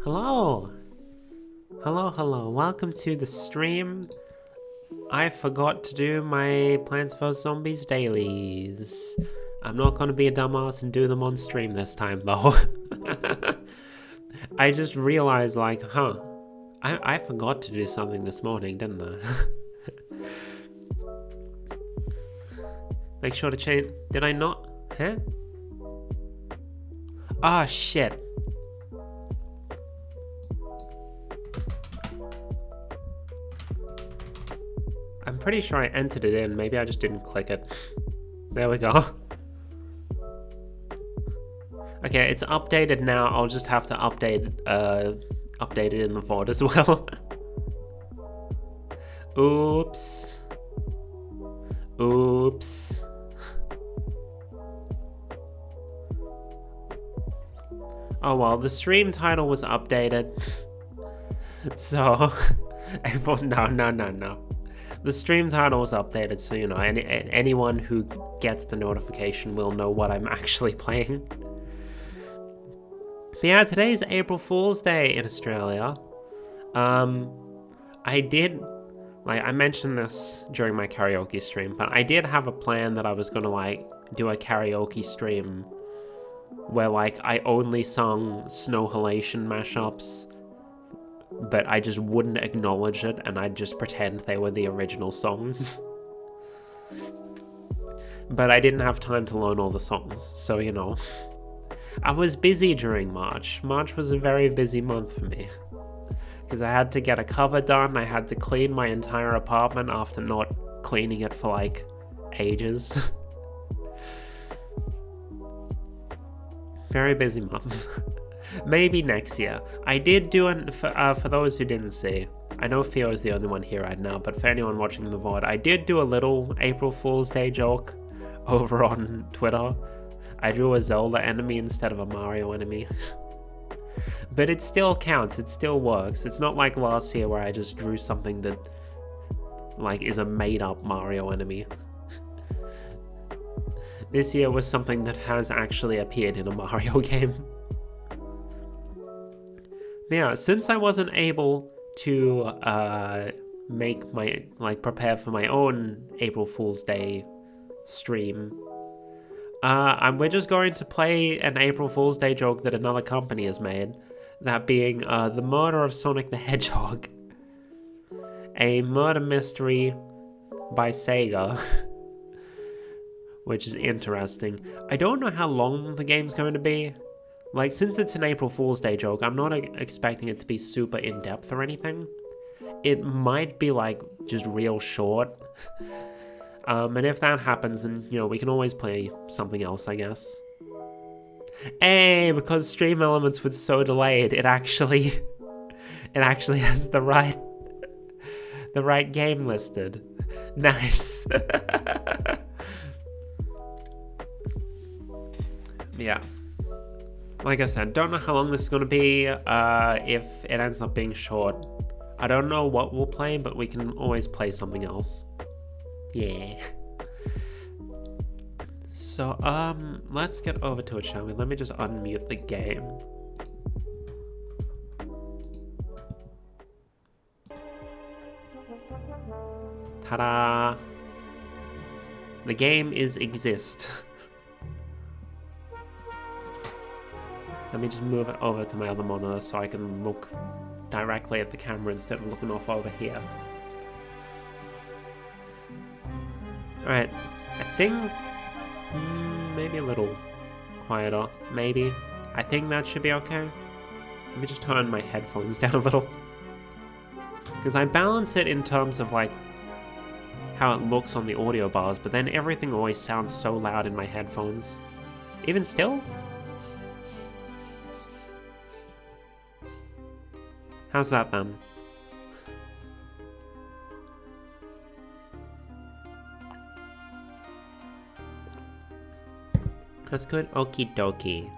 Hello! Hello, welcome to the stream. I forgot to do my Plants vs Zombies dailies. I'm not gonna be a dumbass and do them on stream this time though. I just realized like, I forgot to do something this morning, didn't I? Make sure to change, did I not? Huh? Ah, shit. I'm pretty sure I entered it in, maybe I just didn't click it. There we go. Okay, it's updated now, I'll just have to update it in the VOD as well. Oops. Oops. Oh well, the stream title was updated. So, no. The stream title was updated, so you know, anyone who gets the notification will know what I'm actually playing. But yeah, today is April Fool's Day in Australia. I did, like, I mentioned this during my karaoke stream, but I did have a plan that I was gonna, like, do a karaoke stream where, like, I only sung Snow Halation mashups, but I just wouldn't acknowledge it, and I'd just pretend they were the original songs. But I didn't have time to learn all the songs, so you know. I was busy during March. March was a very busy month for me. Because I had to get a cover done, I had to clean my entire apartment after not cleaning it for like ages. Very busy month. Maybe next year. I did do it, for those who didn't see, I know Theo is the only one here right now, but for anyone watching the VOD, I did do a little April Fool's Day joke over on Twitter. I drew a Zelda enemy instead of a Mario enemy. But it still counts, it still works. It's not like last year where I just drew something that, like, is a made-up Mario enemy. This year was something that has actually appeared in a Mario game. Yeah, since I wasn't able to make my, like, prepare for my own April Fool's Day stream, we're just going to play an April Fool's Day joke that another company has made, that being the murder of Sonic the Hedgehog. A murder mystery by Sega, which is interesting. I don't know how long the game's going to be. Like, since it's an April Fool's Day joke, I'm not expecting it to be super in-depth or anything. It might be, like, just real short. And if that happens, then, you know, we can always play something else, I guess. Hey, because Stream Elements was so delayed, it actually has the right game listed. Nice. Yeah. Like I said, don't know how long this is going to be, if it ends up being short. I don't know what we'll play, but we can always play something else. Yeah. So, let's get over to it, shall we? Let me just unmute the game. Ta-da! The game is Exist. Let me just move it over to my other monitor so I can look directly at the camera instead of looking off over here. Alright, I think maybe a little quieter, maybe. I think that should be okay. Let me just turn my headphones down a little. Because I balance it in terms of like how it looks on the audio bars, but then everything always sounds so loud in my headphones. Even still? How's that then? That's good. Okie dokie.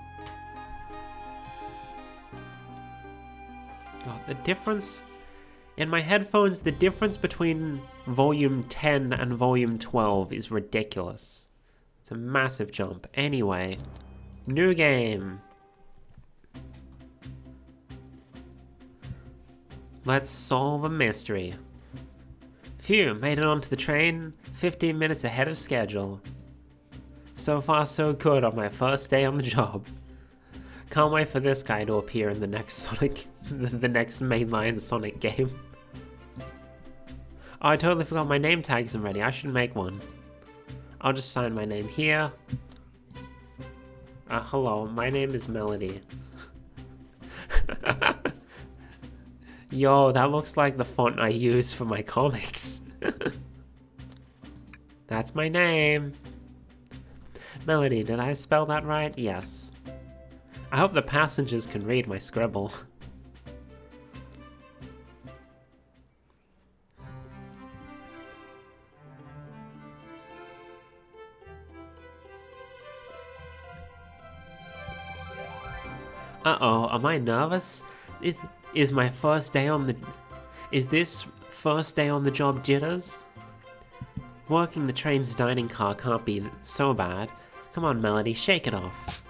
Oh, the difference In my headphones, the difference between volume 10 and volume 12 is ridiculous. It's a massive jump. Anyway, new game. Let's solve a mystery. Phew, made it onto the train 15 minutes ahead of schedule. So far so good on my first day on the job. Can't wait for this guy to appear in the next Sonic, the next mainline Sonic game. Oh, I totally forgot my name tags already. I should make one. I'll just sign my name here. Hello, my name is Melody. Yo, that looks like the font I use for my comics. That's my name. Melody, did I spell that right? Yes. I hope the passengers can read my scribble. Uh-oh, am I nervous? Is my first day on the... Is this first day on the job jitters? Working the train's dining car can't be so bad. Come on, Melody, shake it off.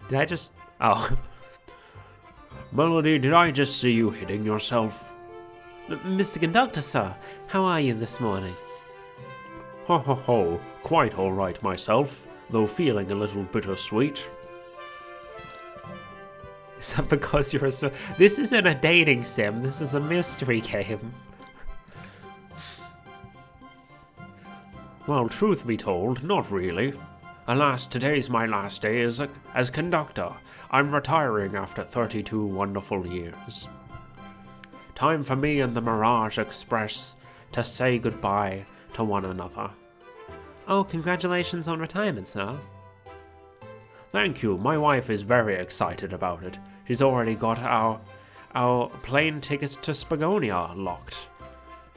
Did I just... Oh. Melody, did I just see you hitting yourself? Mr. Conductor, sir, how are you this morning? Ho ho ho, quite alright myself, though feeling a little bittersweet. Is that because you're so... This isn't a dating sim, this is a mystery game. Well, truth be told, not really. Alas, today's my last day as conductor. I'm retiring after 32 wonderful years. Time for me and the Mirage Express to say goodbye to one another. Oh, congratulations on retirement, sir. Thank you, my wife is very excited about it. She's already got our plane tickets to Spagonia locked.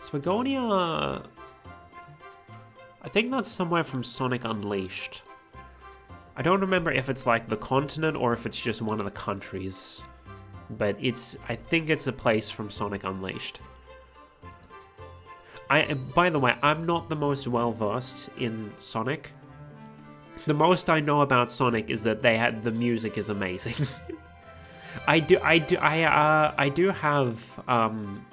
Spagonia... I think that's somewhere from Sonic Unleashed. I don't remember if it's like the continent or if it's just one of the countries. But I think it's a place from Sonic Unleashed. By the way, I'm not the most well-versed in Sonic. The most I know about Sonic is that the music is amazing. I do have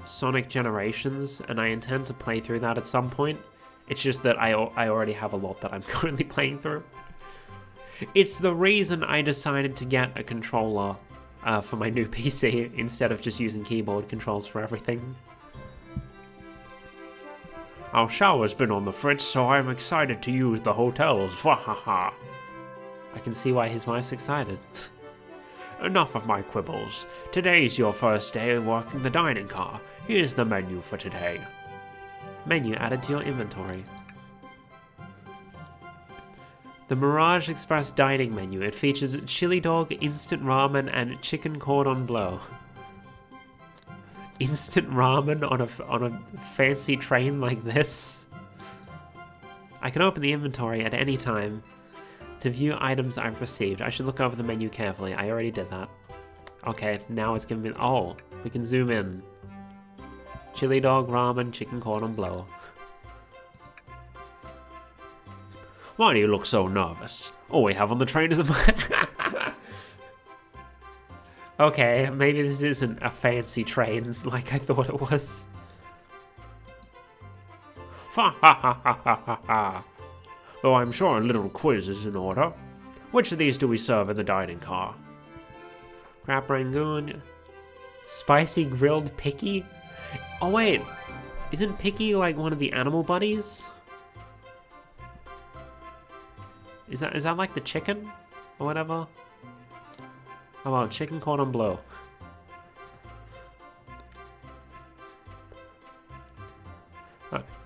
Sonic Generations, and I intend to play through that at some point. It's just that I already have a lot that I'm currently playing through. It's the reason I decided to get a controller for my new PC instead of just using keyboard controls for everything. Our shower's been on the fritz, so I'm excited to use the hotels. Wahaha. I can see why his wife's excited. Enough of my quibbles. Today's your first day working the dining car. Here's the menu for today. Menu added to your inventory. The Mirage Express dining menu. It features chili dog, instant ramen, and chicken cordon bleu. Instant ramen on a fancy train like this? I can open the inventory at any time to view items I've received. I should look over the menu carefully. I already did that. Okay, now it's giving me... Oh, we can zoom in. Chili dog, ramen, chicken cordon bleu. Why do you look so nervous? All we have on the train is a... Okay, maybe this isn't a fancy train like I thought it was. Ha ha ha ha ha ha ha. Though I'm sure a little quiz is in order. Which of these do we serve in the dining car? Crap Rangoon. Spicy grilled picky? Oh wait, isn't Picky like one of the animal buddies? Is that like the chicken? Or whatever? Oh wow, chicken cordon bleu.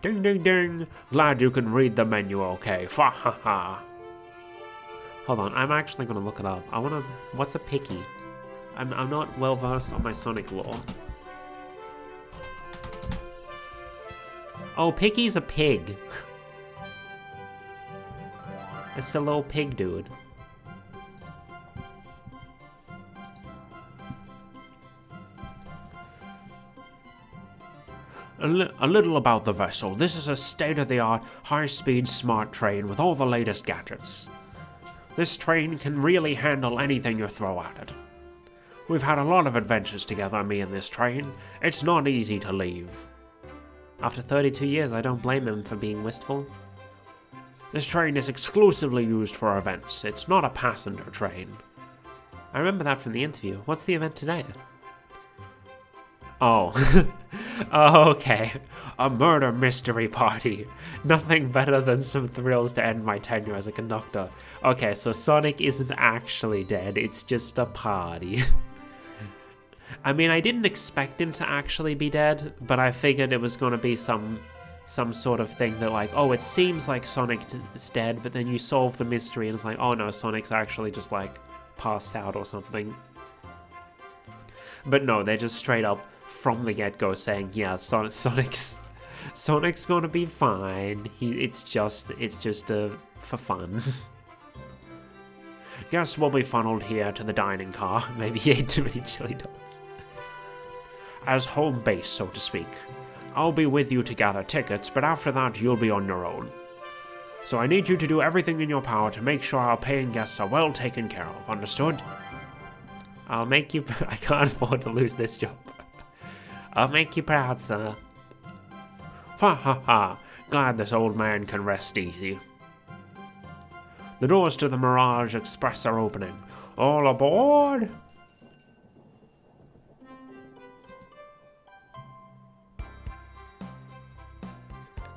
Ding ding ding! Glad you can read the menu okay. Fa ha ha. Hold on, I'm actually gonna look it up. What's a picky? I'm not well versed on my Sonic lore. Oh, Picky's a pig. It's a little pig dude. A little about the vessel. This is a state-of-the-art, high-speed smart train with all the latest gadgets. This train can really handle anything you throw at it. We've had a lot of adventures together, me and this train. It's not easy to leave. After 32 years, I don't blame him for being wistful. This train is exclusively used for events. It's not a passenger train. I remember that from the interview. What's the event today? Oh. Oh, okay. A murder mystery party. Nothing better than some thrills to end my tenure as a conductor. Okay, so Sonic isn't actually dead, it's just a party. I mean, I didn't expect him to actually be dead, but I figured it was going to be some sort of thing that like, oh, it seems like Sonic is dead, but then you solve the mystery and it's like, oh no, Sonic's actually just like passed out or something. But no, they're just straight up from the get-go saying, yeah, Sonic's gonna be fine. It's just for fun. Guess we'll be funneled here to the dining car. Maybe he ate too many chili dogs. As home base, so to speak. I'll be with you to gather tickets, but after that you'll be on your own. So I need you to do everything in your power to make sure our paying guests are well taken care of, understood? I'll make you... I can't afford to lose this job. I'll make you proud, sir. Ha ha ha. Glad this old man can rest easy. The doors to the Mirage Express are opening. All aboard!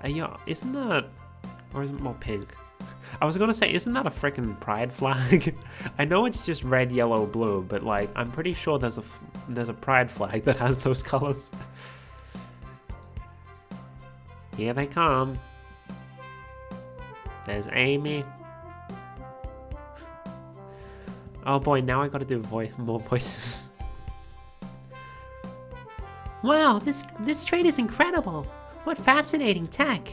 Yeah, isn't that... Or is it more pink? I was gonna say, isn't that a frickin' pride flag? I know it's just red, yellow, blue, but like, I'm pretty sure there's a pride flag that has those colors. Here they come. There's Amy. Oh boy, now I gotta do more voices. Wow, this train is incredible. What fascinating tech.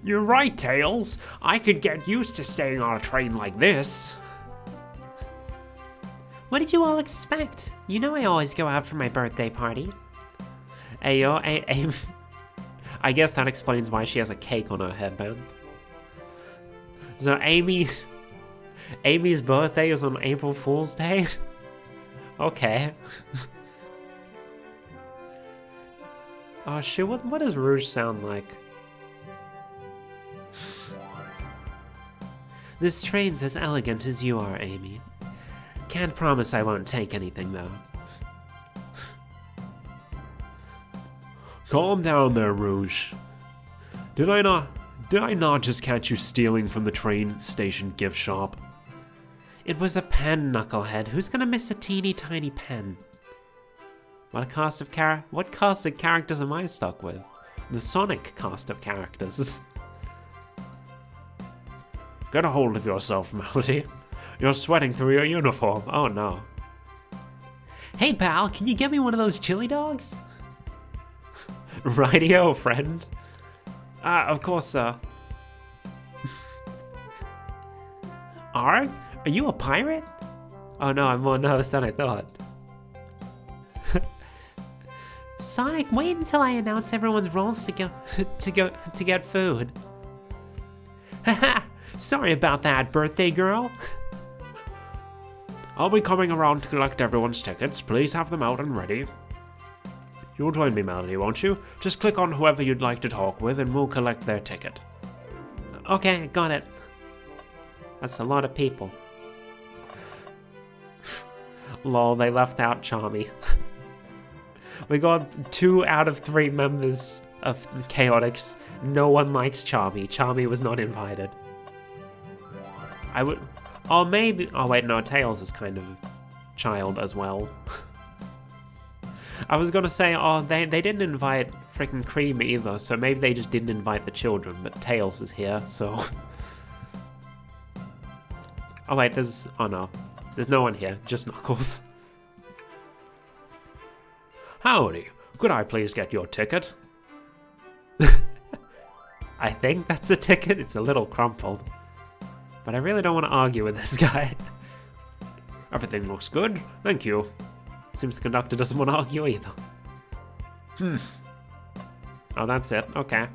You're right, Tails. I could get used to staying on a train like this. What did you all expect? You know I always go out for my birthday party. Ayo, I guess that explains why she has a cake on her headband. So Amy's birthday is on April Fool's Day? Okay. Oh shit, what does Rouge sound like? This train's as elegant as you are, Amy. Can't promise I won't take anything, though. Calm down there, Rouge. Did I not just catch you stealing from the train station gift shop? It was a pen, knucklehead. Who's gonna miss a teeny tiny pen? What cast of characters am I stuck with? The Sonic cast of characters. Get a hold of yourself, Melody. You're sweating through your uniform. Oh no. Hey pal, can you get me one of those chili dogs? Rightio, friend. Of course, sir. Arg? Are you a pirate? Oh no, I'm more nervous than I thought. Sonic, wait until I announce everyone's roles to get food. Haha, sorry about that, birthday girl. I'll be coming around to collect everyone's tickets. Please have them out and ready. You'll join me, Melody, won't you? Just click on whoever you'd like to talk with and we'll collect their ticket. Okay, got it. That's a lot of people. Lol, they left out Charmy. We got 2 out of 3 members of Chaotix. No one likes Charmy. Charmy was not invited. I would... Oh, maybe... Oh, wait, no, Tails is kind of a child as well. I was gonna say, oh, they didn't invite freaking Cream either, so maybe they just didn't invite the children, but Tails is here, so... Oh, wait, there's... Oh, no. There's no one here, just Knuckles. Howdy. Could I please get your ticket? I think that's a ticket. It's a little crumpled. But I really don't want to argue with this guy. Everything looks good. Thank you. Seems the conductor doesn't want to argue either. Oh, that's it. Okay.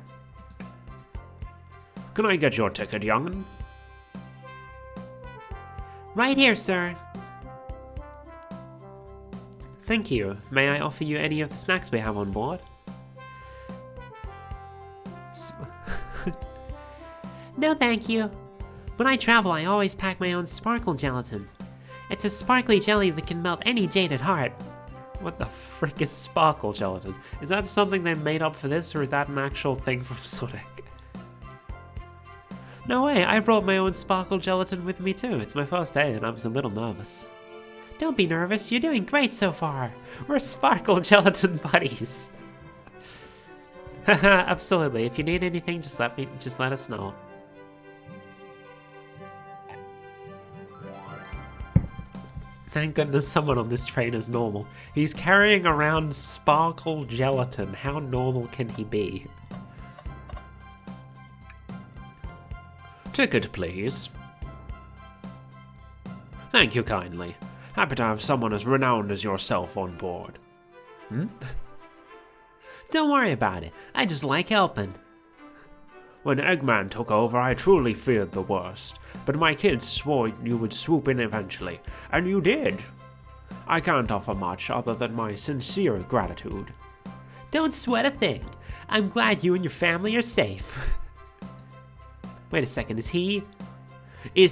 Can I get your ticket, young'un? Right here, sir. Thank you. May I offer you any of the snacks we have on board? No, thank you. When I travel, I always pack my own sparkle gelatin. It's a sparkly jelly that can melt any jaded heart. What the frick is sparkle gelatin? Is that something they made up for this, or is that an actual thing from Sonic? No way, I brought my own sparkle gelatin with me too. It's my first day and I was a little nervous. Don't be nervous, you're doing great so far. We're sparkle gelatin buddies. Haha, absolutely. If you need anything, just let us know. Thank goodness someone on this train is normal. He's carrying around sparkle gelatin. How normal can he be? Ticket, please. Thank you kindly. Happy to have someone as renowned as yourself on board. Don't worry about it. I just like helping. When Eggman took over, I truly feared the worst, but my kids swore you would swoop in eventually, and you did. I can't offer much other than my sincere gratitude. Don't sweat a thing. I'm glad you and your family are safe. Wait a second, is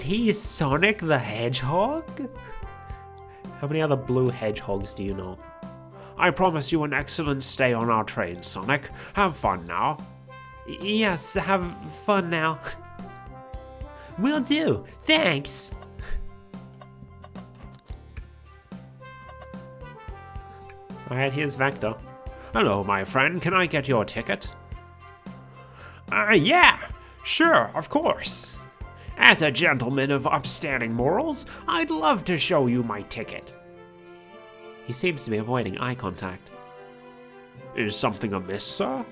he Sonic the Hedgehog? How many other blue hedgehogs do you know? I promise you an excellent stay on our train, Sonic. Have fun now. Yes, have fun now. Will do, thanks. Alright, here's Vector. Hello, my friend, can I get your ticket? Yeah, sure, of course. As a gentleman of upstanding morals, I'd love to show you my ticket. He seems to be avoiding eye contact. Is something amiss, sir?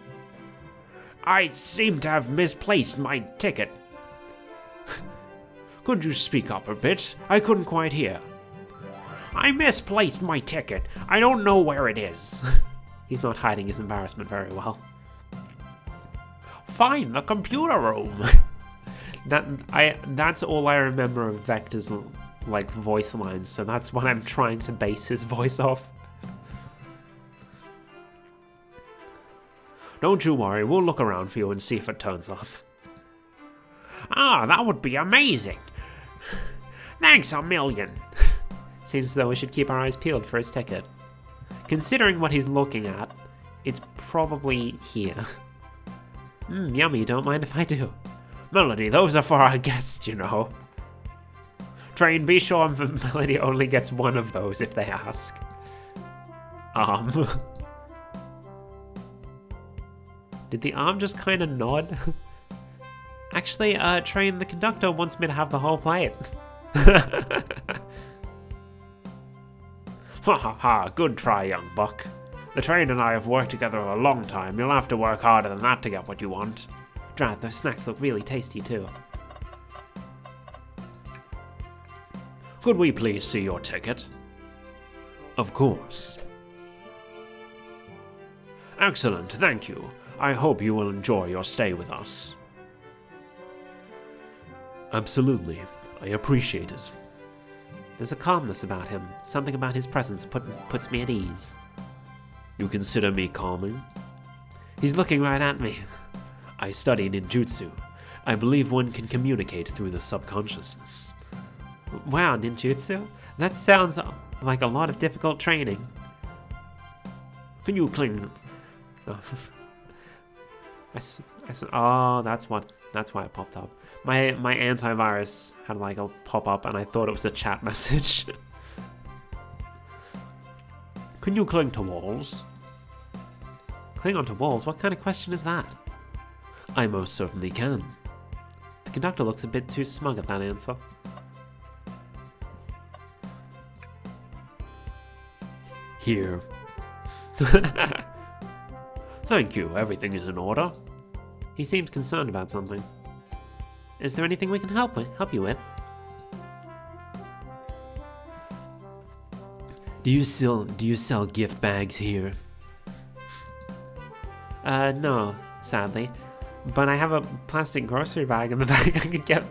I seem to have misplaced my ticket. Could you speak up a bit? I couldn't quite hear. I misplaced my ticket. I don't know where it is. He's not hiding his embarrassment very well. Find the computer room. That's all I remember of Vector's like voice lines, so that's what I'm trying to base his voice off. Don't you worry, we'll look around for you and see if it turns up. Ah, that would be amazing. Thanks a million. Seems as though we should keep our eyes peeled for his ticket. Considering what he's looking at, it's probably here. Yummy, don't mind if I do. Melody, those are for our guests, you know. Train, be sure Melody only gets one of those if they ask. Did the arm just kind of nod? Actually, Train, the conductor wants me to have the whole plate. Ha ha ha, good try, young buck. The train and I have worked together a long time. You'll have to work harder than that to get what you want. Drat, those snacks look really tasty too. Could we please see your ticket? Of course. Excellent, thank you. I hope you will enjoy your stay with us. Absolutely. I appreciate it. There's a calmness about him. Something about his presence puts me at ease. You consider me calming? He's looking right at me. I study ninjutsu. I believe one can communicate through the subconsciousness. Wow, ninjutsu? That sounds like a lot of difficult training. Can you cling? Oh, that's why it popped up. My antivirus had like a pop up and I thought it was a chat message. Can you cling to walls? Cling onto walls? What kind of question is that? I most certainly can. The conductor looks a bit too smug at that answer. Here. Thank you, everything is in order. He seems concerned about something. Is there anything we can help you with? Do you sell gift bags here? No, sadly. But I have a plastic grocery bag in the bag I could get.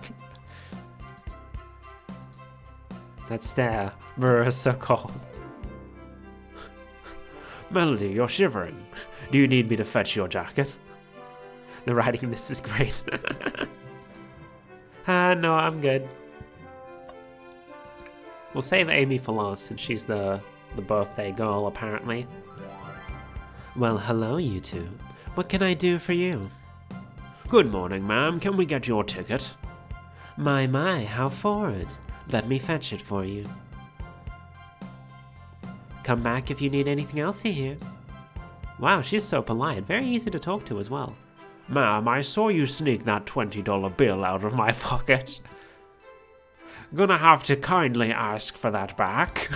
That stare. Brr, so cold. Melody, you're shivering. Do you need me to fetch your jacket? The writing in this is great. No, I'm good. We'll save Amy for last since she's the birthday girl, apparently. Well, hello, you two. What can I do for you? Good morning, ma'am. Can we get your ticket? My, how forward. Let me fetch it for you. Come back if you need anything else here. Wow, she's so polite. Very easy to talk to as well. Ma'am, I saw you sneak that $20 bill out of my pocket. Gonna have to kindly ask for that back.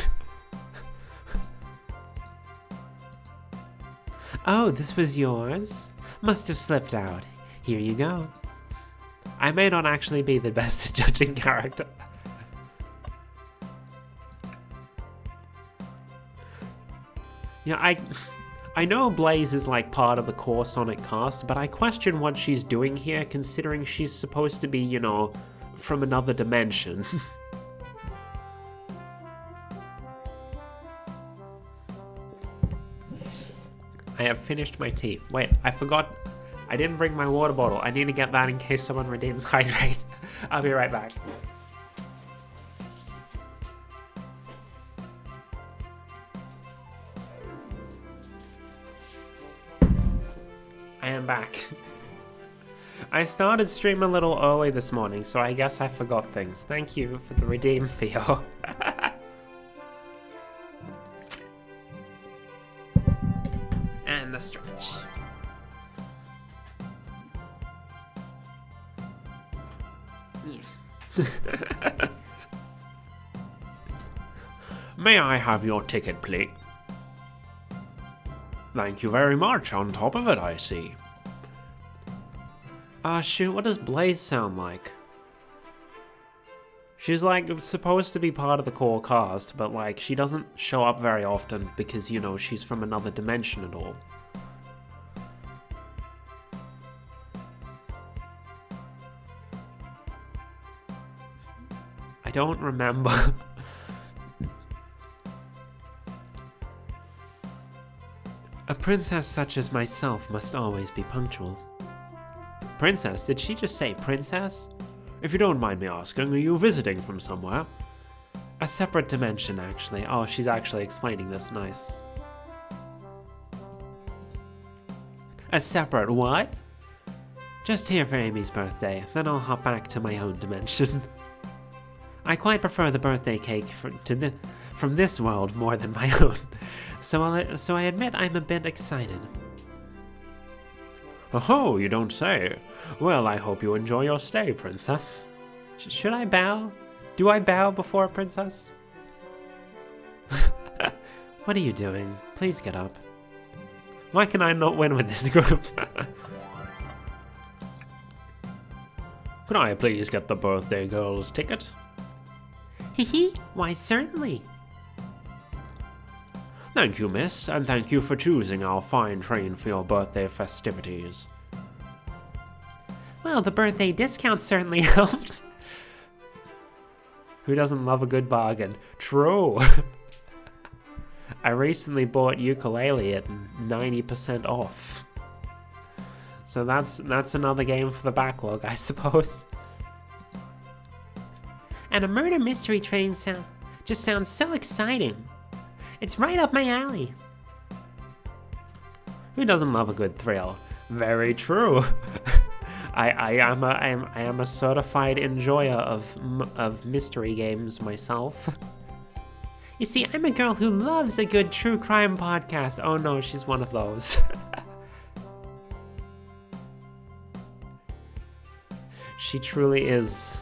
Oh, this was yours? Must have slipped out. Here you go. I may not actually be the best at judging character. Yeah, I know Blaze is like part of the core Sonic cast, but I question what she's doing here considering she's supposed to be, you know, from another dimension. I have finished my tea. Wait, I forgot. I didn't bring my water bottle. I need to get that in case someone redeems hydrate. I'll be right back. I am back. I started stream a little early this morning, so I guess I forgot things. Thank you for the redeem, Theo. And the stretch. May I have your ticket, please? Thank you very much. On top of it, I see. Shoot, what does Blaze sound like? She's like supposed to be part of the core cast, but like she doesn't show up very often because, you know, she's from another dimension and all. I don't remember. A princess such as myself must always be punctual. Princess? Did she just say princess? If you don't mind me asking, are you visiting from somewhere? A separate dimension, actually. Oh, she's actually explaining this. Nice. A separate what? Just here for Amy's birthday, then I'll hop back to my own dimension. I quite prefer the birthday cake from this world more than my own, so I admit I'm a bit excited. Oh, you don't say. Well, I hope you enjoy your stay, princess. Should I bow? Do I bow before a princess? What are you doing? Please get up. Why can I not win with this group? Could I please get the birthday girl's ticket? Hee, why certainly. Thank you, miss, and thank you for choosing our fine train for your birthday festivities. Well, the birthday discount certainly helped. Who doesn't love a good bargain? True. I recently bought ukulele at 90% off. So that's another game for the backlog, I suppose. And a murder mystery train just sounds so exciting. It's right up my alley. Who doesn't love a good thrill? Very true. I am a certified enjoyer of mystery games myself. You see, I'm a girl who loves a good true crime podcast. Oh no, she's one of those. She truly is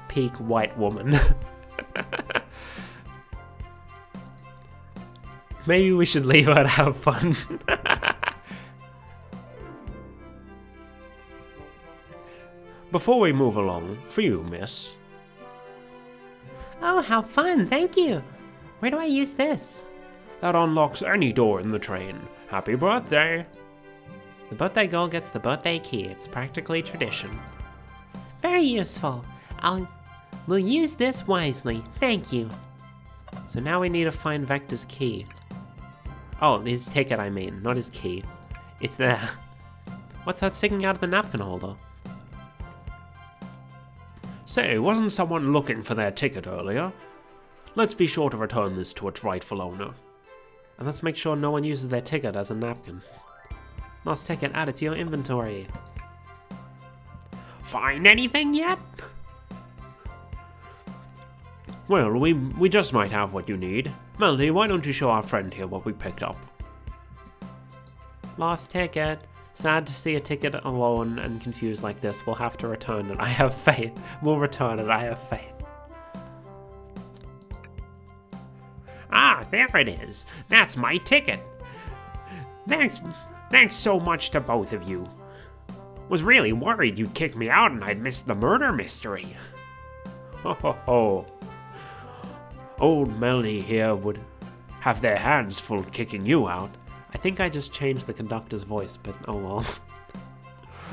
peak white woman. Maybe we should leave her to have fun. Before we move along, for you, miss. Oh, how fun, thank you. Where do I use this? That unlocks any door in the train. Happy birthday. The birthday girl gets the birthday key. It's practically tradition. Very useful. We'll use this wisely. Thank you. So now we need to find Vector's key. Oh, his ticket, I mean, not his key. It's there. What's that sticking out of the napkin holder? Say, wasn't someone looking for their ticket earlier? Let's be sure to return this to its rightful owner. And let's make sure no one uses their ticket as a napkin. Lost ticket added to your inventory. Find anything yet? Well, we just might have what you need. Melody, why don't you show our friend here what we picked up? Lost ticket. Sad to see a ticket alone and confused like this. We'll have to return it. I have faith. We'll return it. I have faith. Ah, there it is. That's my ticket. Thanks so much to both of you. Was really worried you'd kick me out and I'd miss the murder mystery. Ho ho ho. Old Melody here would have their hands full kicking you out. I think I just changed the conductor's voice, but oh well.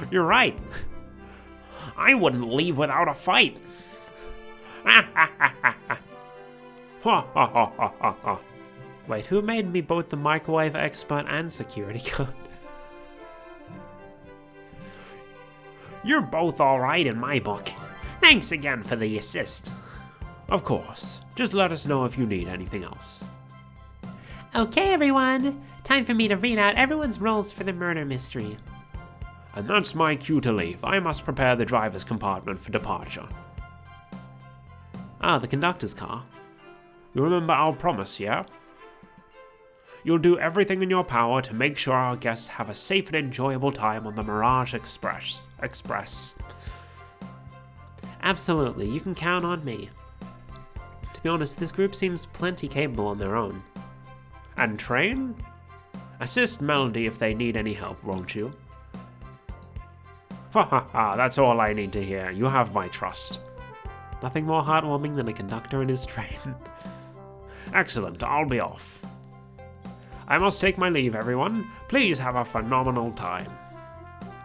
You're right. I wouldn't leave without a fight. Wait, who made me both the microwave expert and security guard? You're both alright in my book. Thanks again for the assist. Of course. Just let us know if you need anything else. Okay, everyone. Time for me to read out everyone's roles for the murder mystery. And that's my cue to leave. I must prepare the driver's compartment for departure. Ah, the conductor's car. You remember our promise, yeah? You'll do everything in your power to make sure our guests have a safe and enjoyable time on the Mirage Express. Absolutely, you can count on me. To be honest, this group seems plenty capable on their own. And train? Assist Melody if they need any help, won't you? Ha ha ha, that's all I need to hear. You have my trust. Nothing more heartwarming than a conductor in his train. Excellent, I'll be off. I must take my leave, everyone. Please have a phenomenal time.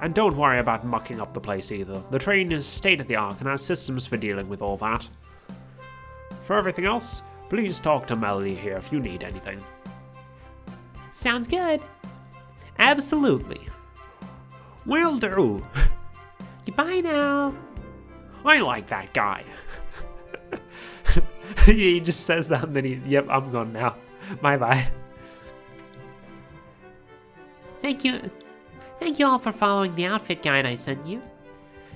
And don't worry about mucking up the place either. The train is state-of-the-art and has systems for dealing with all that. For everything else, please talk to Melody here if you need anything. Sounds good. Absolutely. Will do. Goodbye now. I like that guy. He just says that and then yep, I'm gone now. Bye-bye. Thank you all for following the outfit guide I sent you.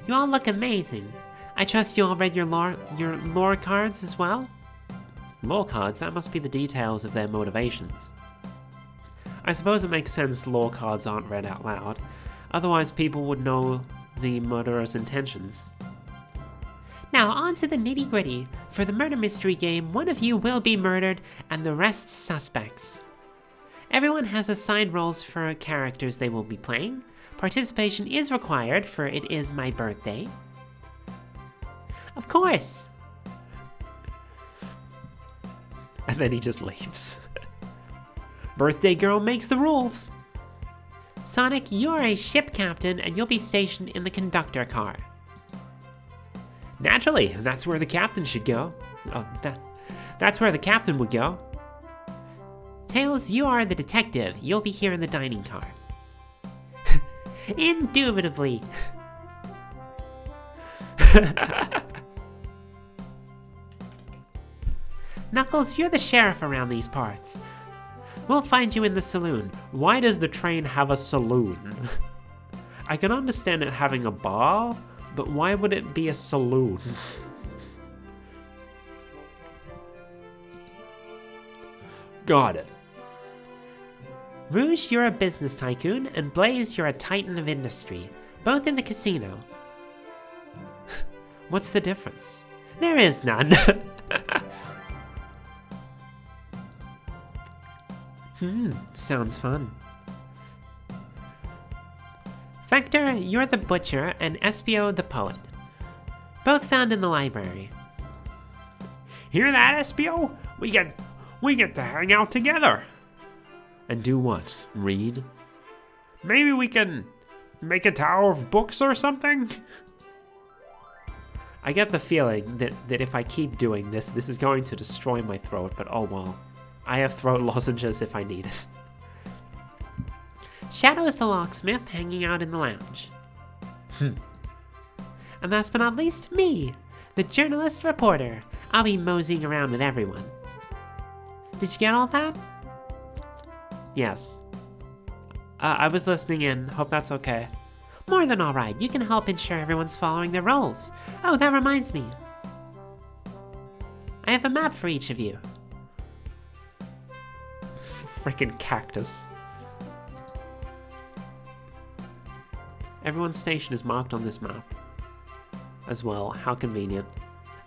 You all look amazing. I trust you all read your lore cards as well? Lore cards? That must be the details of their motivations. I suppose it makes sense lore cards aren't read out loud. Otherwise people would know the murderer's intentions. Now on to the nitty-gritty. For the murder mystery game, one of you will be murdered and the rest suspects. Everyone has assigned roles for characters they will be playing. Participation is required, for it is my birthday. Of course! And then he just leaves. Birthday girl makes the rules! Sonic, you're a ship captain and you'll be stationed in the conductor car. Naturally, that's where the captain should go. Oh, that's where the captain would go. Tails, you are the detective. You'll be here in the dining car. Indubitably. Knuckles, you're the sheriff around these parts. We'll find you in the saloon. Why does the train have a saloon? I can understand it having a bar, but why would it be a saloon? Got it. Rouge, you're a business tycoon, and Blaze, you're a titan of industry, both in the casino. What's the difference? There is none. Sounds fun. Vector, you're the butcher, and Espio the poet. Both found in the library. Hear that, Espio? We get to hang out together. And do what? Read? Maybe we can make a tower of books or something? I get the feeling that if I keep doing this, this is going to destroy my throat, but oh well. I have throat lozenges if I need it. Shadow is the locksmith hanging out in the lounge. And last but not least, me, the journalist reporter. I'll be moseying around with everyone. Did you get all that? Yes. I was listening in. Hope that's okay. More than all right. You can help ensure everyone's following their roles. Oh, that reminds me. I have a map for each of you. Frickin' cactus. Everyone's station is marked on this map. As well, how convenient.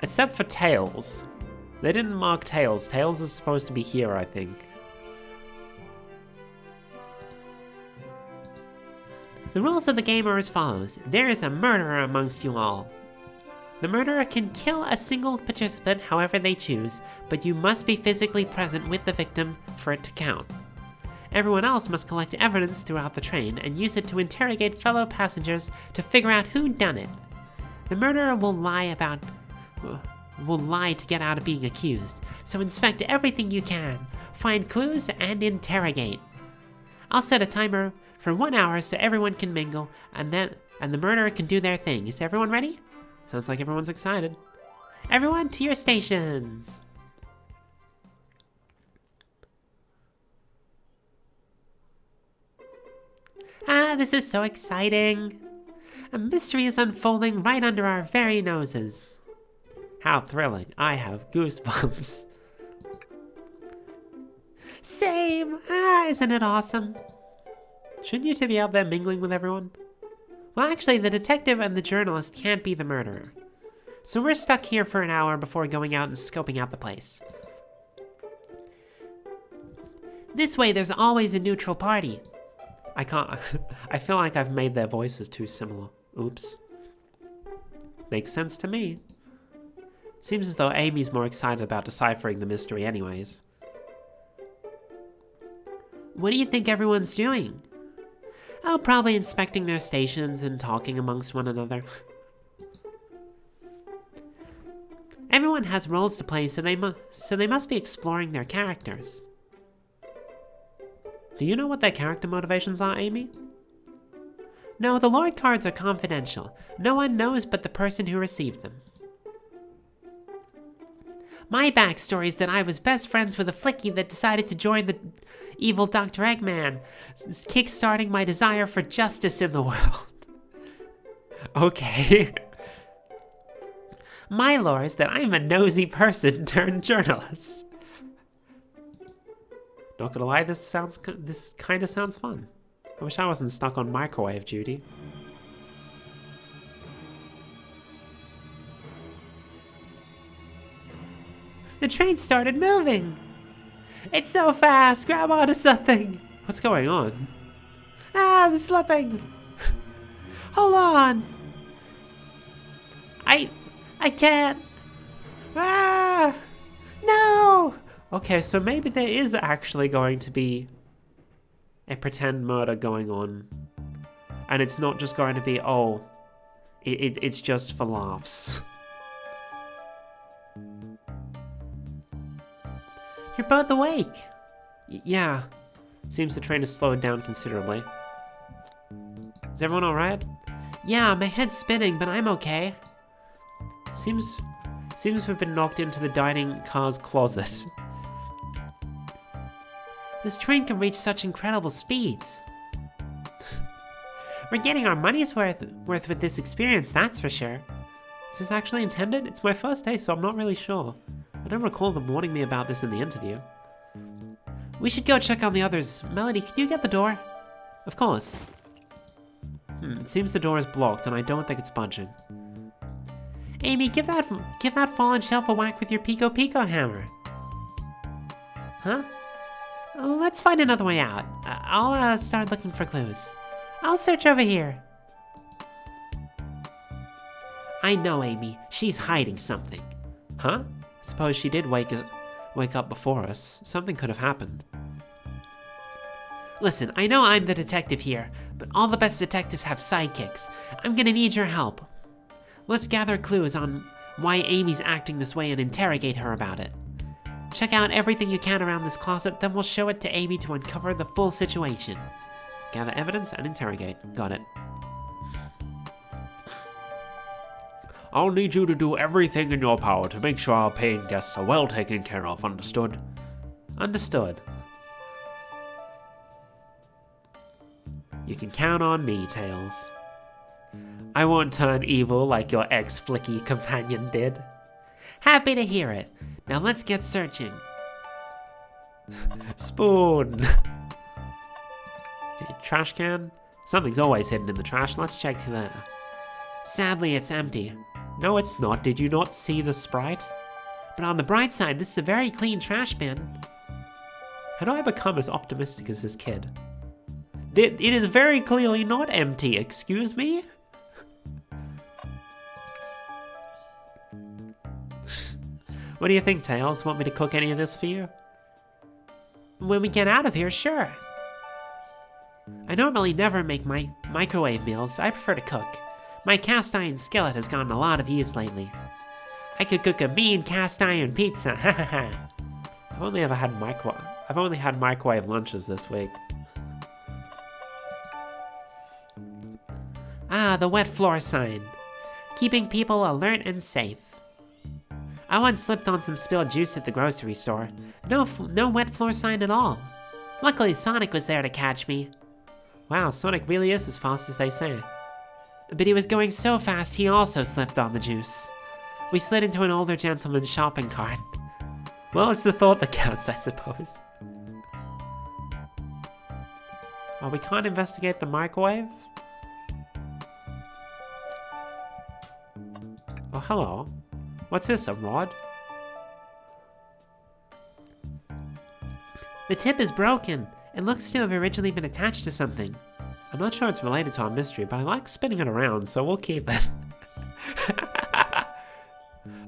Except for Tails. They didn't mark Tails. Tails is supposed to be here, I think. The rules of the game are as follows. There is a murderer amongst you all. The murderer can kill a single participant however they choose, but you must be physically present with the victim for it to count. Everyone else must collect evidence throughout the train and use it to interrogate fellow passengers to figure out who done it. The murderer will lie to get out of being accused, so inspect everything you can, find clues, and interrogate. I'll set a timer for 1 hour so everyone can mingle, and the murderer can do their thing. Is everyone ready? Sounds like everyone's excited. Everyone to your stations! Ah, this is so exciting! A mystery is unfolding right under our very noses. How thrilling. I have goosebumps. Same! Ah, isn't it awesome? Shouldn't you two be out there mingling with everyone? Well, actually, the detective and the journalist can't be the murderer. So we're stuck here for an hour before going out and scoping out the place. This way, there's always a neutral party. I can't... I feel like I've made their voices too similar. Oops. Makes sense to me. Seems as though Amy's more excited about deciphering the mystery anyways. What do you think everyone's doing? Oh, probably inspecting their stations and talking amongst one another. Everyone has roles to play, so they must be exploring their characters. Do you know what their character motivations are, Amy? No, the Lord cards are confidential. No one knows but the person who received them. My backstory is that I was best friends with a flickie that decided to join the evil Dr. Eggman, kickstarting my desire for justice in the world. Okay. My lore is that I'm a nosy person turned journalist. Not gonna lie, this kind of sounds fun. I wish I wasn't stuck on microwave duty. The train started moving. It's so fast. Grab onto something. What's going on? Ah, I'm slipping. Hold on. I can't. Ah, no. Okay, so maybe there is actually going to be a pretend murder going on. And it's not just going to be, oh, it's just for laughs. You're both awake. Yeah. Seems the train has slowed down considerably. Is everyone alright? Yeah, my head's spinning, but I'm okay. Seems we've been knocked into the dining car's closet. This train can reach such incredible speeds. We're getting our money's worth with this experience, that's for sure. Is this actually intended? It's my first day, so I'm not really sure. I don't recall them warning me about this in the interview. We should go check on the others. Melody, could you get the door? Of course. It seems the door is blocked, and I don't think it's budging. Amy, give that fallen shelf a whack with your Pico Pico hammer. Huh? Let's find another way out. I'll start looking for clues. I'll search over here. I know, Amy. She's hiding something. Huh? Suppose she did wake up before us. Something could have happened. Listen, I know I'm the detective here, but all the best detectives have sidekicks. I'm gonna need your help. Let's gather clues on why Amy's acting this way and interrogate her about it. Check out everything you can around this closet, then we'll show it to Amy to uncover the full situation. Gather evidence and interrogate. Got it. I'll need you to do everything in your power to make sure our paying guests are well taken care of, understood? Understood. You can count on me, Tails. I won't turn evil like your ex-flicky companion did. Happy to hear it. Now let's get searching. Spoon. Okay, trash can? Something's always hidden in the trash. Let's check there. Sadly, it's empty. No, it's not. Did you not see the sprite? But on the bright side, this is a very clean trash bin. How do I become as optimistic as this kid? It is very clearly not empty, excuse me? What do you think, Tails? Want me to cook any of this for you? When we get out of here, sure. I normally never make my microwave meals. I prefer to cook. My cast iron skillet has gotten a lot of use lately. I could cook a mean cast iron pizza, ha ha ha. I've only had microwave lunches this week. Ah, the wet floor sign. Keeping people alert and safe. I once slipped on some spilled juice at the grocery store. No wet floor sign at all. Luckily, Sonic was there to catch me. Wow, Sonic really is as fast as they say. But he was going so fast, he also slipped on the juice. We slid into an older gentleman's shopping cart. Well, it's the thought that counts, I suppose. Oh, we can't investigate the microwave? Oh, hello. What's this, a rod? The tip is broken. It looks to have originally been attached to something. I'm not sure it's related to our mystery, but I like spinning it around, so we'll keep it.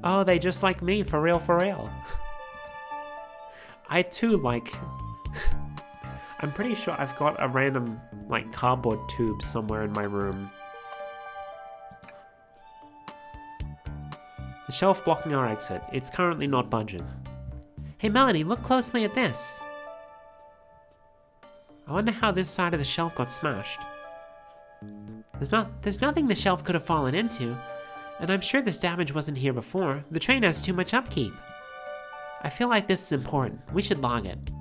Oh, they just like me, for real, for real. I too like... I'm pretty sure I've got a random, like, cardboard tube somewhere in my room. The shelf blocking our exit. It's currently not budging. Hey Melody, look closely at this. I wonder how this side of the shelf got smashed. There's nothing the shelf could have fallen into, and I'm sure this damage wasn't here before. The train has too much upkeep. I feel like this is important. We should log it.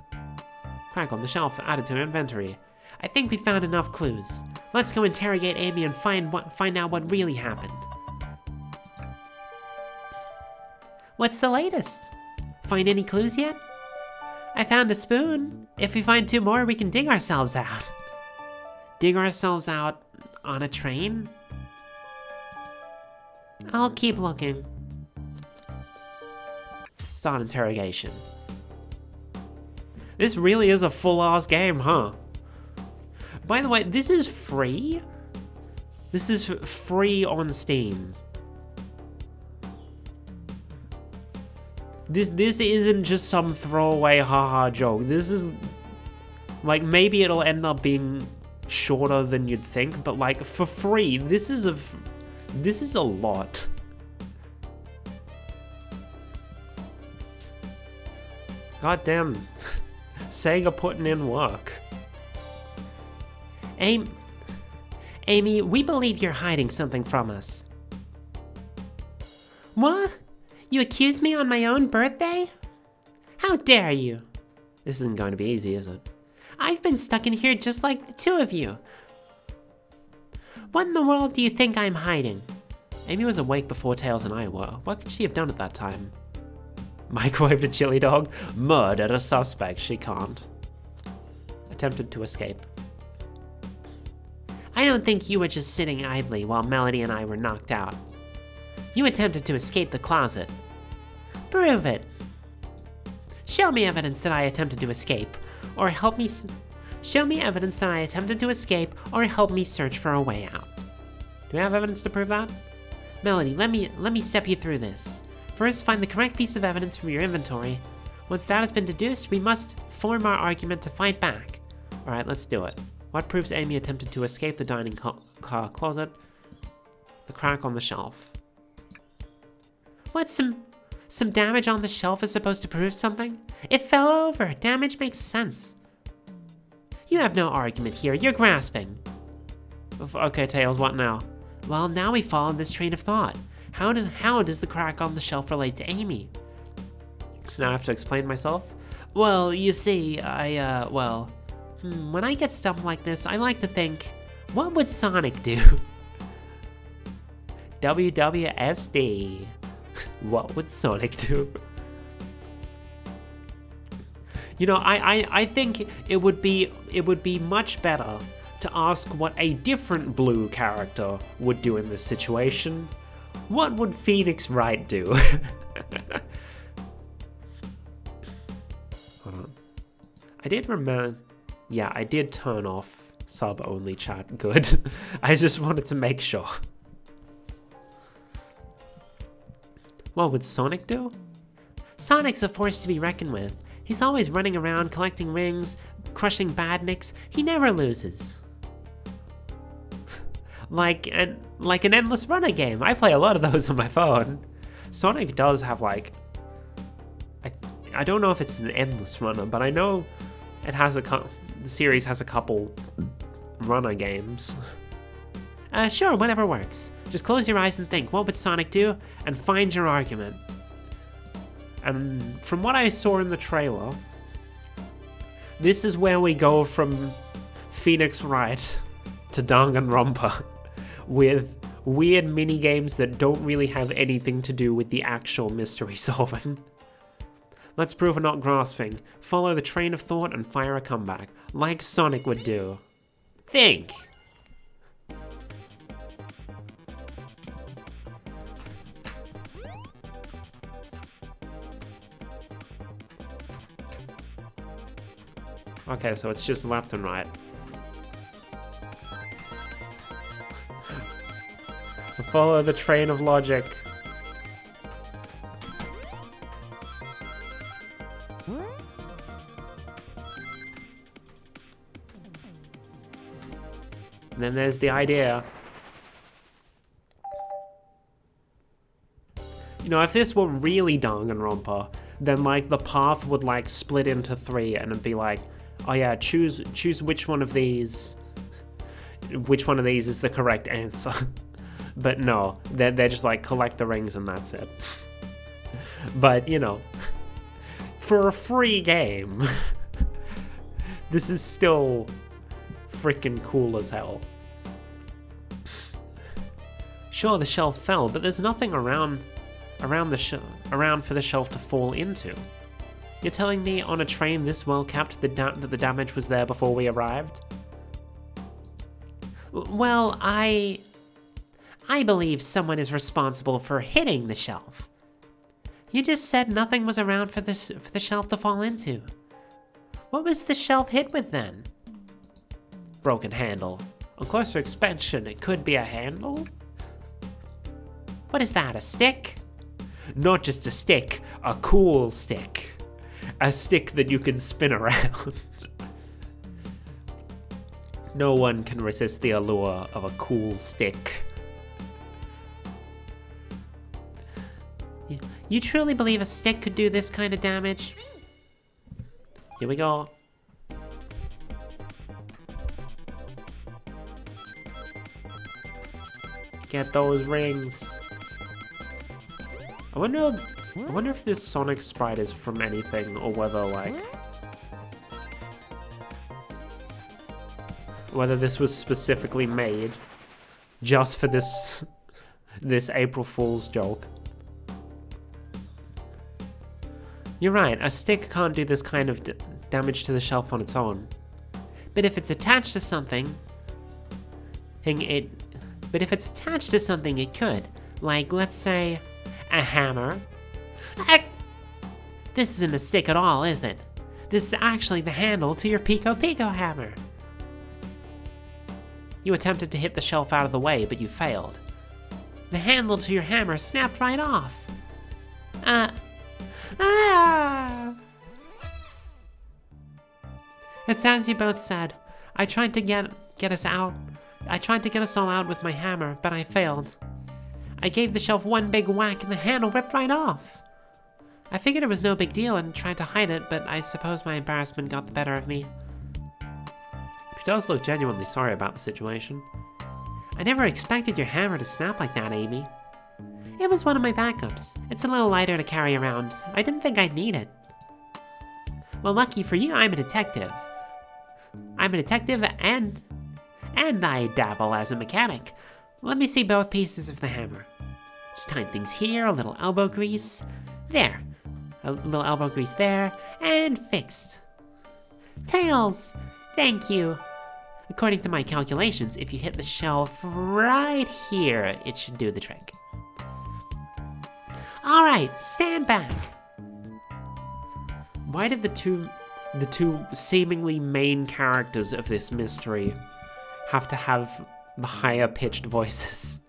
Crack on the shelf, added to inventory. I think we found enough clues. Let's go interrogate Amy and find out what really happened. What's the latest? Find any clues yet? I found a spoon. If we find 2 more, we can dig ourselves out. Dig ourselves out on a train? I'll keep looking. Start interrogation. This really is a full-ass game, huh? By the way, this is free? This is free on Steam. This isn't just some throwaway haha joke. This is... like, maybe it'll end up being shorter than you'd think, but like, for free, this is a lot. Goddamn. Sega putting in work. Amy, we believe you're hiding something from us. What? You accuse me on my own birthday? How dare you? This isn't going to be easy, is it? I've been stuck in here just like the 2 of you. What in the world do you think I'm hiding? Amy was awake before Tails and I were. What could she have done at that time? Microwaved a chili dog? Murdered a suspect? She can't. Attempted to escape. I don't think you were just sitting idly while Melody and I were knocked out. You attempted to escape the closet. Prove it. Show me evidence that I attempted to escape, or help me... Show me evidence that I attempted to escape, or help me search for a way out. Do we have evidence to prove that? Melody, let me step you through this. First, find the correct piece of evidence from your inventory. Once that has been deduced, we must form our argument to fight back. Alright, let's do it. What proves Amy attempted to escape the dining car closet? The crack on the shelf. What, some damage on the shelf is supposed to prove something? It fell over. Damage makes sense. You have no argument here. You're grasping. Okay, Tails, what now? Well, now we follow this train of thought. How does the crack on the shelf relate to Amy? So now I have to explain myself? Well, you see, when I get stumped like this, I like to think, what would Sonic do? WWSD. What would Sonic do? You know, I think it would be much better to ask what a different blue character would do in this situation. What would Phoenix Wright do? Hold on. I did remember... Yeah, I did turn off sub-only chat. Good. I just wanted to make sure. What would Sonic do? Sonic's a force to be reckoned with. He's always running around collecting rings, crushing badniks. He never loses. Like an endless runner game. I play a lot of those on my phone. Sonic does have like... I don't know if it's an endless runner, but I know it has the series has a couple runner games. Sure, whatever works. Just close your eyes and think, what would Sonic do? And find your argument. And from what I saw in the trailer, this is where we go from Phoenix Wright to Danganronpa with weird mini games that don't really have anything to do with the actual mystery solving. Let's prove we're not grasping. Follow the train of thought and fire a comeback, like Sonic would do. Think! Okay, so it's just left and right. Follow the train of logic. And then there's the idea. You know, if this were really Danganronpa, then like the path would like split into 3 and it'd be like, oh yeah, choose which one of these is the correct answer. But no, they're just like collect the rings and that's it. But you know, for a free game, this is still freaking cool as hell. Sure, the shelf fell, but there's nothing around for the shelf to fall into. You're telling me on a train this well kept that the damage was there before we arrived? Well, I believe someone is responsible for hitting the shelf. You just said nothing was around for the shelf to fall into. What was the shelf hit with then? Broken handle. On closer inspection, it could be a handle? What is that, a stick? Not just a stick, a cool stick. A stick that you can spin around. No one can resist the allure of a cool stick. You truly believe a stick could do this kind of damage? Here we go. Get those rings. I wonder if this Sonic sprite is from anything, or whether this was specifically made just for this April Fool's joke. You're right, a stick can't do this kind of damage to the shelf on its own. But if it's attached to something, it could. Like, let's say, a hammer. This isn't a stick at all, is it? This is actually the handle to your Pico Pico hammer. You attempted to hit the shelf out of the way, but you failed. The handle to your hammer snapped right off. It's as you both said. I tried to get us out. I tried to get us all out with my hammer, but I failed. I gave the shelf one big whack and the handle ripped right off. I figured it was no big deal and tried to hide it, but I suppose my embarrassment got the better of me. She does look genuinely sorry about the situation. I never expected your hammer to snap like that, Amy. It was one of my backups. It's a little lighter to carry around. I didn't think I'd need it. Well, lucky for you, I'm a detective. I'm a detective and I dabble as a mechanic. Let me see both pieces of the hammer. Just tying things here, a little elbow grease. There. A little elbow grease there, and fixed. Tails! Thank you. According to my calculations, if you hit the shelf right here, it should do the trick. Alright, stand back. Why did the two seemingly main characters of this mystery have to have the higher pitched voices?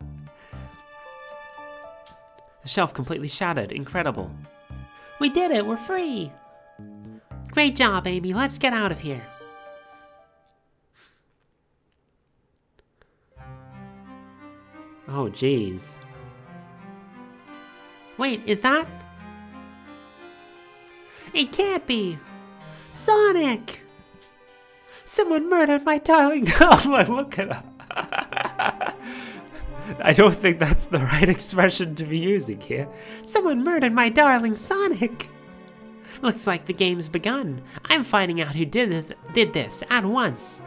The shelf completely shattered. Incredible. We did it, we're free. Great job, Amy. Let's get out of here. Oh, jeez. Wait, is that? It can't be. Sonic! Someone murdered my darling. Oh my, look at her. I don't think that's the right expression to be using here. Someone murdered my darling Sonic. Looks like the game's begun. I'm finding out who did this at once.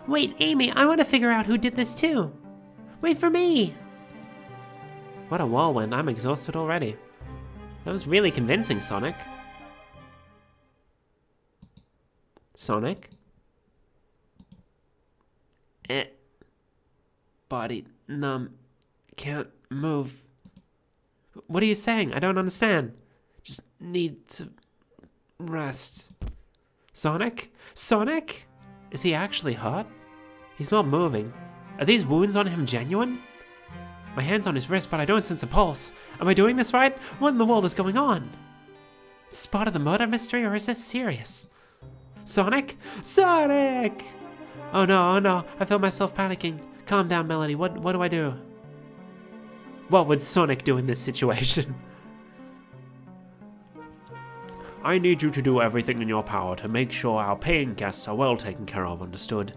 Wait, Amy, I want to figure out who did this too. Wait for me. What a whirlwind. I'm exhausted already. That was really convincing, Sonic. Sonic? Body numb. Can't move. What are you saying? I don't understand. Just need to rest. Sonic? Sonic? Is he actually hurt? He's not moving. Are these wounds on him genuine? My hand's on his wrist, but I don't sense a pulse. Am I doing this right? What in the world is going on? Is this part of the murder mystery, or is this serious? Sonic? Sonic! Oh no, I feel myself panicking. Calm down, Melody. What do I do? What would Sonic do in this situation? I need you to do everything in your power to make sure our paying guests are well taken care of, understood?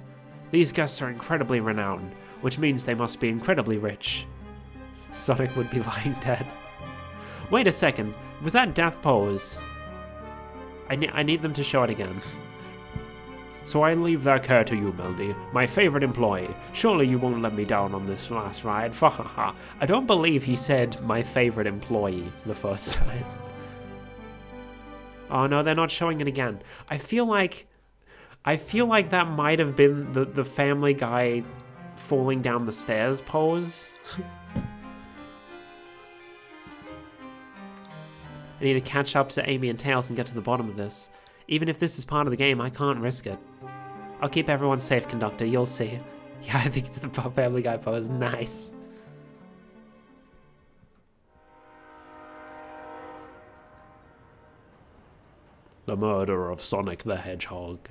These guests are incredibly renowned, which means they must be incredibly rich. Sonic would be lying dead. Wait a second, was that death pose? I need them to show it again. So I leave that care to you, Melody, my favorite employee. Surely you won't let me down on this last ride. I don't believe he said my favorite employee the first time. Oh no, they're not showing it again. I feel like that might have been the Family Guy falling down the stairs pose. I need to catch up to Amy and Tails and get to the bottom of this. Even if this is part of the game, I can't risk it. I'll keep everyone safe, Conductor, you'll see. Yeah, I think it's the Family Guy pose. Nice. The murder of Sonic the Hedgehog.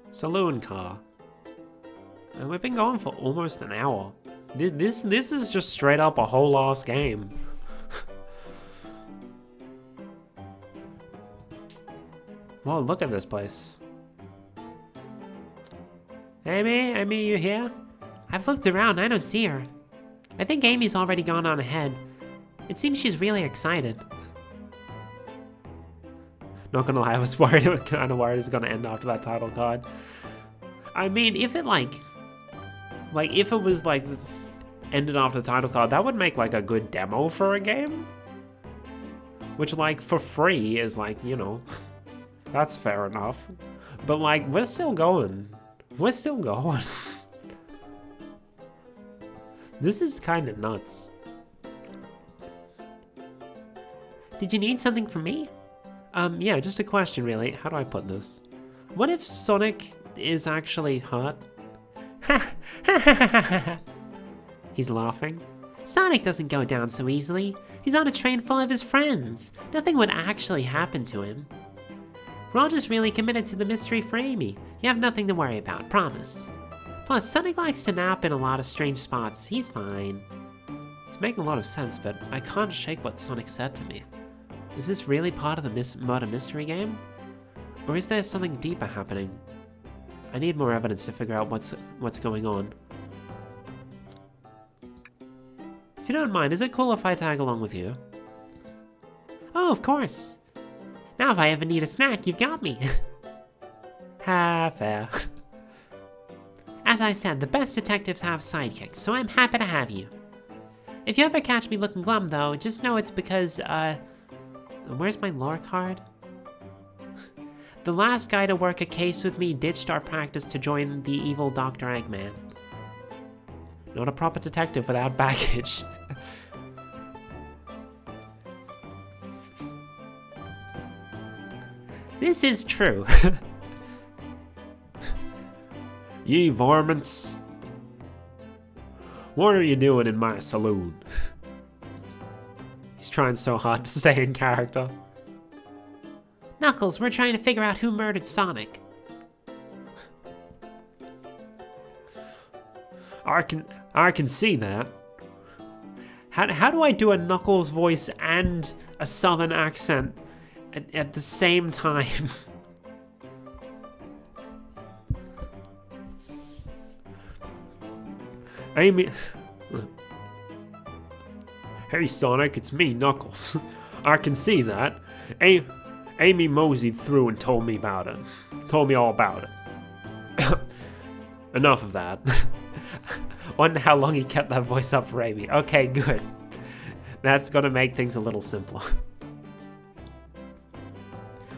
Saloon car. And we've been going for almost an hour. This is just straight up a whole ass game. Whoa, look at this place. Amy, you here? I've looked around, I don't see her. I think Amy's already gone on ahead. It seems she's really excited. Not gonna lie, I was worried. Kind of worried it was gonna end after that title card. I mean, if it if it was ended after the title card, that would make a good demo for a game. Which for free is you know, that's fair enough. But we're still going. We're still going. This is kind of nuts. Did you need something from me? Yeah, just a question really. How do I put this? What if Sonic is actually hurt? He's laughing. Sonic doesn't go down so easily. He's on a train full of his friends. Nothing would actually happen to him. We're all just really committed to the mystery for Amy. You have nothing to worry about, promise. Plus, Sonic likes to nap in a lot of strange spots. He's fine. It's making a lot of sense, but I can't shake what Sonic said to me. Is this really part of the murder mystery game? Or is there something deeper happening? I need more evidence to figure out what's going on. If you don't mind, is it cool if I tag along with you? Oh, of course. Now if I ever need a snack, you've got me. Ha, fair. As I said, the best detectives have sidekicks, so I'm happy to have you. If you ever catch me looking glum, though, just know it's because, where's my lore card? The last guy to work a case with me ditched our practice to join the evil Dr. Eggman. Not a proper detective without baggage. This is true. Ye varmints. What are you doing in my saloon? He's trying so hard to stay in character. Knuckles, we're trying to figure out who murdered Sonic. I can see that. How do I do a Knuckles voice and a southern accent at the same time? Amy... Hey Sonic, it's me, Knuckles. I can see that. Amy moseyed through and told me about it. Told me all about it. Enough of that. Wonder how long he kept that voice up for Amy. Okay, good. That's gonna make things a little simpler.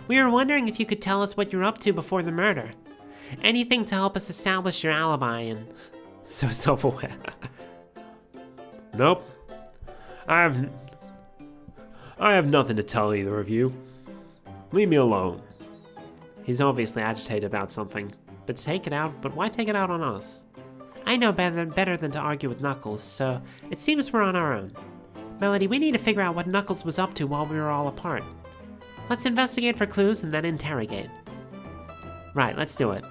We were wondering if you could tell us what you're up to before the murder. Anything to help us establish your alibi and... So self-aware. Nope. I have nothing to tell either of you. Leave me alone. He's obviously agitated about something. But why take it out on us? I know better than to argue with Knuckles, so it seems we're on our own. Melody, we need to figure out what Knuckles was up to while we were all apart. Let's investigate for clues and then interrogate. Right, let's do it.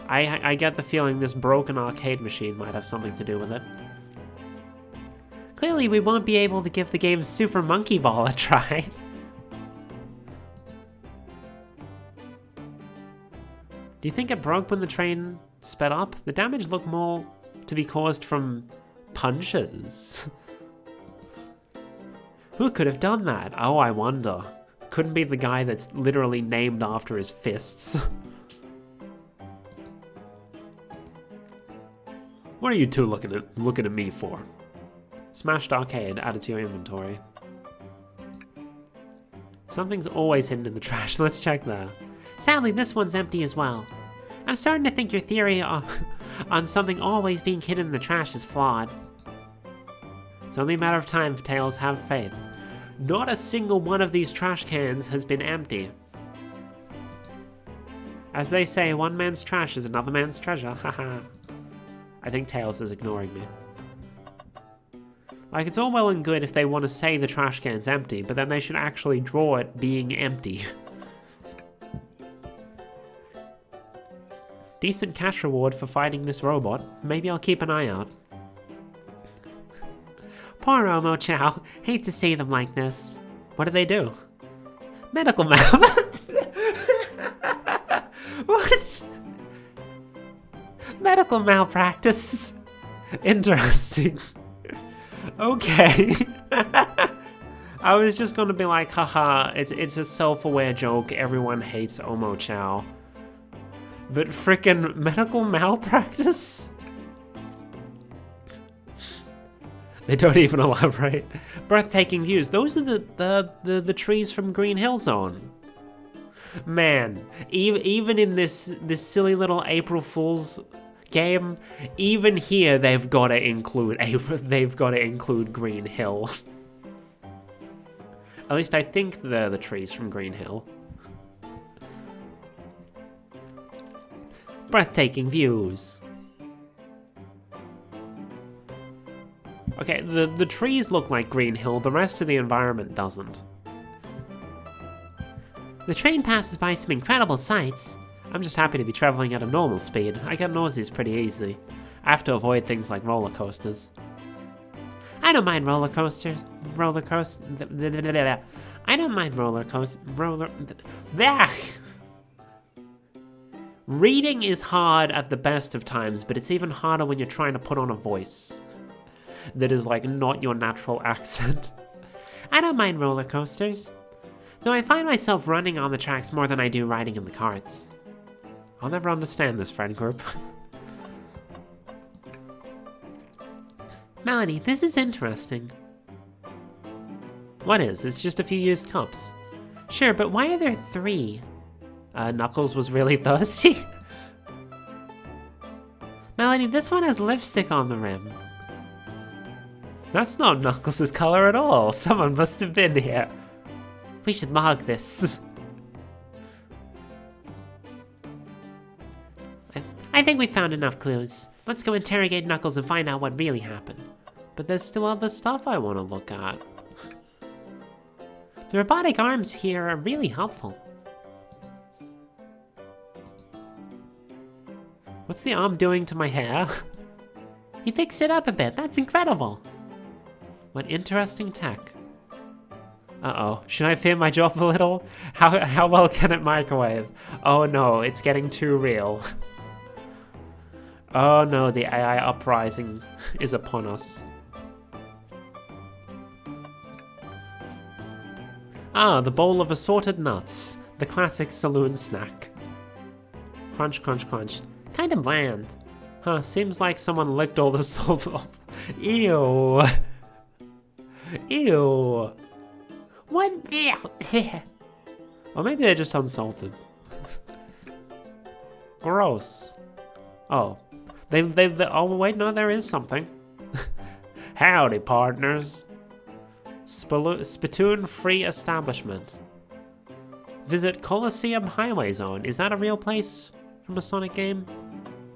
I get the feeling this broken arcade machine might have something to do with it. Clearly we won't be able to give the game Super Monkey Ball a try. Do you think it broke when the train sped up? The damage looked more to be caused from punches. Who could have done that? Oh, I wonder. Couldn't be the guy that's literally named after his fists. What are you two looking at me for? Smashed arcade added to your inventory. Something's always hidden in the trash. Let's check there. Sadly, this one's empty as well. I'm starting to think your theory on something always being hidden in the trash is flawed. It's only a matter of time for Tails. Have faith. Not a single one of these trash cans has been empty. As they say, one man's trash is another man's treasure. Haha. I think Tails is ignoring me. Like, it's all well and good if they want to say the trash can's empty, but then they should actually draw it being empty. Decent cash reward for fighting this robot. Maybe I'll keep an eye out. Poor Omo Chow. Hate to see them like this. What did they do? Medical What? Medical malpractice. Interesting. Okay. I was just gonna be like, haha, it's a self-aware joke. Everyone hates Omo Chow. But frickin' medical malpractice? They don't even elaborate. Breathtaking views. Those are the trees from Green Hill Zone. Man, even in this silly little April Fool's game, even here they've got to include Green Hill. At least I think they're the trees from Green Hill. Breathtaking views. Okay, the trees look like Green Hill, the rest of the environment doesn't. The train passes by some incredible sights. I'm just happy to be traveling at a normal speed. I get nauseous pretty easily. I have to avoid things like roller coasters. I don't mind roller coasters. I don't mind roller coasters. Reading is hard at the best of times, but it's even harder when you're trying to put on a voice that is like not your natural accent. I don't mind roller coasters, though I find myself running on the tracks more than I do riding in the carts. I'll never understand this friend group. Melody, this is interesting. What is? It's just a few used cups. Sure, but why are there 3? Knuckles was really thirsty. Melody, this one has lipstick on the rim. That's not Knuckles' color at all. Someone must have been here. We should log this. I think we found enough clues. Let's go interrogate Knuckles and find out what really happened. But there's still other stuff I want to look at. The robotic arms here are really helpful. What's the arm doing to my hair? He fixed it up a bit. That's incredible. What interesting tech. Uh-oh. Should I fear my job a little? How well can it microwave? Oh no, it's getting too real. Oh no, the AI uprising is upon us. Ah, the bowl of assorted nuts. The classic saloon snack. Crunch, crunch, crunch. Kind of bland. Huh, seems like someone licked all the salt off. Ew. Ew. What? Or maybe they're just unsalted. Gross. Oh. Oh, wait, no, there is something. Howdy, partners. Spittoon-free establishment. Visit Coliseum Highway Zone. Is that a real place from a Sonic game?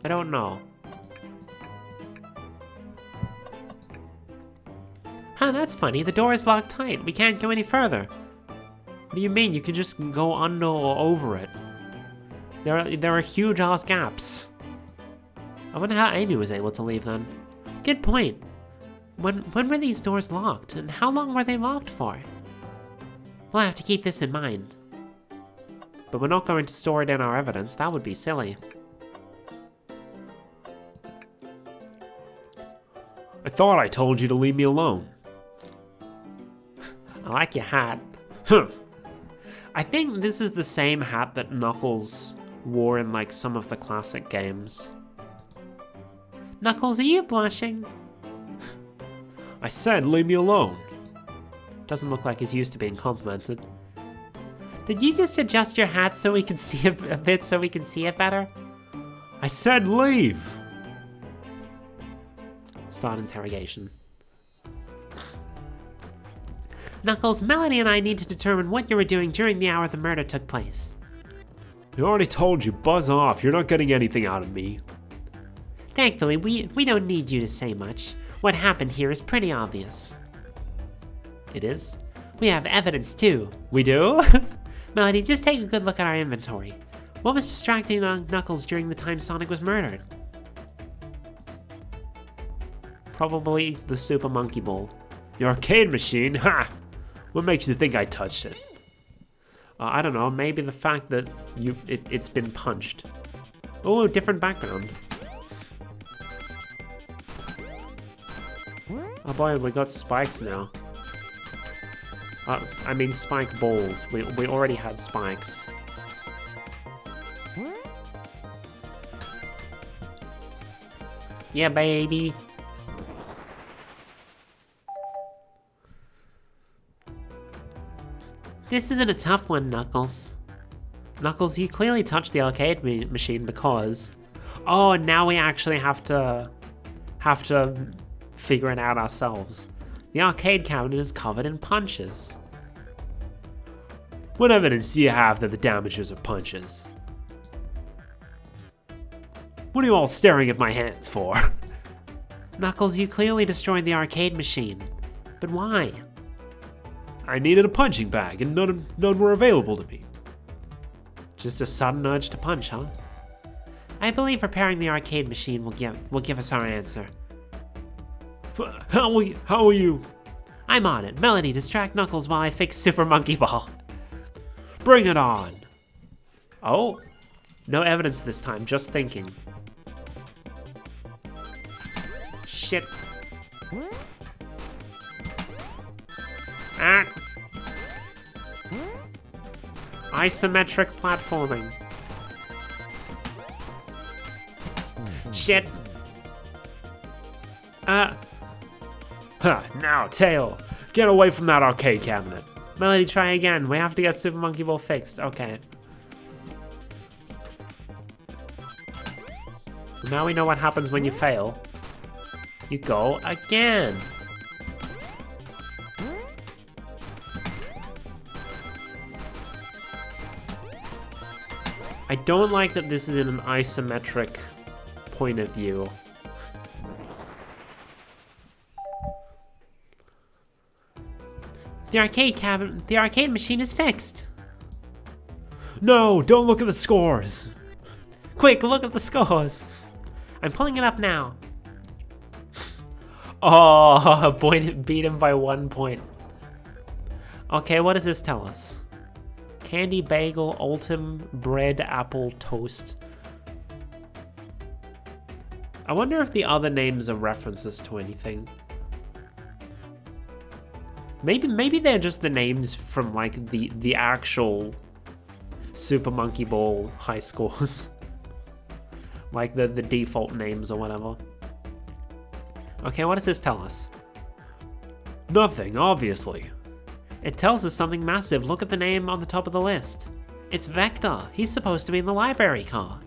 I don't know. Huh, that's funny. The door is locked tight. We can't go any further. What do you mean? You can just go under or over it. There are huge ass gaps. I wonder how Amy was able to leave then. Good point. When were these doors locked, and how long were they locked for? We'll have to keep this in mind. But we're not going to store it in our evidence. That would be silly. I thought I told you to leave me alone. I like your hat. I think this is the same hat that Knuckles wore in like some of the classic games. Knuckles, are you blushing? I said leave me alone. Doesn't look like he's used to being complimented. Did you just adjust your hat so we can see a bit so we can see it better? I said leave. Start interrogation. Knuckles, Melody and I need to determine what you were doing during the hour the murder took place. I already told you, buzz off. You're not getting anything out of me. Thankfully, we don't need you to say much. What happened here is pretty obvious. It is? We have evidence too. We do? Melody, just take a good look at our inventory. What was distracting Knuckles during the time Sonic was murdered? Probably the Super Monkey Ball. The arcade machine? Ha! What makes you think I touched it? I don't know, maybe the fact that it's been punched. Oh, different background. Oh boy, we got spikes now. I mean spike balls. We already had spikes. Yeah, baby. This isn't a tough one, Knuckles. Knuckles, you clearly touched the arcade machine because... Oh, now we actually have to figure it out ourselves. The arcade cabinet is covered in punches. What evidence do you have that the damages are punches? What are you all staring at my hands for? Knuckles, you clearly destroyed the arcade machine. But why? I needed a punching bag, and none were available to me. Just a sudden urge to punch, huh? I believe repairing the arcade machine will give us our answer. How will you? I'm on it. Melody, distract Knuckles while I fix Super Monkey Ball. Bring it on. Oh, no evidence this time, just thinking. Shit. Ah. Isometric platforming. Shit. Now, Tail, get away from that arcade cabinet. Melody, try again. We have to get Super Monkey Ball fixed. Okay. Now we know what happens when you fail. You go again. I don't like that this is in an isometric point of view. The arcade machine is fixed. No, don't look at the scores. Quick, look at the scores. I'm pulling it up now. Oh, boy, beat him by 1 point. Okay, what does this tell us? Candy, bagel, ultim, bread, apple, toast. I wonder if the other names are references to anything. Maybe they're just the names from like the actual Super Monkey Ball high scores. Like the default names or whatever. Okay, what does this tell us? Nothing, obviously. It tells us something massive. Look at the name on the top of the list. It's Vector. He's supposed to be in the library car.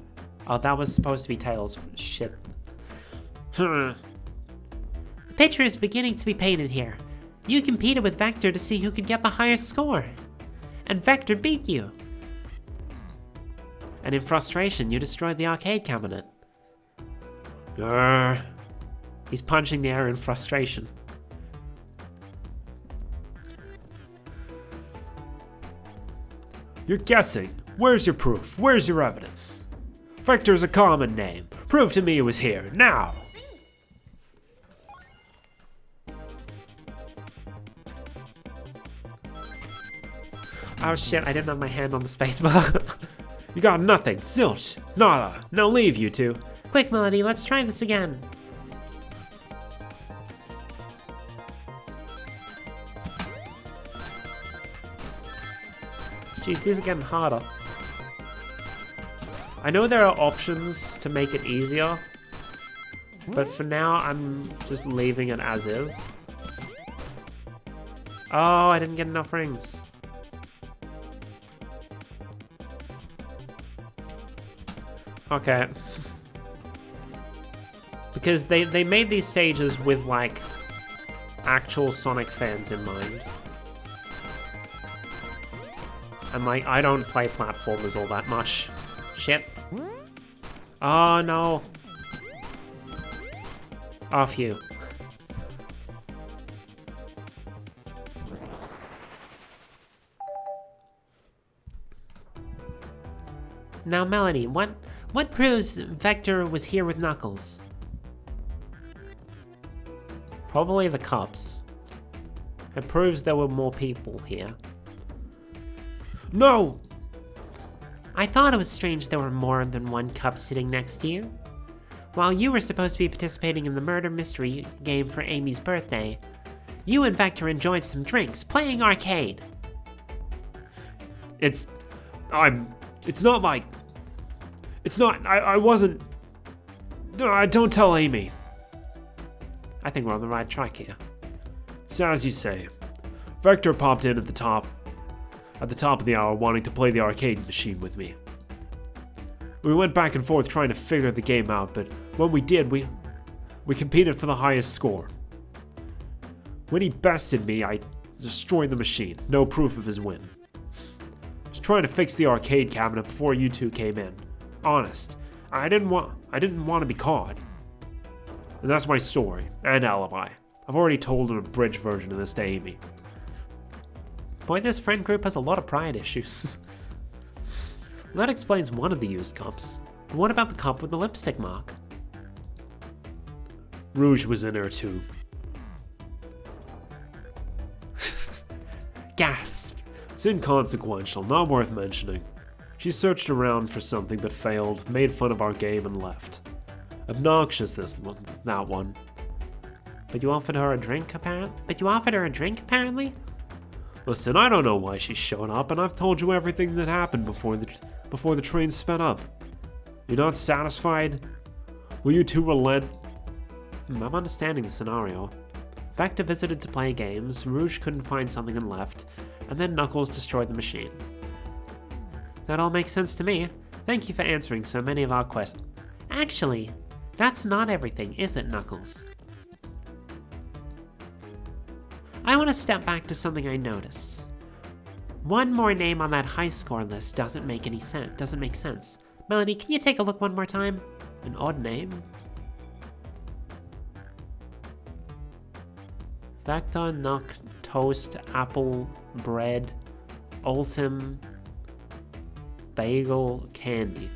Oh, that was supposed to be Tails. Shit. The picture is beginning to be painted here. You competed with Vector to see who could get the highest score. And Vector beat you. And in frustration, you destroyed the arcade cabinet. He's punching the air in frustration. You're guessing. Where's your proof? Where's your evidence? Vector's a common name. Prove to me it was here, now! Oh shit, I didn't have my hand on the spacebar. You got nothing. Zilch. Nada. Now leave, you two. Quick, Melody, let's try this again. Jeez, these are getting harder. I know there are options to make it easier, but for now, I'm just leaving it as is. Oh, I didn't get enough rings. Okay. Because they made these stages with, like, actual Sonic fans in mind. And, like, I don't play platformers all that much. Shit. Oh, no. Off you. Now, Melody, what proves Vector was here with Knuckles? Probably the cups. It proves there were more people here. No! I thought it was strange there were more than one cup sitting next to you. While you were supposed to be participating in the murder mystery game for Amy's birthday, you and Vector enjoyed some drinks, playing arcade. I wasn't... No, don't tell Amy. I think we're on the right track here. So as you say, Vector popped in at the top of the hour wanting to play the arcade machine with me. We went back and forth trying to figure the game out, but when we did, we competed for the highest score. When he bested me, I destroyed the machine. No proof of his win. I was trying to fix the arcade cabinet before you two came in. Honest. I didn't want to be caught. And that's my story and alibi. I've already told an abridged version of this to Amy. Boy, this friend group has a lot of pride issues. That explains one of the used cups. But what about the cup with the lipstick mark? Rouge was in there too. Gasp! It's inconsequential, not worth mentioning. She searched around for something but failed, made fun of our game and left. Obnoxious, that one. But you offered her a drink, apparently? Listen, I don't know why she showed up, and I've told you everything that happened before the train sped up. You're not satisfied? Will you two relent? I'm understanding the scenario. Vector visited to play games, Rouge couldn't find something and left, and then Knuckles destroyed the machine. That all makes sense to me. Thank you for answering so many of our questions. Actually, that's not everything, is it, Knuckles? I want to step back to something I noticed. One more name on that high score list doesn't make sense. Melody, can you take a look one more time? An odd name? Vector, Nuck, Toast, Apple, Bread, Ultim, Bagel, Candy.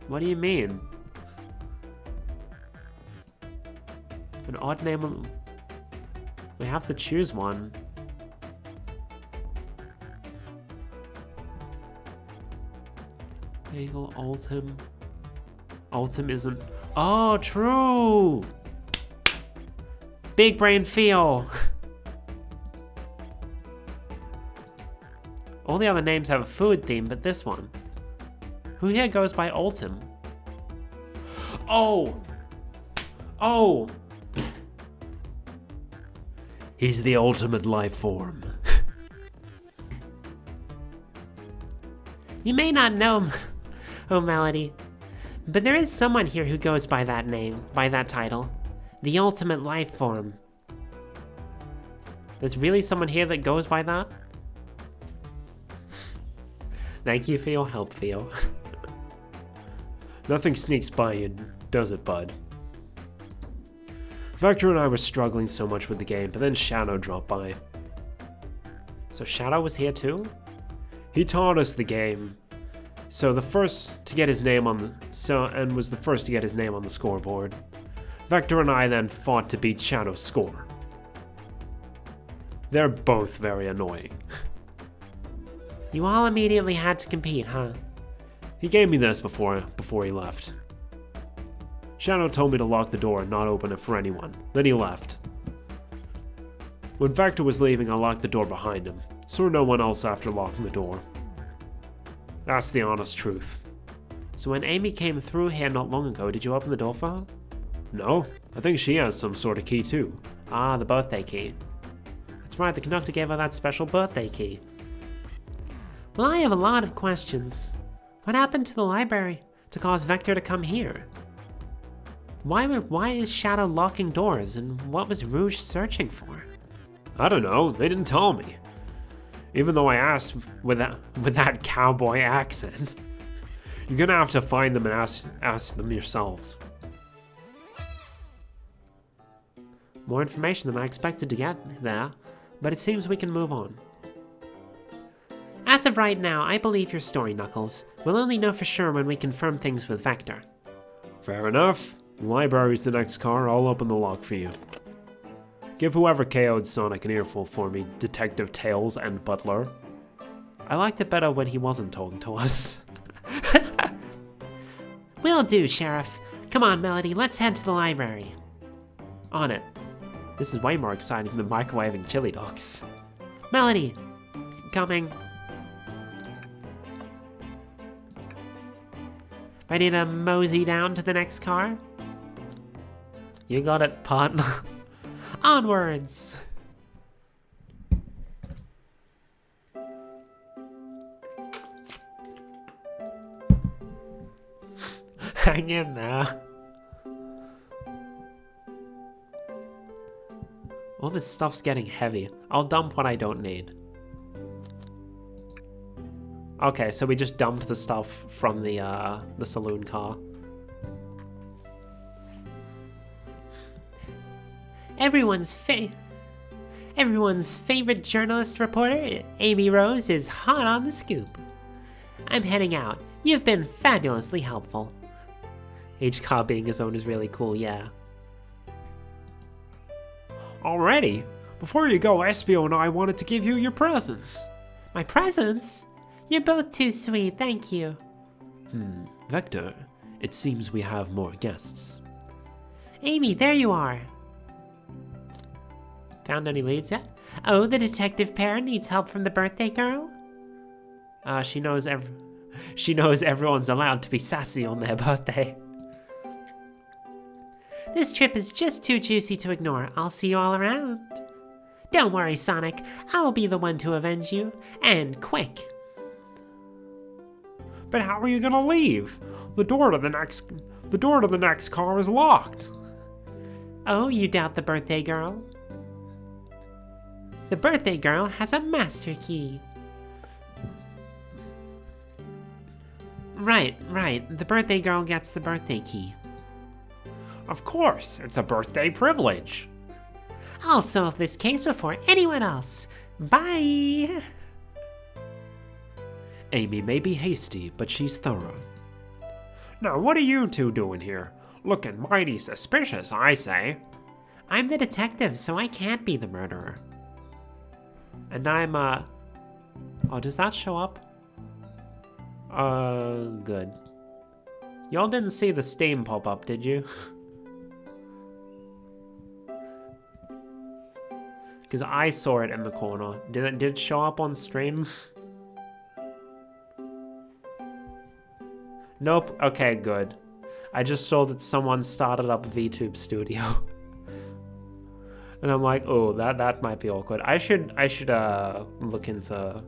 What do you mean? An odd name. We have to choose one. Bagel, Ultim. Ultim isn't. Oh, true! Big Brain Theo! All the other names have a food theme, but this one. Who here goes by Ultim? Oh! Oh! He's the ultimate life form. You may not know, oh Melody, but there is someone here who goes by that name, by that title. The ultimate life form. There's really someone here that goes by that? Thank you for your help, Theo. Nothing sneaks by you, does it, bud? Vector and I were struggling so much with the game, but then Shadow dropped by. So Shadow was here too? He taught us the game, was the first to get his name on the scoreboard. Vector and I then fought to beat Shadow's score. They're both very annoying. You all immediately had to compete, huh? He gave me this before he left. Shadow told me to lock the door and not open it for anyone. Then he left. When Vector was leaving, I locked the door behind him. Saw no one else after locking the door. That's the honest truth. So when Amy came through here not long ago, did you open the door for her? No, I think she has some sort of key too. Ah, the birthday key. That's right, the conductor gave her that special birthday key. Well, I have a lot of questions. What happened to the library to cause Vector to come here? Why is Shadow locking doors, and what was Rouge searching for? I don't know, they didn't tell me. Even though I asked with that cowboy accent. You're gonna have to find them and ask them yourselves. More information than I expected to get there, but it seems we can move on. As of right now, I believe your story, Knuckles. We'll only know for sure when we confirm things with Vector. Fair enough. The library's the next car, I'll open the lock for you. Give whoever KO'd Sonic an earful for me, Detective Tails and Butler. I liked it better when he wasn't talking to us. Will do, Sheriff. Come on, Melody, let's head to the library. On it. This is way more exciting than microwaving chili dogs. Melody! Coming. Ready to mosey down to the next car? You got it, partner. Onwards! Hang in there. All this stuff's getting heavy. I'll dump what I don't need. Okay, so we just dumped the stuff from the saloon car. Everyone's favorite journalist reporter, Amy Rose, is hot on the scoop. I'm heading out. You've been fabulously helpful. H-car being his own is really cool, yeah. Already? Before you go, Espio and I wanted to give you your presents. My presents? You're both too sweet, thank you. Vector, it seems we have more guests. Amy, there you are. Found any leads yet? Oh, the detective pair needs help from the birthday girl? She knows everyone's allowed to be sassy on their birthday. This trip is just too juicy to ignore. I'll see you all around. Don't worry, Sonic. I'll be the one to avenge you. And quick. But how are you gonna leave? The door to the next car is locked. Oh, you doubt the birthday girl? The birthday girl has a master key. Right. The birthday girl gets the birthday key. Of course, it's a birthday privilege. I'll solve this case before anyone else. Bye! Amy may be hasty, but she's thorough. Now, what are you two doing here? Looking mighty suspicious, I say. I'm the detective, so I can't be the murderer. And I'm, Oh, does that show up? Good. Y'all didn't see the Steam pop up, did you? Because I saw it in the corner. Did it show up on stream? Nope. Okay, good. I just saw that someone started up VTube Studio. And I'm like, oh, that might be awkward. I should look into...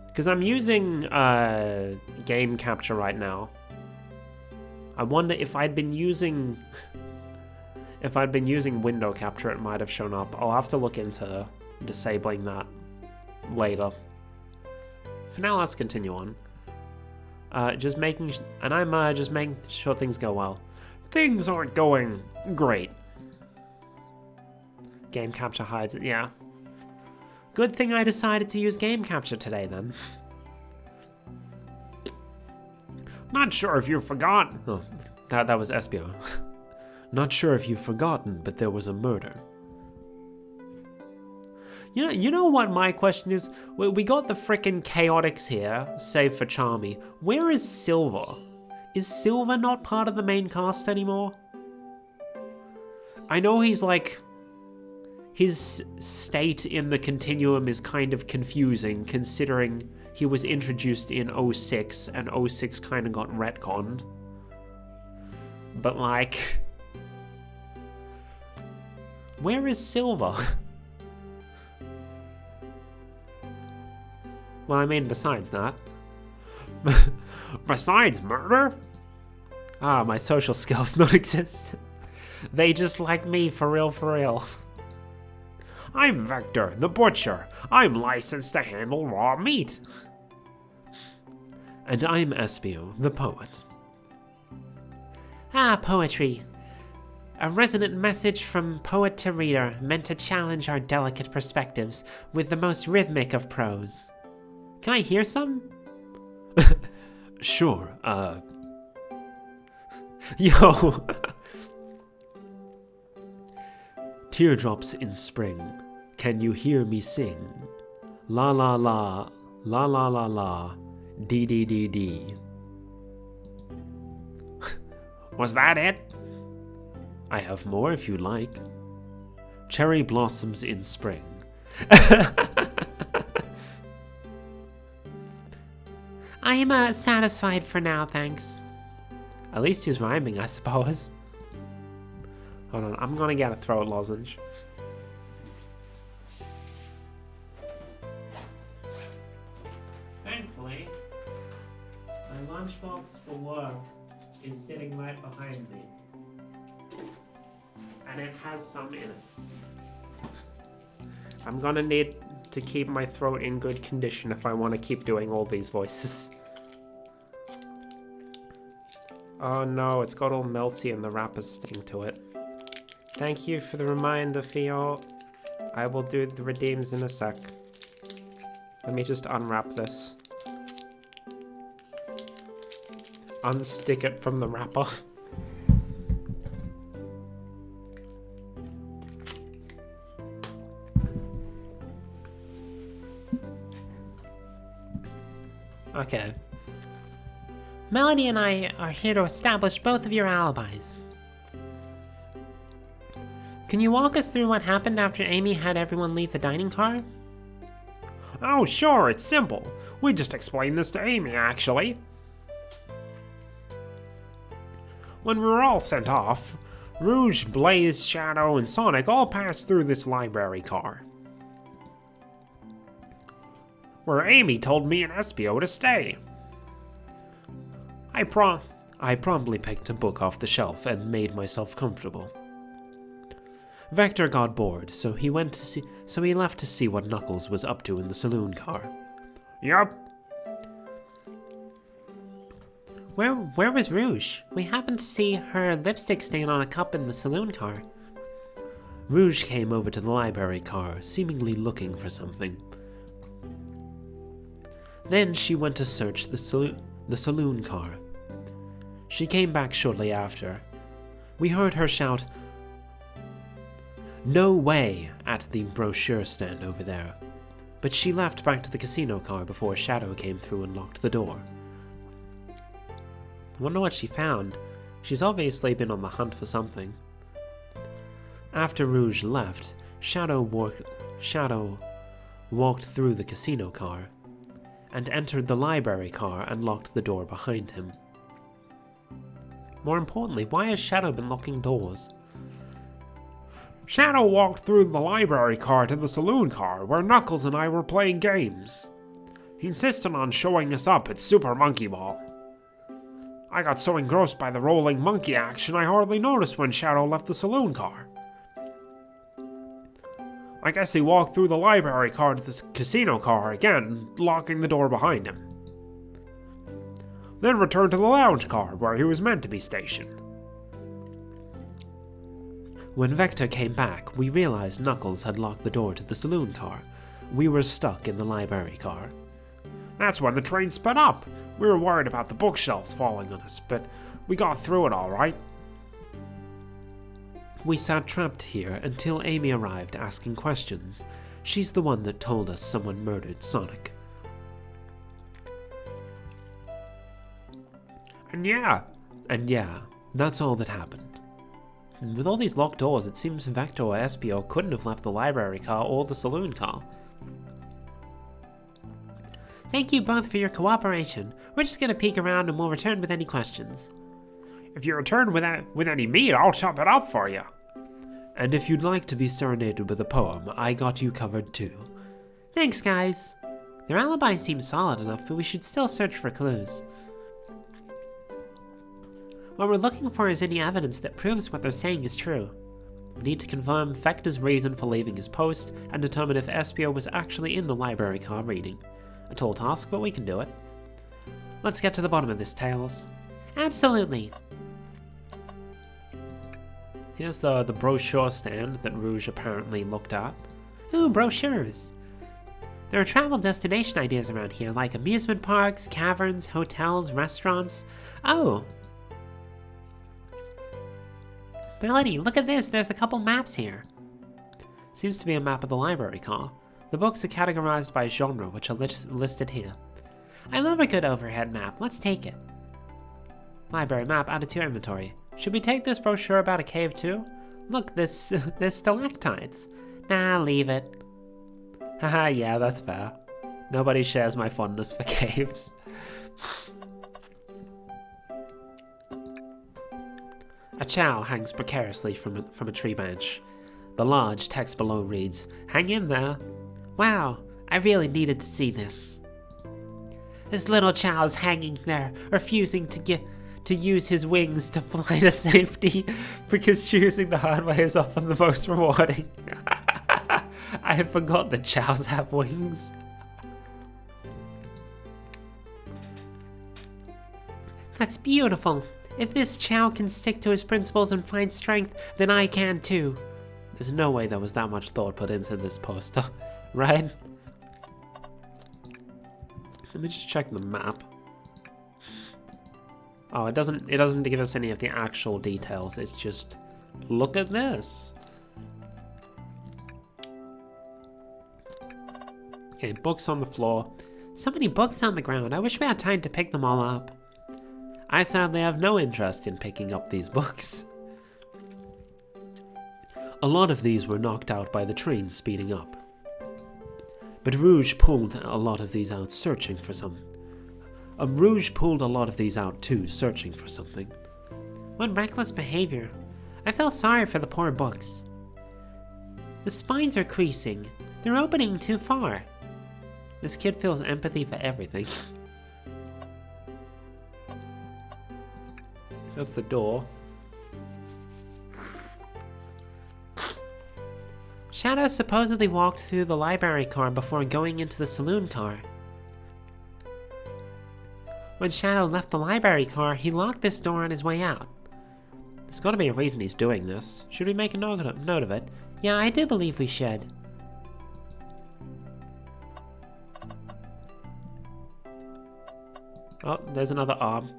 Because I'm using game capture right now. I wonder if I'd been using window capture, it might have shown up. I'll have to look into disabling that later. For now, let's continue on. I'm just making sure things go well. Things aren't going great. Game capture hides it, yeah. Good thing I decided to use game capture today, then. Not sure if you've forgotten. Oh, that was Espio. Not sure if you've forgotten, but there was a murder. You know what my question is? We got the frickin' Chaotix here, save for Charmy. Where is Silver? Is Silver not part of the main cast anymore? I know he's like... His state in the continuum is kind of confusing, considering he was introduced in 06, and 06 kind of got retconned. But like... Where is Silver? Well, I mean, besides that. Besides murder? Ah, my social skills non-existent. They just like me, for real. I'm Vector, the butcher. I'm licensed to handle raw meat. And I'm Espio, the poet. Ah, poetry. A resonant message from poet to reader, meant to challenge our delicate perspectives with the most rhythmic of prose. Can I hear some? Sure, Yo! Teardrops in spring, can you hear me sing? La la la, la la la la, dee dee dee dee. Was that it? I have more if you like. Cherry blossoms in spring. I am satisfied for now, thanks. At least he's rhyming, I suppose. Hold on, I'm gonna get a throat lozenge. Thankfully, my lunchbox for work is sitting right behind me. And it has some in it. I'm gonna need to keep my throat in good condition if I want to keep doing all these voices. Oh no, it's got all melty and the wrapper's sticking to it. Thank you for the reminder, Theo. I will do the redeems in a sec. Let me just unwrap this. Unstick it from the wrapper. Okay. Melody and I are here to establish both of your alibis. Can you walk us through what happened after Amy had everyone leave the dining car? Oh, sure, it's simple. We just explained this to Amy, actually. When we were all sent off, Rouge, Blaze, Shadow, and Sonic all passed through this library car, where Amy told me and Espio to stay. I promptly picked a book off the shelf and made myself comfortable. Vector got bored, so he left to see what Knuckles was up to in the saloon car. Yup. Where was Rouge? We happened to see her lipstick stain on a cup in the saloon car. Rouge came over to the library car, seemingly looking for something. Then she went to search the saloon car. She came back shortly after. We heard her shout, "No way!" at the brochure stand over there. But she left back to the casino car before Shadow came through and locked the door. I wonder what she found. She's obviously been on the hunt for something. After Rouge left, Shadow walked through the casino car and entered the library car and locked the door behind him. More importantly, why has Shadow been locking doors? Shadow walked through the library car to the saloon car, where Knuckles and I were playing games. He insisted on showing us up at Super Monkey Ball. I got so engrossed by the rolling monkey action I hardly noticed when Shadow left the saloon car. I guess he walked through the library car to the casino car again, locking the door behind him. Then returned to the lounge car, where he was meant to be stationed. When Vector came back, we realized Knuckles had locked the door to the saloon car. We were stuck in the library car. That's when the train sped up. We were worried about the bookshelves falling on us, but we got through it all right. We sat trapped here until Amy arrived asking questions. She's the one that told us someone murdered Sonic. And yeah, that's all that happened. With all these locked doors, it seems Vector or Espio couldn't have left the library car or the saloon car. Thank you both for your cooperation. We're just gonna peek around and we'll return with any questions. If you return with any meat, I'll chop it up for you. And if you'd like to be serenaded with a poem, I got you covered too. Thanks, guys. Their alibi seems solid enough, but we should still search for clues. What we're looking for is any evidence that proves what they're saying is true. We need to confirm Vector's reason for leaving his post and determine if Espio was actually in the library car reading. A tall task, but we can do it. Let's get to the bottom of this, Tails. Absolutely. Here's the brochure stand that Rouge apparently looked at. Ooh, brochures. There are travel destination ideas around here, like amusement parks, caverns, hotels, restaurants. Oh! Melody, look at this, there's a couple maps here. Seems to be a map of the library car. The books are categorized by genre, which are listed here. I love a good overhead map, let's take it. Library map added to your inventory. Should we take this brochure about a cave too? Look, there's stalactites. Nah, leave it. Haha, yeah, that's fair. Nobody shares my fondness for caves. A chow hangs precariously from a tree branch. The large text below reads, "Hang in there." Wow, I really needed to see this. This little chow's hanging there, refusing to use his wings to fly to safety because choosing the hard way is often the most rewarding. I forgot that chows have wings. That's beautiful. If this Chow can stick to his principles and find strength, then I can too. There's no way there was that much thought put into this poster, right? Let me just check the map. Oh, it doesn't give us any of the actual details. It's just, look at this. Okay, books on the floor. So many books on the ground. I wish we had time to pick them all up. I sadly have no interest in picking up these books. A lot of these were knocked out by the train speeding up. But Rouge pulled a lot of these out searching for some. Rouge pulled a lot of these out too, searching for something. What reckless behavior. I feel sorry for the poor books. The spines are creasing. They're opening too far. This kid feels empathy for everything. That's the door. Shadow supposedly walked through the library car before going into the saloon car. When Shadow left the library car, he locked this door on his way out. There's gotta be a reason he's doing this. Should we make a note of it? Yeah, I do believe we should. Oh, there's another arm.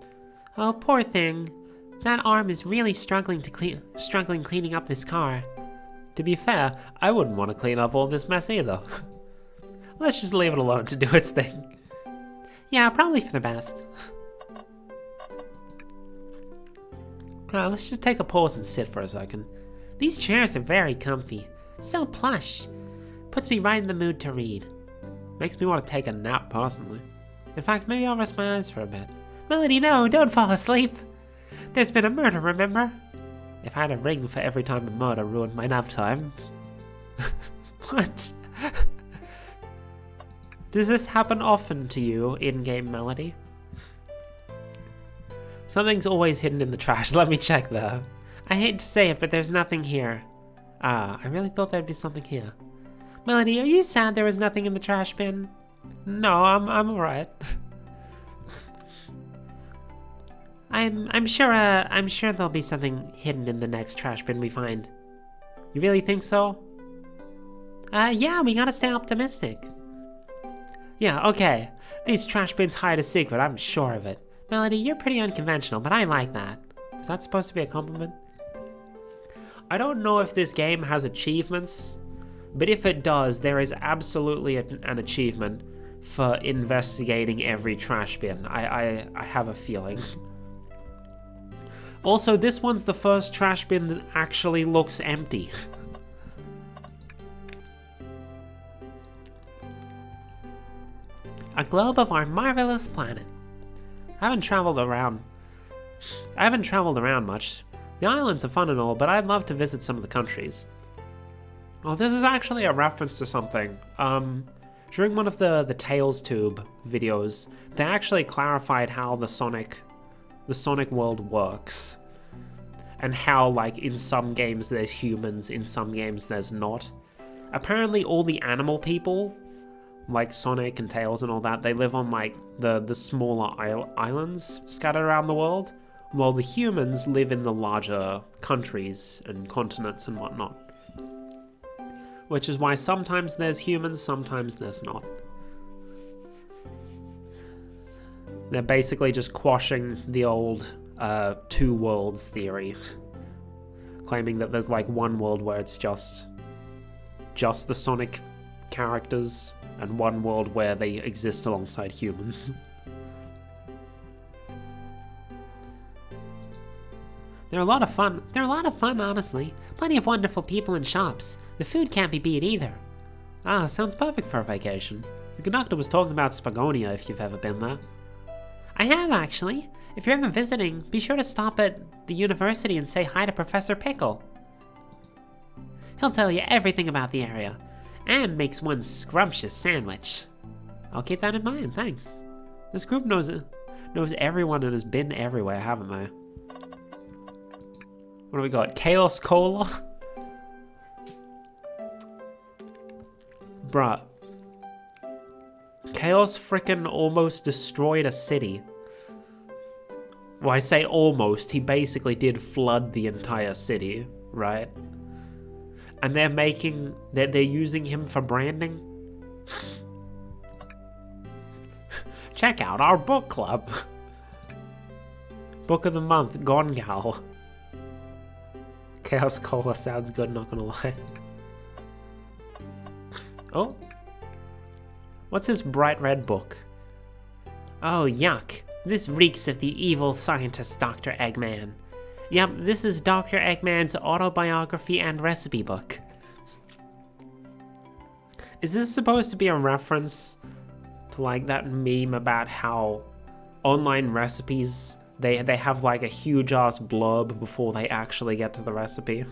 Oh, poor thing. That arm is really struggling cleaning up this car. To be fair, I wouldn't want to clean up all this mess either. Let's just leave it alone to do its thing. Yeah, probably for the best. Let's just take a pause and sit for a second. These chairs are very comfy. So plush. Puts me right in the mood to read. Makes me want to take a nap, personally. In fact, maybe I'll rest my eyes for a bit. Melody, no, don't fall asleep. There's been a murder, remember? If I had a ring for every time a murder ruined my nap time. What? Does this happen often to you, in-game Melody? Something's always hidden in the trash. Let me check there. I hate to say it, but there's nothing here. Ah, I really thought there'd be something here. Melody, are you sad there was nothing in the trash bin? No, I'm alright. I'm sure there'll be something hidden in the next trash bin we find. You really think so? Yeah, we gotta stay optimistic. Yeah, okay. These trash bins hide a secret, I'm sure of it. Melody, you're pretty unconventional, but I like that. Is that supposed to be a compliment? I don't know if this game has achievements, but if it does, there is absolutely an achievement for investigating every trash bin. I have a feeling. Also, this one's the first trash bin that actually looks empty. A globe of our marvelous planet. I haven't traveled around much. The islands are fun and all, but I'd love to visit some of the countries. Oh, this is actually a reference to something. During one of the Tales Tube videos, they actually clarified how the Sonic world works. And how, like, in some games there's humans, in some games there's not. Apparently all the animal people, like Sonic and Tails and all that, they live on, like, the smaller islands scattered around the world, while the humans live in the larger countries and continents and whatnot. Which is why sometimes there's humans, sometimes there's not. They're basically just quashing the old two worlds theory, claiming that there's like one world where it's just the Sonic characters, and one world where they exist alongside humans. They're a lot of fun, honestly. Plenty of wonderful people and shops. The food can't be beat either. Ah, sounds perfect for a vacation. The conductor was talking about Spagonia if you've ever been there. I have, actually. If you're ever visiting, be sure to stop at the university and say hi to Professor Pickle. He'll tell you everything about the area, and makes one scrumptious sandwich. I'll keep that in mind, thanks. This group knows everyone and has been everywhere, haven't they? What do we got? Chaos Cola? Bruh. Chaos frickin' almost destroyed a city. Well, I say almost, he basically did flood the entire city, right? And they're using him for branding? Check out our book club. Book of the month, Gone Gal. Chaos Cola sounds good, not gonna lie. Oh. What's this bright red book? Oh, yuck. This reeks of the evil scientist Dr. Eggman. Yep, this is Dr. Eggman's autobiography and recipe book. Is this supposed to be a reference to like that meme about how online recipes, they have like a huge ass blurb before they actually get to the recipe?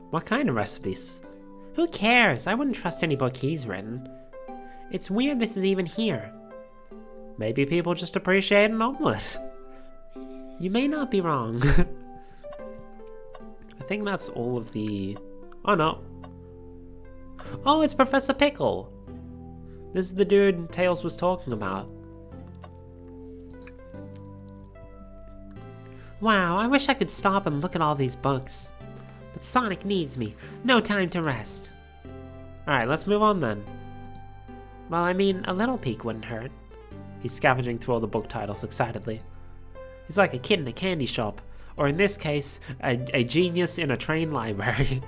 What kind of recipes? Who cares? I wouldn't trust any book he's written. It's weird this is even here. Maybe people just appreciate an omelet. You may not be wrong. I think that's all of the... Oh no. Oh, it's Professor Pickle. This is the dude Tails was talking about. Wow, I wish I could stop and look at all these books. But Sonic needs me. No time to rest. Alright, let's move on then. Well, I mean, a little peek wouldn't hurt. He's scavenging through all the book titles excitedly. He's like a kid in a candy shop, or in this case, a genius in a train library.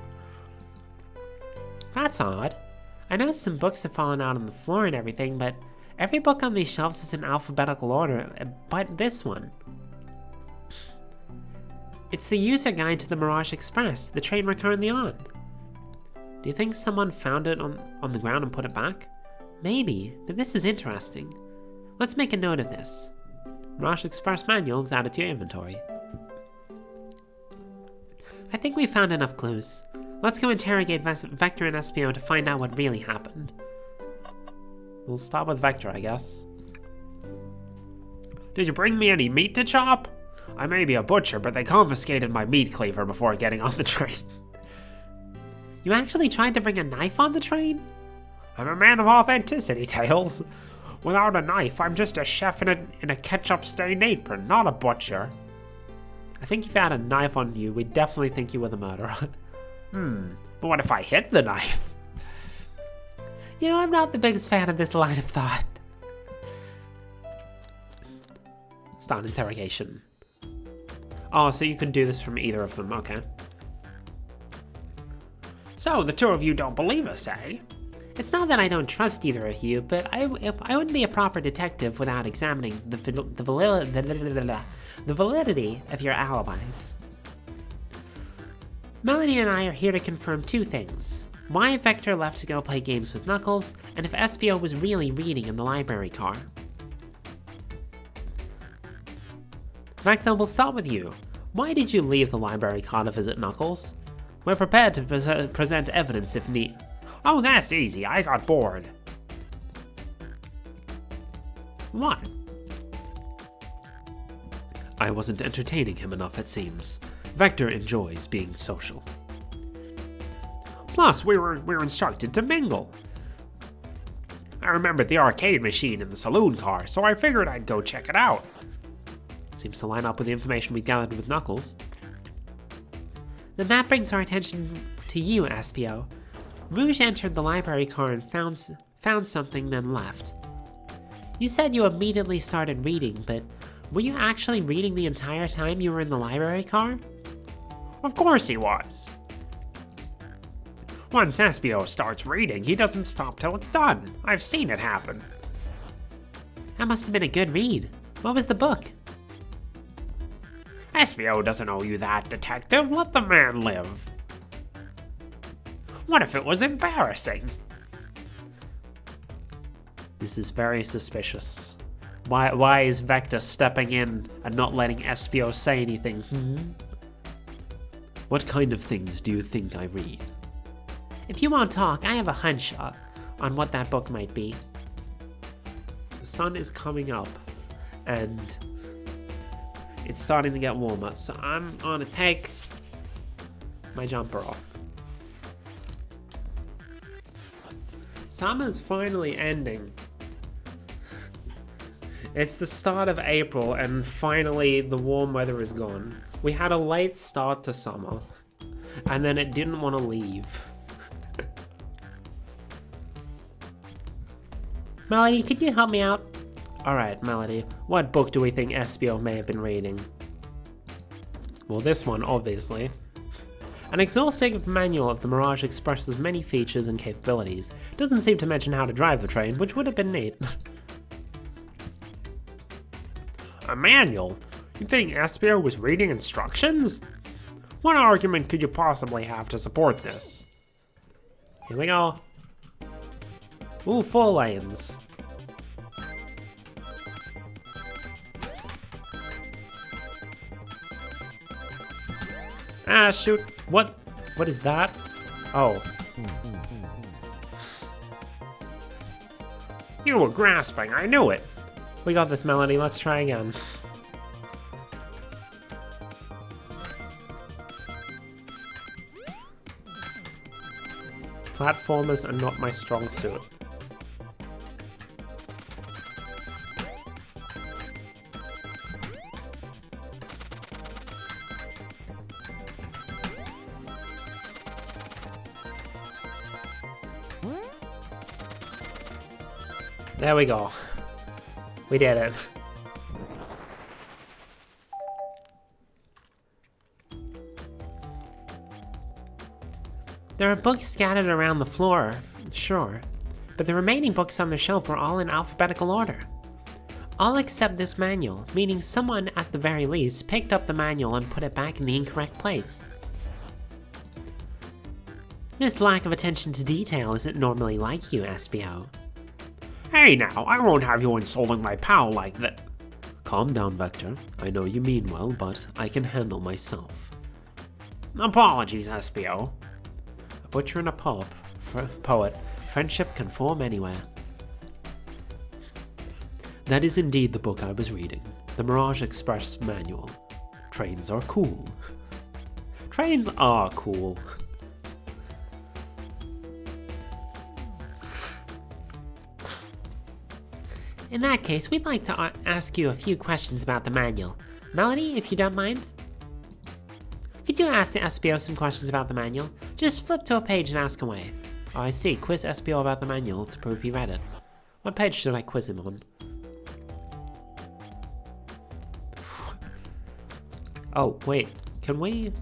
That's odd. I know some books have fallen out on the floor and everything, but every book on these shelves is in alphabetical order, but this one. It's the user guide to the Mirage Express, the train we're currently on. Do you think someone found it on the ground and put it back? Maybe, but this is interesting. Let's make a note of this. Mirage Express manual is added to your inventory. I think we found enough clues. Let's go interrogate Vector and SPO to find out what really happened. We'll start with Vector, I guess. Did you bring me any meat to chop? I may be a butcher, but they confiscated my meat cleaver before getting on the train. You actually tried to bring a knife on the train? I'm a man of authenticity, Tails. Without a knife, I'm just a chef in a ketchup-stained apron, not a butcher. I think if you had a knife on you, we'd definitely think you were the murderer. But what if I hit the knife? You know, I'm not the biggest fan of this line of thought. Start interrogation. Oh, so you can do this from either of them, okay. So, the two of you don't believe us, eh? It's not that I don't trust either of you, but I wouldn't be a proper detective without examining the validity of your alibis. Melanie and I are here to confirm two things. Why Vector left to go play games with Knuckles, and if SPO was really reading in the library car. Vector, we'll start with you. Why did you leave the library car to visit Knuckles? We're prepared to present evidence if need. Oh, that's easy. I got bored. Why? I wasn't entertaining him enough, it seems. Vector enjoys being social. Plus, we were instructed to mingle. I remembered the arcade machine in the saloon car, so I figured I'd go check it out. Seems to line up with the information we gathered with Knuckles. Then that brings our attention to you, SPO. Rouge entered the library car and found something, then left. You said you immediately started reading, but were you actually reading the entire time you were in the library car? Of course he was. Once SPO starts reading, he doesn't stop till it's done. I've seen it happen. That must have been a good read. What was the book? SPO doesn't owe you that, detective. Let the man live. What if it was embarrassing? This is very suspicious. Why is Vector stepping in and not letting SPO say anything? What kind of things do you think I read? If you won't talk, I have a hunch on what that book might be. The sun is coming up, and it's starting to get warmer, so I'm gonna take my jumper off. Summer's finally ending. It's the start of April and finally the warm weather is gone. We had a late start to summer and then it didn't want to leave. Melody, could you help me out? Alright, Melody, what book do we think SBO may have been reading? Well, this one, obviously. An exhaustive manual of the Mirage Express's many features and capabilities. Doesn't seem to mention how to drive the train, which would have been neat. A manual? You think SBO was reading instructions? What argument could you possibly have to support this? Here we go. Ooh, 4 lanes. Ah, shoot. What? What is that? Oh. You were grasping, I knew it. We got this, Melody. Let's try again. Platformers are not my strong suit. There we go. We did it. There are books scattered around the floor, sure, but the remaining books on the shelf are all in alphabetical order. All except this manual, meaning someone, at the very least, picked up the manual and put it back in the incorrect place. This lack of attention to detail isn't normally like you, SBO. Hey now, I won't have you insulting my pal like that. Calm down, Vector. I know you mean well, but I can handle myself. Apologies, SBO. A butcher and a poet. Friendship can form anywhere. That is indeed the book I was reading. The Mirage Express Manual. Trains are cool. Trains are cool. In that case, we'd like to ask you a few questions about the manual. Melody, if you don't mind? Could you ask the SBO some questions about the manual? Just flip to a page and ask away. Oh, I see. Quiz SBO about the manual to prove he read it. What page should I quiz him on? Oh, wait. Can we?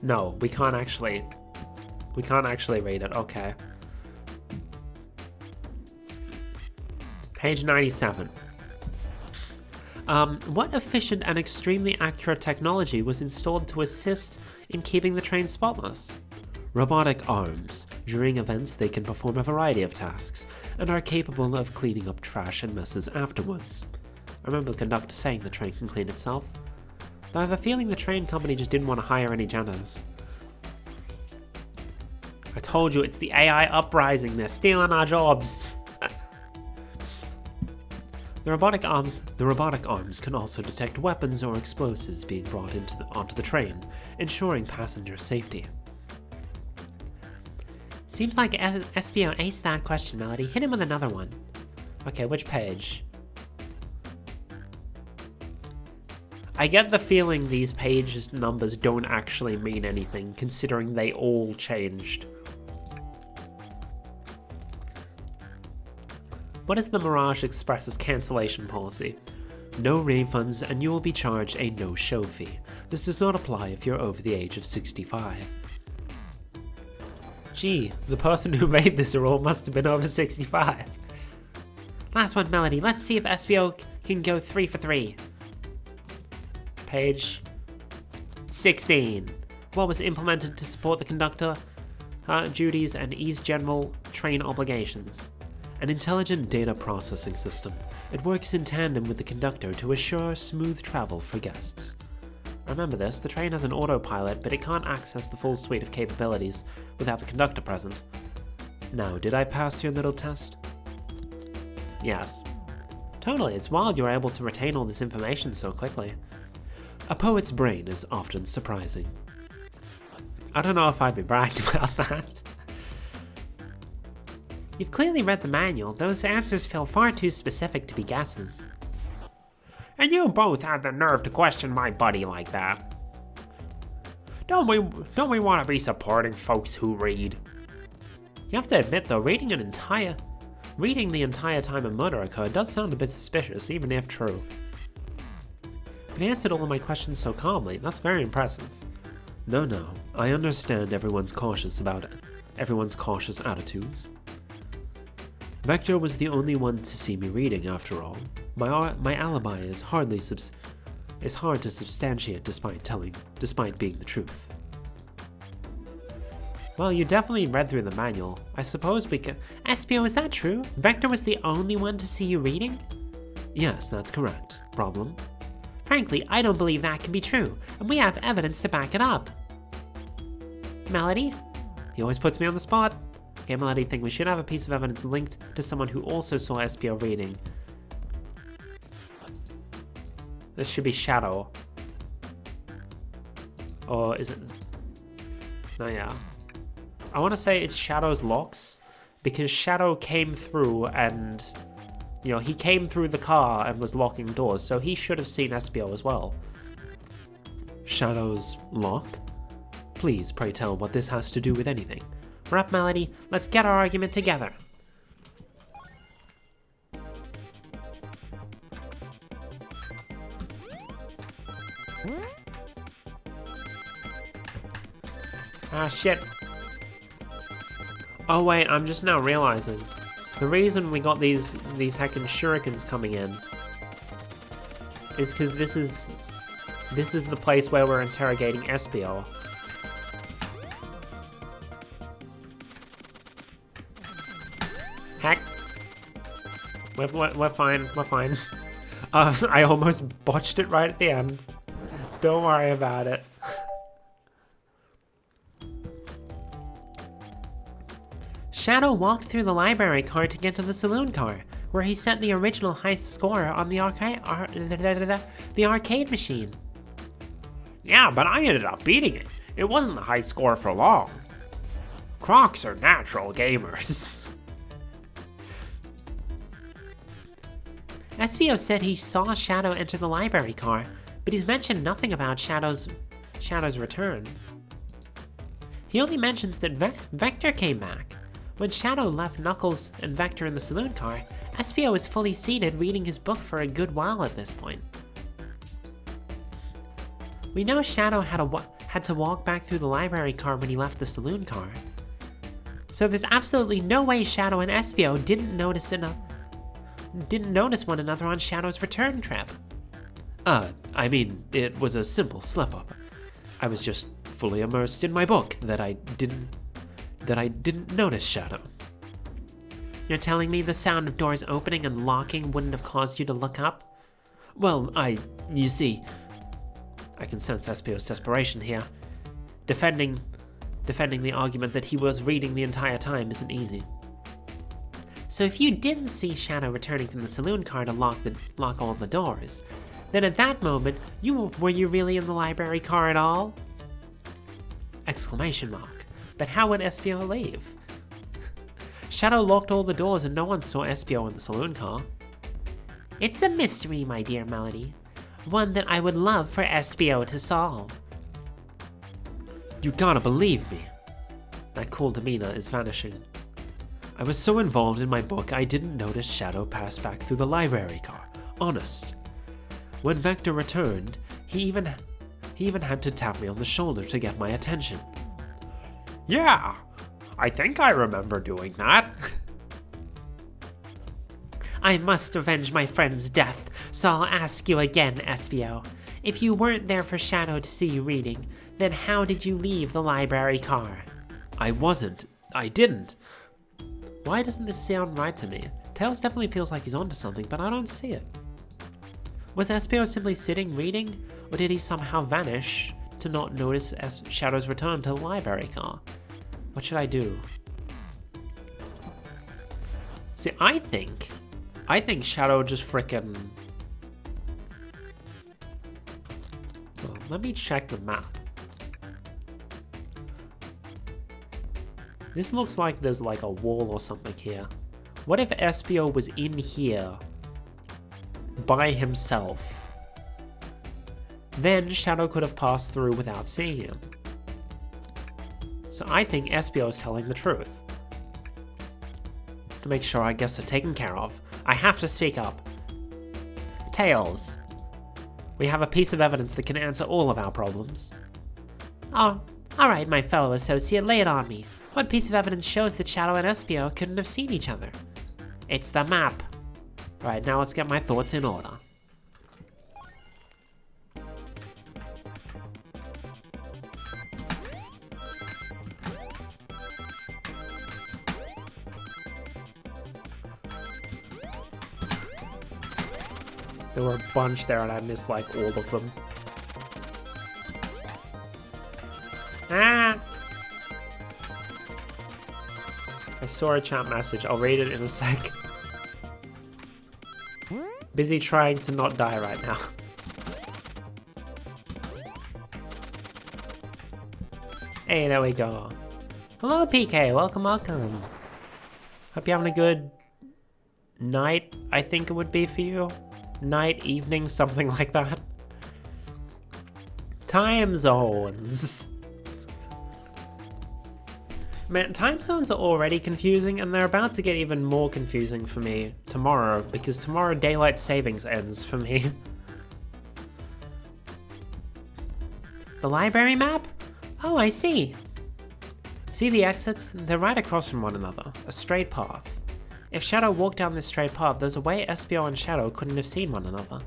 No, we can't actually. We can't actually read it. Okay. Page 97. What efficient and extremely accurate technology was installed to assist in keeping the train spotless? Robotic arms. During events, they can perform a variety of tasks and are capable of cleaning up trash and messes afterwards. I remember the conductor saying the train can clean itself. Though I have a feeling the train company just didn't want to hire any janitors. I told you, it's the AI uprising. They're stealing our jobs. The robotic arms can also detect weapons or explosives being brought onto the train, ensuring passenger safety. Seems like SBO aced that question, Melody. Hit him with another one. Okay, which page? I get the feeling these page numbers don't actually mean anything, considering they all changed. What is the Mirage Express's cancellation policy? No refunds, and you will be charged a no-show fee. This does not apply if you're over the age of 65. Gee, the person who made this rule must have been over 65. Last one, Melody. Let's see if SBO can go 3 for 3. Page 16. What was implemented to support the conductor duties and ease general train obligations? An intelligent data processing system. It works in tandem with the conductor to assure smooth travel for guests. Remember this, the train has an autopilot, but it can't access the full suite of capabilities without the conductor present. Now, did I pass your little test? Yes. Totally, it's wild you're able to retain all this information so quickly. A poet's brain is often surprising. I don't know if I'd be bragging about that. You've clearly read the manual. Those answers feel far too specific to be guesses. And you both had the nerve to question my buddy like that. Don't we want to be supporting folks who read? You have to admit though, reading the entire time a murder occurred does sound a bit suspicious, even if true. But he answered all of my questions so calmly. That's very impressive. No, I understand everyone's cautious attitudes. Vector was the only one to see me reading, after all. My alibi is hard to substantiate despite being the truth. Well, you definitely read through the manual. I suppose we could... Espio, is that true? Vector was the only one to see you reading? Yes, that's correct. Problem? Frankly, I don't believe that can be true, and we have evidence to back it up. Melody? He always puts me on the spot. Okay, Melody, think we should have a piece of evidence linked to someone who also saw Espio reading. This should be Shadow. Or is it... No, yeah. I want to say it's Shadow's locks, because Shadow came through and, you know, he came through the car and was locking doors, so he should have seen Espio as well. Shadow's lock? Please, pray tell what this has to do with anything. We're up, Melody. Let's get our argument together. Ah, shit. Oh wait, I'm just now realizing. The reason we got these heckin' shurikens coming in is because this is the place where we're interrogating Espio. Heck. We're fine. I almost botched it right at the end. Don't worry about it. Shadow walked through the library car to get to the saloon car, where he set the original high score on the arcade machine. Yeah, but I ended up beating it. It wasn't the high score for long. Crocs are natural gamers. Espio said he saw Shadow enter the library car, but he's mentioned nothing about Shadow's return. He only mentions that Vector came back. When Shadow left Knuckles and Vector in the saloon car, Espio was fully seated reading his book for a good while at this point. We know Shadow had to walk back through the library car when he left the saloon car. So there's absolutely no way Shadow and Espio didn't notice one another on Shadow's return trip. I mean, it was a simple slip-up. I was just fully immersed in my book that I didn't notice Shadow. You're telling me the sound of doors opening and locking wouldn't have caused you to look up? Well, you see, I can sense Espio's desperation here. Defending the argument that he was reading the entire time isn't easy. So if you didn't see Shadow returning from the saloon car to lock all the doors, then at that moment, were you really in the library car at all? Exclamation mark. But how would Espio leave? Shadow locked all the doors and no one saw Espio in the saloon car. It's a mystery, my dear Melody. One that I would love for Espio to solve. You gotta believe me. That cool demeanor is vanishing. I was so involved in my book I didn't notice Shadow pass back through the library car. Honest. When Vector returned, he even had to tap me on the shoulder to get my attention. Yeah, I think I remember doing that. I must avenge my friend's death, so I'll ask you again, Espio. If you weren't there for Shadow to see you reading, then how did you leave the library car? I didn't. Why doesn't this sound right to me? Tails definitely feels like he's onto something, but I don't see it. Was Espio simply sitting reading, or did he somehow vanish to not notice Shadow's return to the library car? What should I do? See, I think Shadow just frickin'... Well, let me check the map. This looks like there's like a wall or something here. What if Espio was in here by himself? Then Shadow could have passed through without seeing him. So I think Espio is telling the truth. To make sure I guess they're taken care of, I have to speak up. Tails. We have a piece of evidence that can answer all of our problems. Oh, alright, my fellow associate, lay it on me. What piece of evidence shows that Shadow and Espio couldn't have seen each other? It's the map. Right, now let's get my thoughts in order. There were a bunch there and I missed like all of them. Ah! I saw a chat message. I'll read it in a sec. Busy trying to not die right now. Hey, there we go. Hello, PK. Welcome, welcome. Hope you're having a good night, I think it would be for you. Night, evening, something like that. Time zones. Man, time zones are already confusing, and they're about to get even more confusing for me tomorrow, because tomorrow daylight savings ends for me. The library map? Oh, I see. See the exits? They're right across from one another, a straight path. If Shadow walked down this straight path, there's a way Espio and Shadow couldn't have seen one another.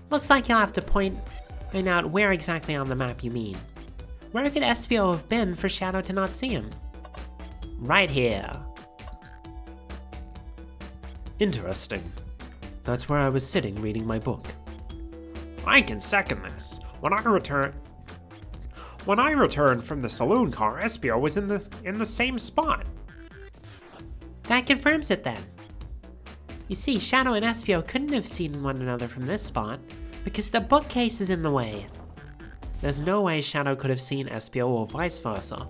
Looks like you'll have to point out where exactly on the map you mean. Where could Espio have been for Shadow to not see him? Right here. Interesting. That's where I was sitting reading my book. I can second this. When I returned from the saloon car, Espio was in the same spot. That confirms it then. You see, Shadow and Espio couldn't have seen one another from this spot, because the bookcase is in the way. There's no way Shadow could have seen Espio or vice versa.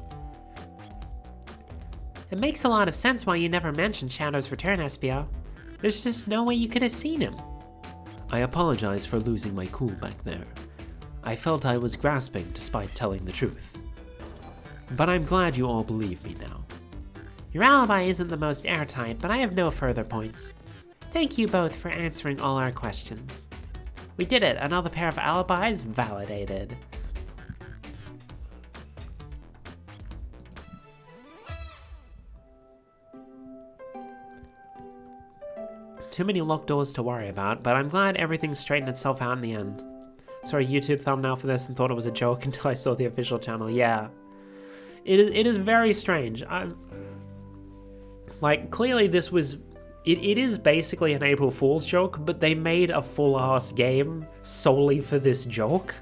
It makes a lot of sense why you never mentioned Shadow's return, Espio. There's just no way you could have seen him. I apologize for losing my cool back there. I felt I was grasping despite telling the truth. But I'm glad you all believe me now. Your alibi isn't the most airtight, but I have no further points. Thank you both for answering all our questions. We did it, another pair of alibis validated. Too many locked doors to worry about, but I'm glad everything straightened itself out in the end. Saw a YouTube thumbnail for this and thought it was a joke until I saw the official channel. Yeah. It is very strange. Like, clearly this was... It is basically an April Fool's joke, but they made a full-ass game solely for this joke,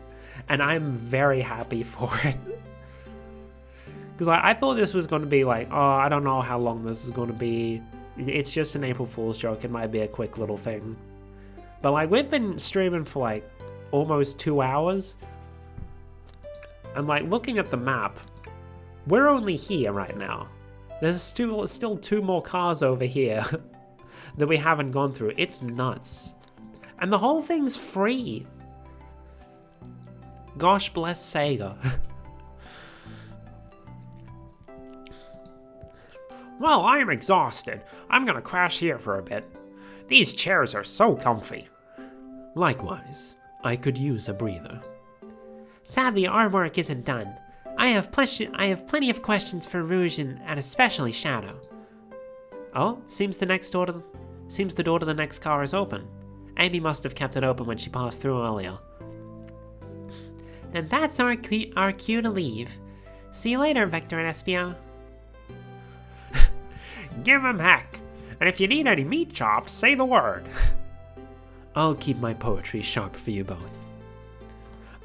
and I'm very happy for it. Because I thought this was going to be like, oh, I don't know how long this is going to be. It's just an April Fool's joke. It might be a quick little thing. But, like, we've been streaming for, like, almost 2 hours. And, like, looking at the map, we're only here right now. There's still 2 more cars over here that we haven't gone through. It's nuts. And the whole thing's free. Gosh bless Sega. Well, I'm exhausted. I'm gonna crash here for a bit. These chairs are so comfy. Likewise, I could use a breather. Sadly, our work isn't done. I have plenty of questions for Rouge and especially Shadow. Oh, seems the door to the next car is open. Amy must have kept it open when she passed through earlier. Then that's our cue to leave. See you later, Vector and Espio. Give him heck. And if you need any meat chops, say the word. I'll keep my poetry sharp for you both.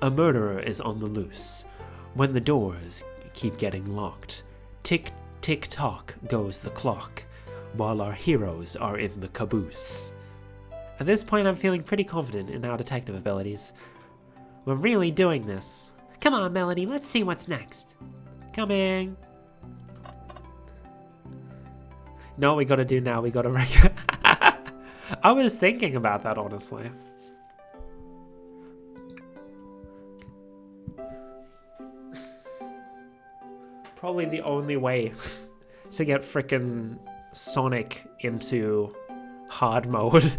A murderer is on the loose. When the doors keep getting locked, tick, tick, tock goes the clock, while our heroes are in the caboose. At this point, I'm feeling pretty confident in our detective abilities. We're really doing this. Come on, Melody, let's see what's next. Coming. No, we gotta do now. We gotta I was thinking about that, honestly. Probably the only way to get frickin' Sonic into hard mode.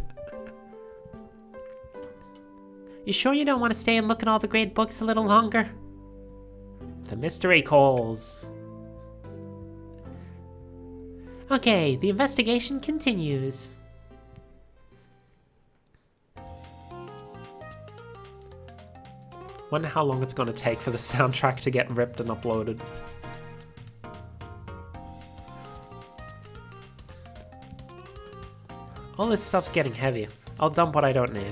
You sure you don't want to stay and look at all the great books a little longer? The mystery calls. Okay, the investigation continues. Wonder how long it's gonna take for the soundtrack to get ripped and uploaded. All this stuff's getting heavy. I'll dump what I don't need.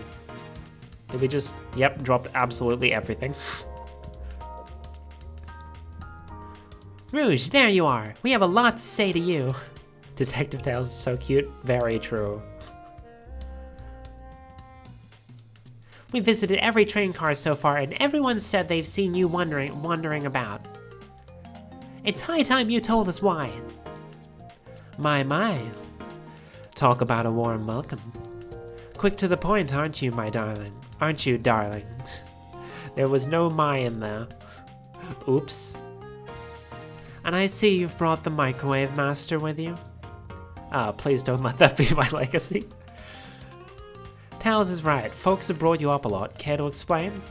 Did we just... Yep, dropped absolutely everything. Rouge, there you are. We have a lot to say to you. Detective Tails is so cute. Very true. We visited every train car so far, and everyone said they've seen you wandering about. It's high time you told us why. My. Talk about a warm welcome. Quick to the point, aren't you, my darling? Aren't you, darling? There was no my in there. Oops. And I see you've brought the Microwave Master with you. Please don't let that be my legacy. Tails is right. Folks have brought you up a lot. Care to explain?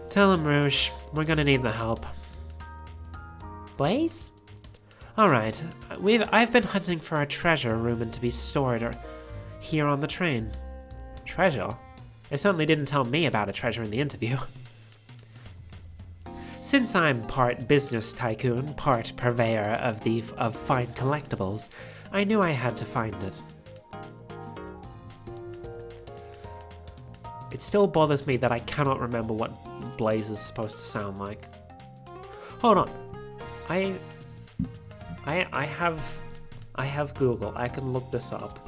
Tell him, Rouge. We're gonna need the help. Blaze? Alright. I've been hunting for a treasure rumored to be stored here on the train. Treasure? They certainly didn't tell me about a treasure in the interview. Since I'm part business tycoon, part purveyor of fine collectibles, I knew I had to find it. It still bothers me that I cannot remember what Blaze is supposed to sound like. Hold on. I have Google. I can look this up.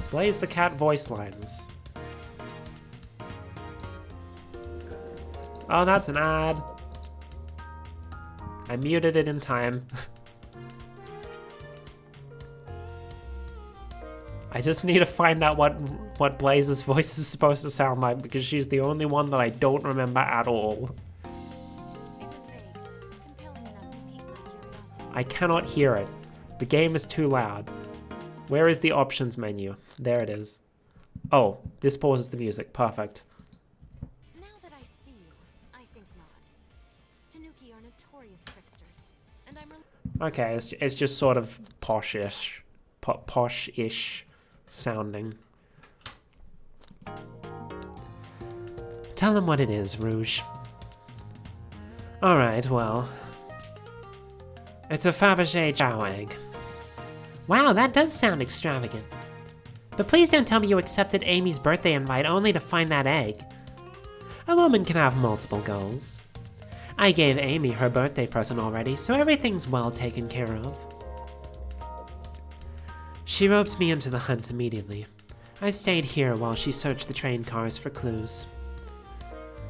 Blaze the cat voice lines. Oh, that's an ad. I muted it in time. I just need to find out what Blaze's voice is supposed to sound like, because she's the only one that I don't remember at all. It was vague, compelling enough to pique my curiosity. I cannot hear it. The game is too loud. Where is the options menu? There it is. Oh, this pauses the music. Perfect. Now that I see you, I think not. Tanuki are notorious tricksters, and I'm Okay, it's just sort of posh-ish. Posh-ish sounding. Tell him what it is, Rouge. Alright, well. It's a Fabergé chow egg. Wow, that does sound extravagant. But please don't tell me you accepted Amy's birthday invite only to find that egg. A woman can have multiple goals. I gave Amy her birthday present already, so everything's well taken care of. She ropes me into the hunt immediately. I stayed here while she searched the train cars for clues.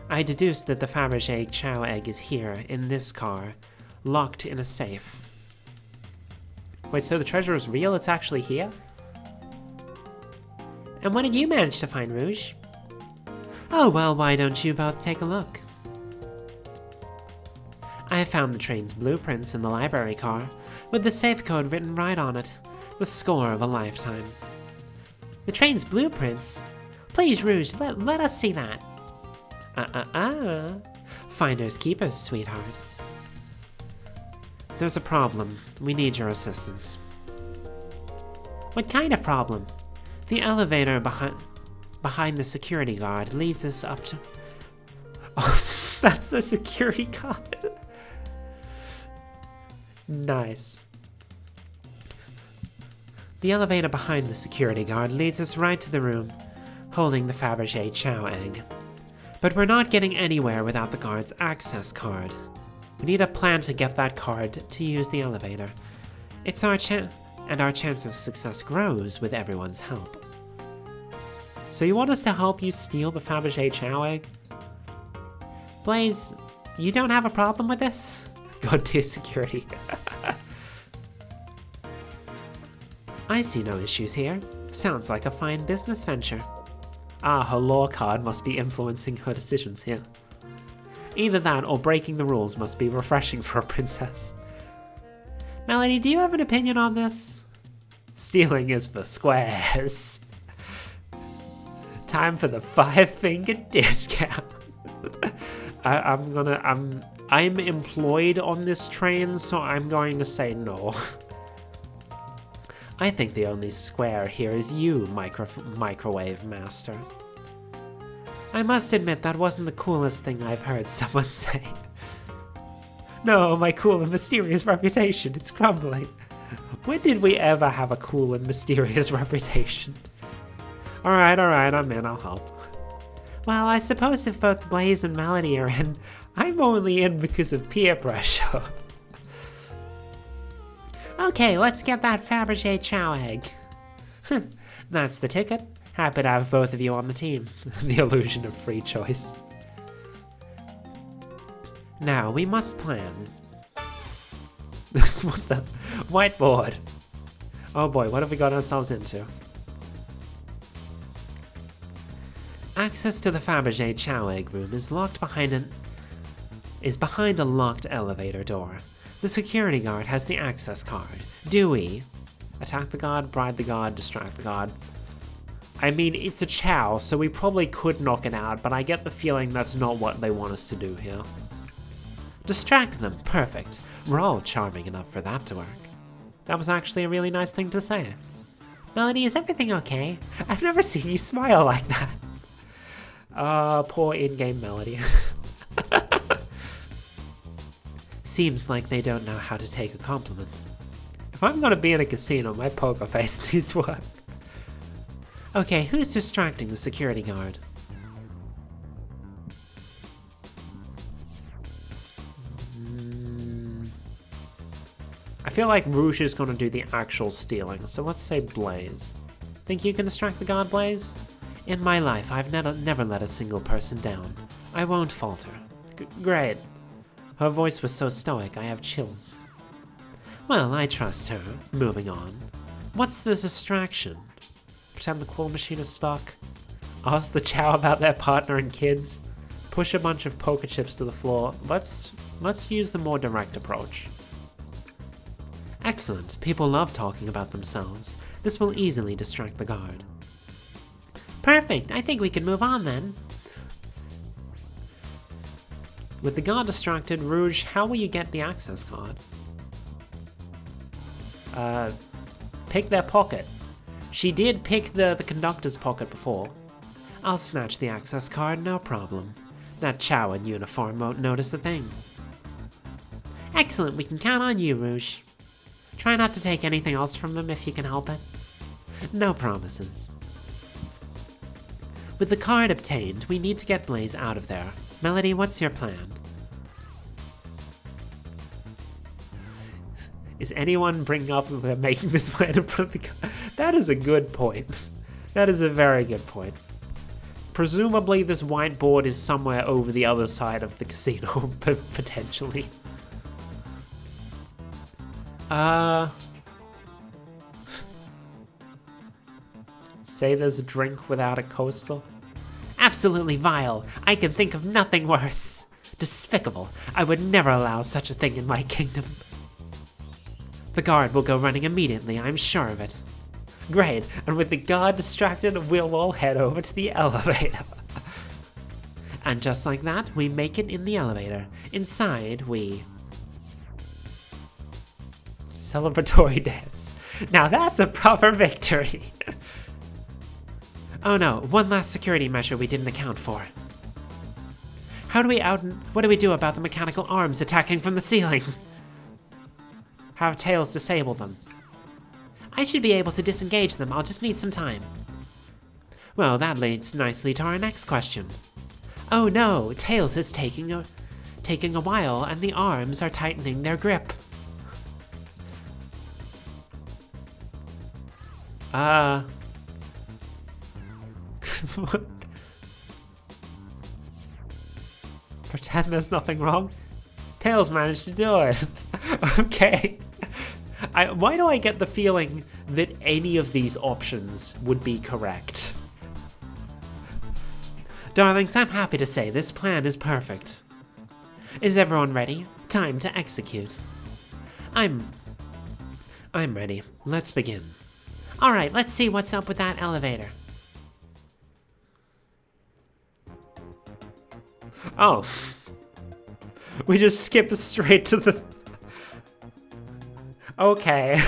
I deduced that the Fabergé chow egg is here, in this car, locked in a safe. Wait, so the treasure is real? It's actually here? And what did you manage to find, Rouge? Oh, well, why don't you both take a look? I found the train's blueprints in the library car, with the safe code written right on it. The score of a lifetime. The train's blueprints? Please, Rouge, let us see that. Finders keepers, sweetheart. There's a problem. We need your assistance. What kind of problem? The elevator behind the security guard leads us up to... Oh, that's the security guard. Nice. The elevator behind the security guard leads us right to the room, holding the Fabergé chow egg. But we're not getting anywhere without the guard's access card. We need a plan to get that card to use the elevator. It's our chance, and our chance of success grows with everyone's help. So you want us to help you steal the Fabergé chow egg? Blaze, you don't have a problem with this? God tier security. I see no issues here. Sounds like a fine business venture. Ah, her law card must be influencing her decisions here. Either that or breaking the rules must be refreshing for a princess. Melody, do you have an opinion on this? Stealing is for squares. Time for the 5-finger discount. I'm employed on this train, so I'm going to say no. I think the only square here is you, microwave master. I must admit that wasn't the coolest thing I've heard someone say. No, my cool and mysterious reputation, it's crumbling. When did we ever have a cool and mysterious reputation? Alright, I'm in, I'll help. Well, I suppose if both Blaze and Melody are in, I'm only in because of peer pressure. Okay, let's get that Fabergé Chow egg. That's the ticket. Happy to have both of you on the team. The illusion of free choice. Now, we must plan. What the? Whiteboard. Oh boy, what have we got ourselves into? Access to the Fabergé Chow egg room is behind a locked elevator door. The security guard has the access card. Do we attack the guard, bribe the guard, distract the guard? I mean, it's a chow, so we probably could knock it out, but I get the feeling that's not what they want us to do here. Distract them, perfect. We're all charming enough for that to work. That was actually a really nice thing to say. Melody, is everything okay? I've never seen you smile like that. Poor in-game Melody. Seems like they don't know how to take a compliment. If I'm gonna be in a casino, my poker face needs work. Okay, who's distracting the security guard? I feel like Rouge is gonna do the actual stealing, so let's say Blaze. Think you can distract the guard, Blaze? In my life, I've never let a single person down. I won't falter. Great. Her voice was so stoic, I have chills. Well, I trust her. Moving on. What's the distraction? Pretend the claw machine is stuck. Ask the chow about their partner and kids. Push a bunch of poker chips to the floor. Let's use the more direct approach. Excellent. People love talking about themselves. This will easily distract the guard. Perfect. I think we can move on then. With the guard distracted, Rouge, how will you get the access card? Pick their pocket. She did pick the conductor's pocket before. I'll snatch the access card, no problem. That chow in uniform won't notice a thing. Excellent, we can count on you, Rouge. Try not to take anything else from them if you can help it. No promises. With the card obtained, we need to get Blaze out of there. Melody, what's your plan? Is anyone bringing up that they're making this plan in front of the card? That is a good point. That is a very good point. Presumably this whiteboard is somewhere over the other side of the casino, potentially. Say there's a drink without a coastal? Absolutely vile. I can think of nothing worse. Despicable. I would never allow such a thing in my kingdom. The guard will go running immediately, I'm sure of it. Great, and with the guard distracted, we'll all head over to the elevator. And just like that, we make it in the elevator. Inside, we... Celebratory dance. Now that's a proper victory. Oh no, one last security measure we didn't account for. What do we do about the mechanical arms attacking from the ceiling? Have Tails disable them. I should be able to disengage them, I'll just need some time. Well, that leads nicely to our next question. Oh no, Tails is taking a while and the arms are tightening their grip. Pretend there's nothing wrong. Tails managed to do it. Okay. Why do I get the feeling that any of these options would be correct? Darlings, I'm happy to say this plan is perfect. Is everyone ready? Time to execute. I'm ready. Let's begin. All right, let's see what's up with that elevator. Oh. We just skipped straight to the... Okay.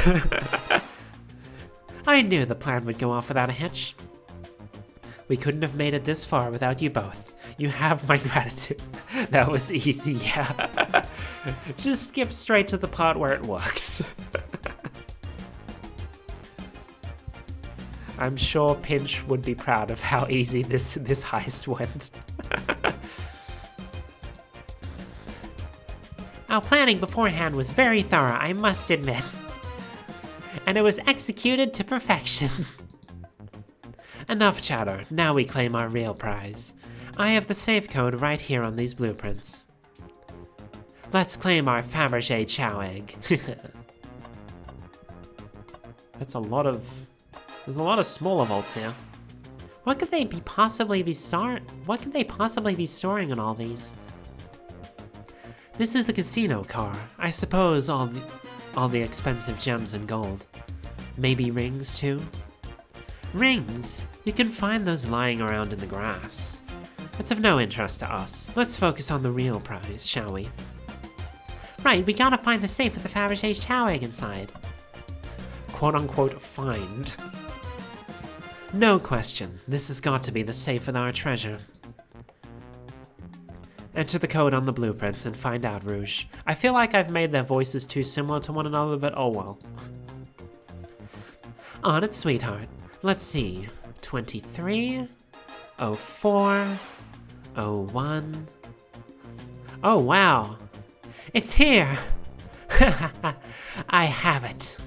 I knew the plan would go off without a hitch. We couldn't have made it this far without you both. You have my gratitude. That was easy, yeah. Just skip straight to the part where it works. I'm sure Pinch would be proud of how easy this heist went. Our planning beforehand was very thorough, I must admit. And it was executed to perfection. Enough chatter, now we claim our real prize. I have the safe code right here on these blueprints. Let's claim our Fabergé Chow egg. There's a lot of smaller vaults here. What could they possibly be storing in all these? This is the casino car. I suppose all the expensive gems and gold. Maybe rings too? Rings? You can find those lying around in the grass. That's of no interest to us. Let's focus on the real prize, shall we? Right, we gotta find the safe with the Fabergé Chow egg inside. Quote-unquote find. No question, this has got to be the safe with our treasure. Enter the code on the blueprints and find out, Rouge. I feel like I've made their voices too similar to one another, but oh well. On it, sweetheart. Let's see. 23, 04, 01. Oh, wow. It's here. I have it.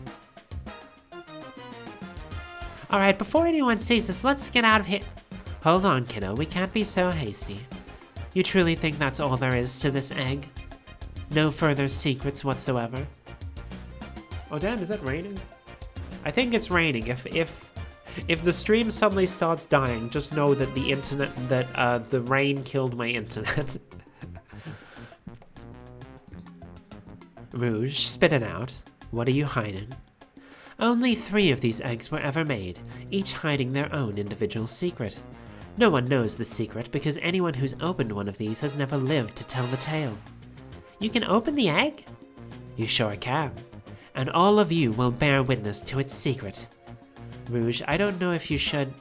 Alright, before anyone sees us, let's get out of here. Hold on, kiddo. We can't be so hasty. You truly think that's all there is to this egg? No further secrets whatsoever? Oh damn, is it raining? I think it's raining. If the stream suddenly starts dying, just know that the rain killed my internet. Rouge, spit it out. What are you hiding? Only 3 of these eggs were ever made, each hiding their own individual secret. No one knows the secret because anyone who's opened one of these has never lived to tell the tale. You can open the egg? You sure can. And all of you will bear witness to its secret. Rouge, I don't know if you should.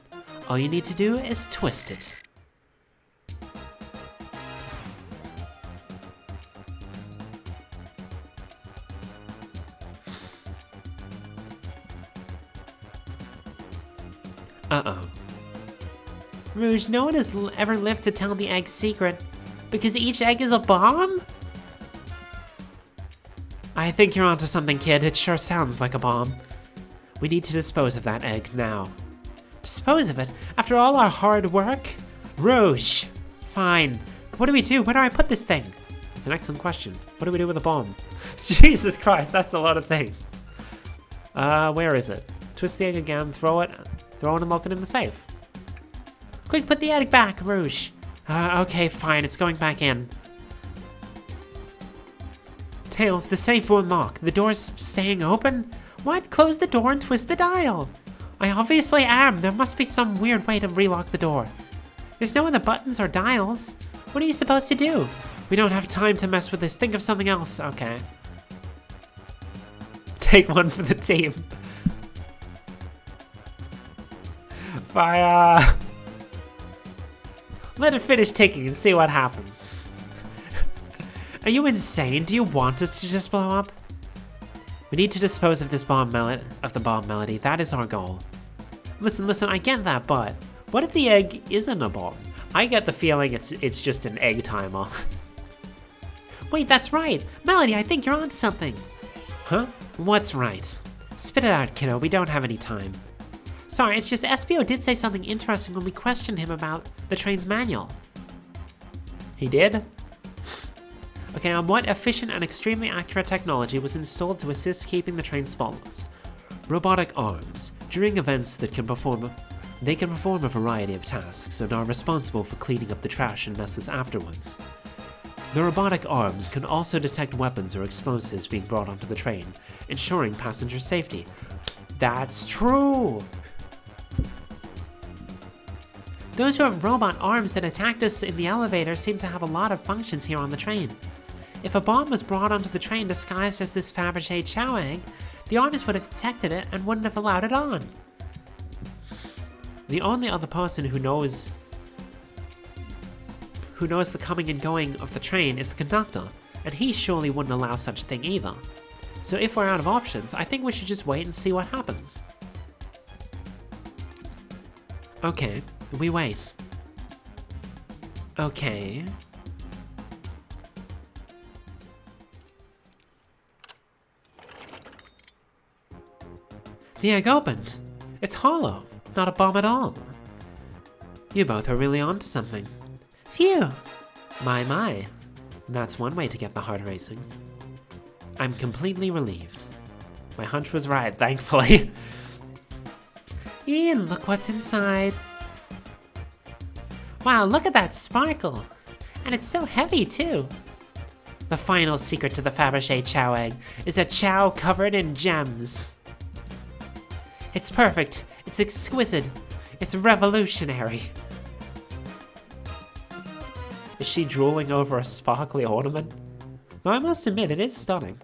All you need to do is twist it. Uh-oh. Rouge, no one has ever lived to tell the egg's secret. Because each egg is a bomb? I think you're onto something, kid. It sure sounds like a bomb. We need to dispose of that egg now. Dispose of it? After all our hard work? Rouge! Fine. What do we do? Where do I put this thing? It's an excellent question. What do we do with a bomb? Jesus Christ, that's a lot of things. Where is it? Twist the egg again, throw it and lock it in the safe. Quick, put the egg back, Rouge. Okay, fine, it's going back in. Tails, the safe won't lock. The door's staying open? What? Close the door and twist the dial. I obviously am. There must be some weird way to relock the door. There's no other buttons or dials. What are you supposed to do? We don't have time to mess with this. Think of something else. Okay. Take one for the team. Fire! Let it finish ticking and see what happens. Are you insane? Do you want us to just blow up? We need to dispose of this bomb melody. That is our goal. Listen, I get that, but what if the egg isn't a bomb? I get the feeling it's just an egg timer. Wait, that's right. Melody, I think you're on something. Huh? What's right? Spit it out, kiddo. We don't have any time. Sorry, it's just SBO did say something interesting when we questioned him about the train's manual. He did? Okay, and what efficient and extremely accurate technology was installed to assist keeping the train spotless? Robotic arms. During events they can perform a variety of tasks and are responsible for cleaning up the trash and messes afterwards. The robotic arms can also detect weapons or explosives being brought onto the train, ensuring passenger safety. That's true! Those robot arms that attacked us in the elevator seem to have a lot of functions here on the train. If a bomb was brought onto the train disguised as this Fabergé chow egg, the arms would have detected it and wouldn't have allowed it on. The only other person who knows the coming and going of the train is the conductor, and he surely wouldn't allow such a thing either. So if we're out of options, I think we should just wait and see what happens. Okay, we wait. Okay. The egg opened. It's hollow, not a bomb at all. You both are really onto something. Phew! My. That's one way to get the heart racing. I'm completely relieved. My hunch was right, thankfully. Ian, look what's inside. Wow, look at that sparkle. And it's so heavy, too. The final secret to the Fabergé chow egg is a chow covered in gems. It's perfect. It's exquisite. It's revolutionary. Is she drooling over a sparkly ornament? Though I must admit, it is stunning.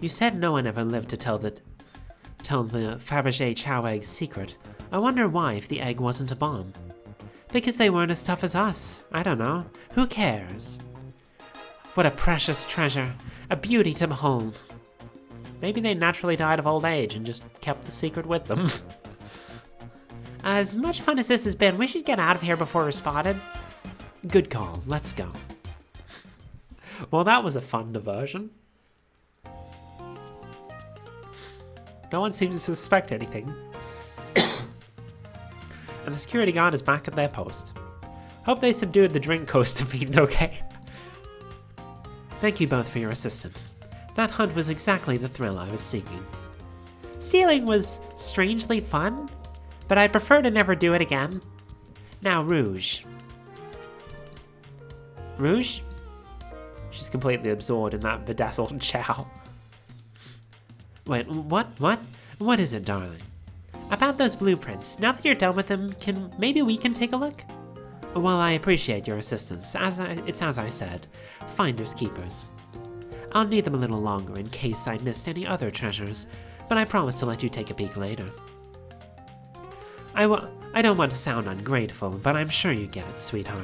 You said no one ever lived to tell the Fabergé chow egg's secret. I wonder why, if the egg wasn't a bomb. Because they weren't as tough as us. I don't know. Who cares? What a precious treasure. A beauty to behold. Maybe they naturally died of old age and just kept the secret with them. As much fun as this has been, we should get out of here before we're spotted. Good call. Let's go. Well, that was a fun diversion. No one seems to suspect anything. And the security guard is back at their post. Hope they subdued the drink coaster fiend okay. Thank you both for your assistance. That hunt was exactly the thrill I was seeking. Stealing was strangely fun, but I'd prefer to never do it again. Now, Rouge. Rouge? She's completely absorbed in that bedazzled chow. Wait, what? What is it, darling? About those blueprints. Now that you're done with them, maybe we can take a look? Well, I appreciate your assistance. It's as I said, finders keepers. I'll need them a little longer in case I missed any other treasures, but I promise to let you take a peek later. I don't want to sound ungrateful, but I'm sure you get it, sweetheart.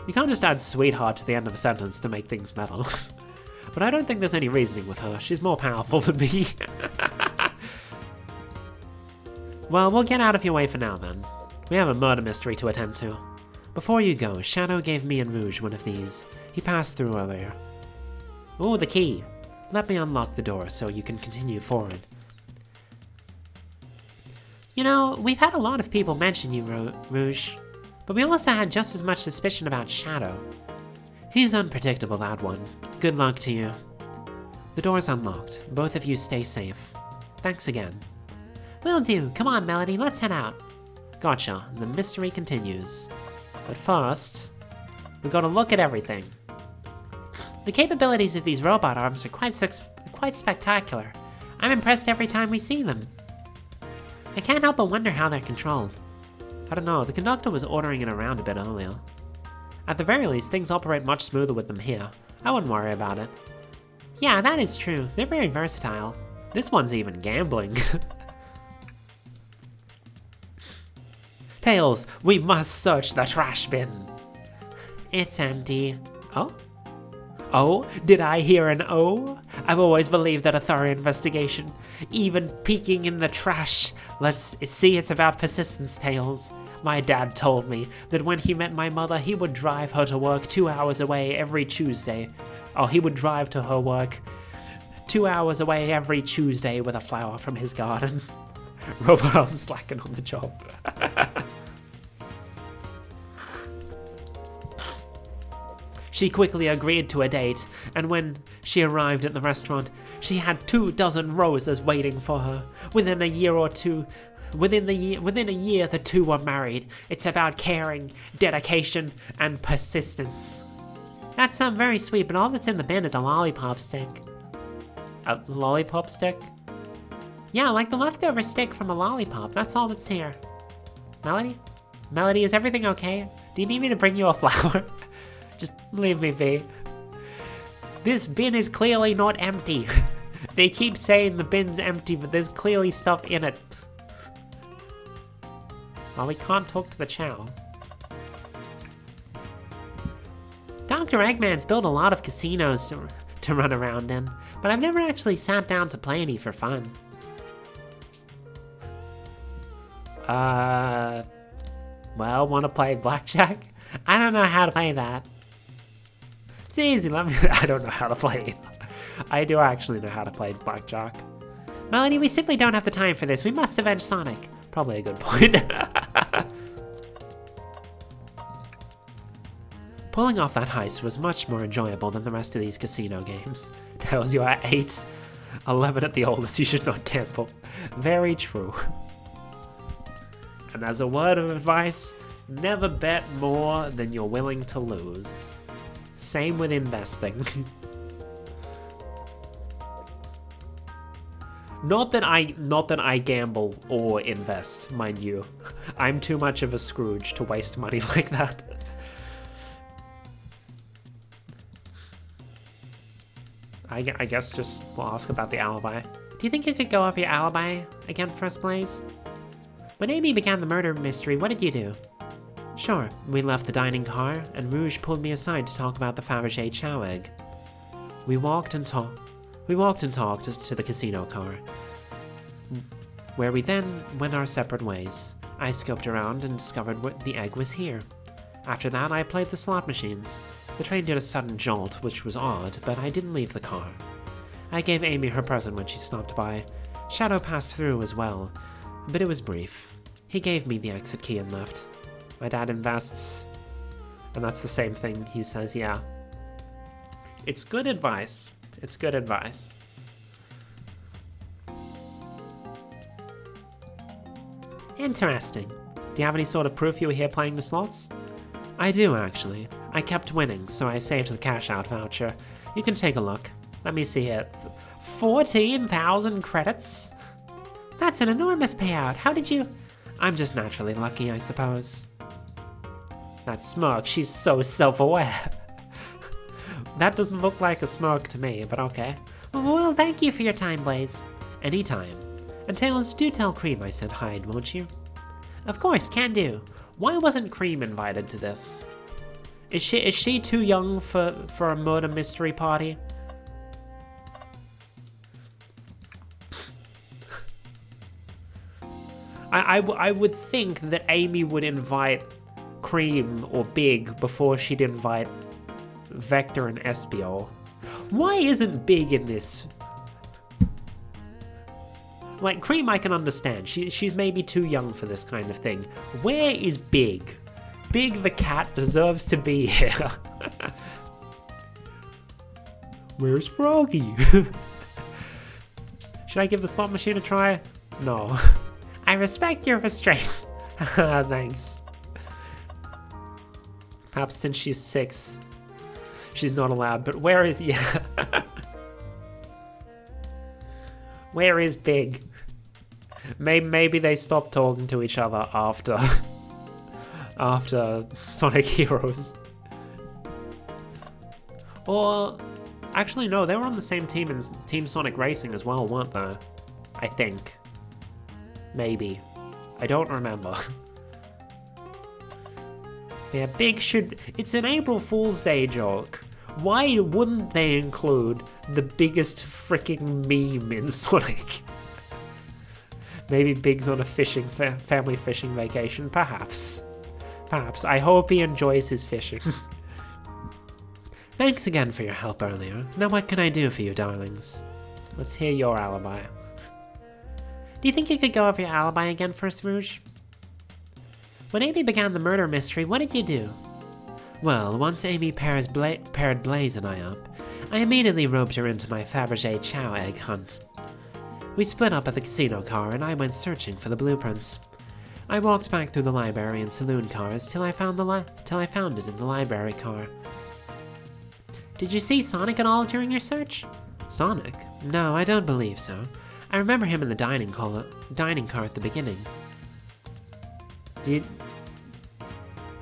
You can't just add sweetheart to the end of a sentence to make things metal. But I don't think there's any reasoning with her. She's more powerful than me. Well, we'll get out of your way for now then. We have a murder mystery to attend to. Before you go, Shadow gave me and Rouge one of these. He passed through earlier. Ooh, the key. Let me unlock the door so you can continue forward. You know, we've had a lot of people mention you, Rouge. But we also had just as much suspicion about Shadow. He's unpredictable, that one. Good luck to you. The door's unlocked. Both of you stay safe. Thanks again. Will do. Come on, Melody, let's head out. Gotcha. The mystery continues. But first, we gotta look at everything. The capabilities of these robot arms are quite spectacular. I'm impressed every time we see them. I can't help but wonder how they're controlled. I don't know, the conductor was ordering it around a bit earlier. At the very least, things operate much smoother with them here. I wouldn't worry about it. Yeah, that is true. They're very versatile. This one's even gambling. Tails, we must search the trash bin. It's empty. Oh? Oh? Did I hear an O? I've always believed that a thorough investigation, even peeking in the trash. Let's see, it's about persistence, Tails. My dad told me that when he met my mother, he would drive her to work 2 hours away every Tuesday. Oh, he would drive to her work 2 hours away every Tuesday with a flower from his garden. Robot arm slacking on the job. She quickly agreed to a date, and when she arrived at the restaurant, she had 24 roses waiting for her. Within a year, the two were married. It's about caring, dedication, and persistence. That sounds very sweet, but all that's in the bin is a lollipop stick. A lollipop stick? Yeah, like the leftover stick from a lollipop. That's all that's here. Melody? Melody, is everything okay? Do you need me to bring you a flower? Just leave me be. This bin is clearly not empty. They keep saying the bin's empty, but there's clearly stuff in it. Well, we can't talk to the chow. Dr. Eggman's built a lot of casinos to run around in, but I've never actually sat down to play any for fun. Well, wanna play blackjack? I don't know how to play that. It's easy, I don't know how to play it. I do actually know how to play blackjack. Melanie, we simply don't have the time for this. We must avenge Sonic. Probably a good point. Pulling off that heist was much more enjoyable than the rest of these casino games. Tells you at 8, 11 at the oldest, you should not gamble. Very true. And as a word of advice, never bet more than you're willing to lose. Same with investing. Not that I gamble or invest, mind you. I'm too much of a Scrooge to waste money like that. I guess just we'll ask about the alibi. Do you think you could go over your alibi again for us, Blaze? When Amy began the murder mystery, what did you do? Sure, we left the dining car, and Rouge pulled me aside to talk about the Fabergé chow egg. We walked and talked to the casino car, where we then went our separate ways. I scoped around and discovered the egg was here. After that, I played the slot machines. The train did a sudden jolt, which was odd, but I didn't leave the car. I gave Amy her present when she stopped by. Shadow passed through as well, but it was brief. He gave me the exit key and left. My dad invests, and that's the same thing he says, yeah. It's good advice. It's good advice. Interesting. Do you have any sort of proof you were here playing the slots? I do, actually. I kept winning, so I saved the cash-out voucher. You can take a look. Let me see it. 14,000 credits? That's an enormous payout. How did you... I'm just naturally lucky, I suppose. That smirk, she's so self-aware. That doesn't look like a smirk to me, but okay. Well, thank you for your time, Blaze. Anytime. And Tails, do tell Cream I said hi, won't you? Of course, can do. Why wasn't Cream invited to this? Is she too young for a murder mystery party? I would think that Amy would invite Cream or Big before she'd invite Vector and Espial. Why isn't Big in this? Like, Cream I can understand. She's maybe too young for this kind of thing. Where is Big? Big the cat deserves to be here. Where's Froggy? Should I give the slot machine a try? No. I respect your restraint. Thanks. Perhaps since she's 6, she's not allowed, but where is... Yeah. Where is Big? Maybe they stopped talking to each other after Sonic Heroes. Or actually no, they were on the same team in Team Sonic Racing as well, weren't they? I think. Maybe. I don't remember. Yeah, Big should... It's an April Fool's Day joke. Why wouldn't they include the biggest freaking meme in Sonic? Maybe Big's on a family fishing vacation. Perhaps. Perhaps. I hope he enjoys his fishing. Thanks again for your help earlier. Now what can I do for you, darlings? Let's hear your alibi. Do you think you could go over your alibi again first, Rouge? When Amy began the murder mystery, what did you do? Well, once Amy paired Blaze and I up, I immediately roped her into my Fabergé Chow egg hunt. We split up at the casino car and I went searching for the blueprints. I walked back through the library and saloon cars till I found it in the library car. Did you see Sonic at all during your search? Sonic? No, I don't believe so. I remember him in the dining car at the beginning.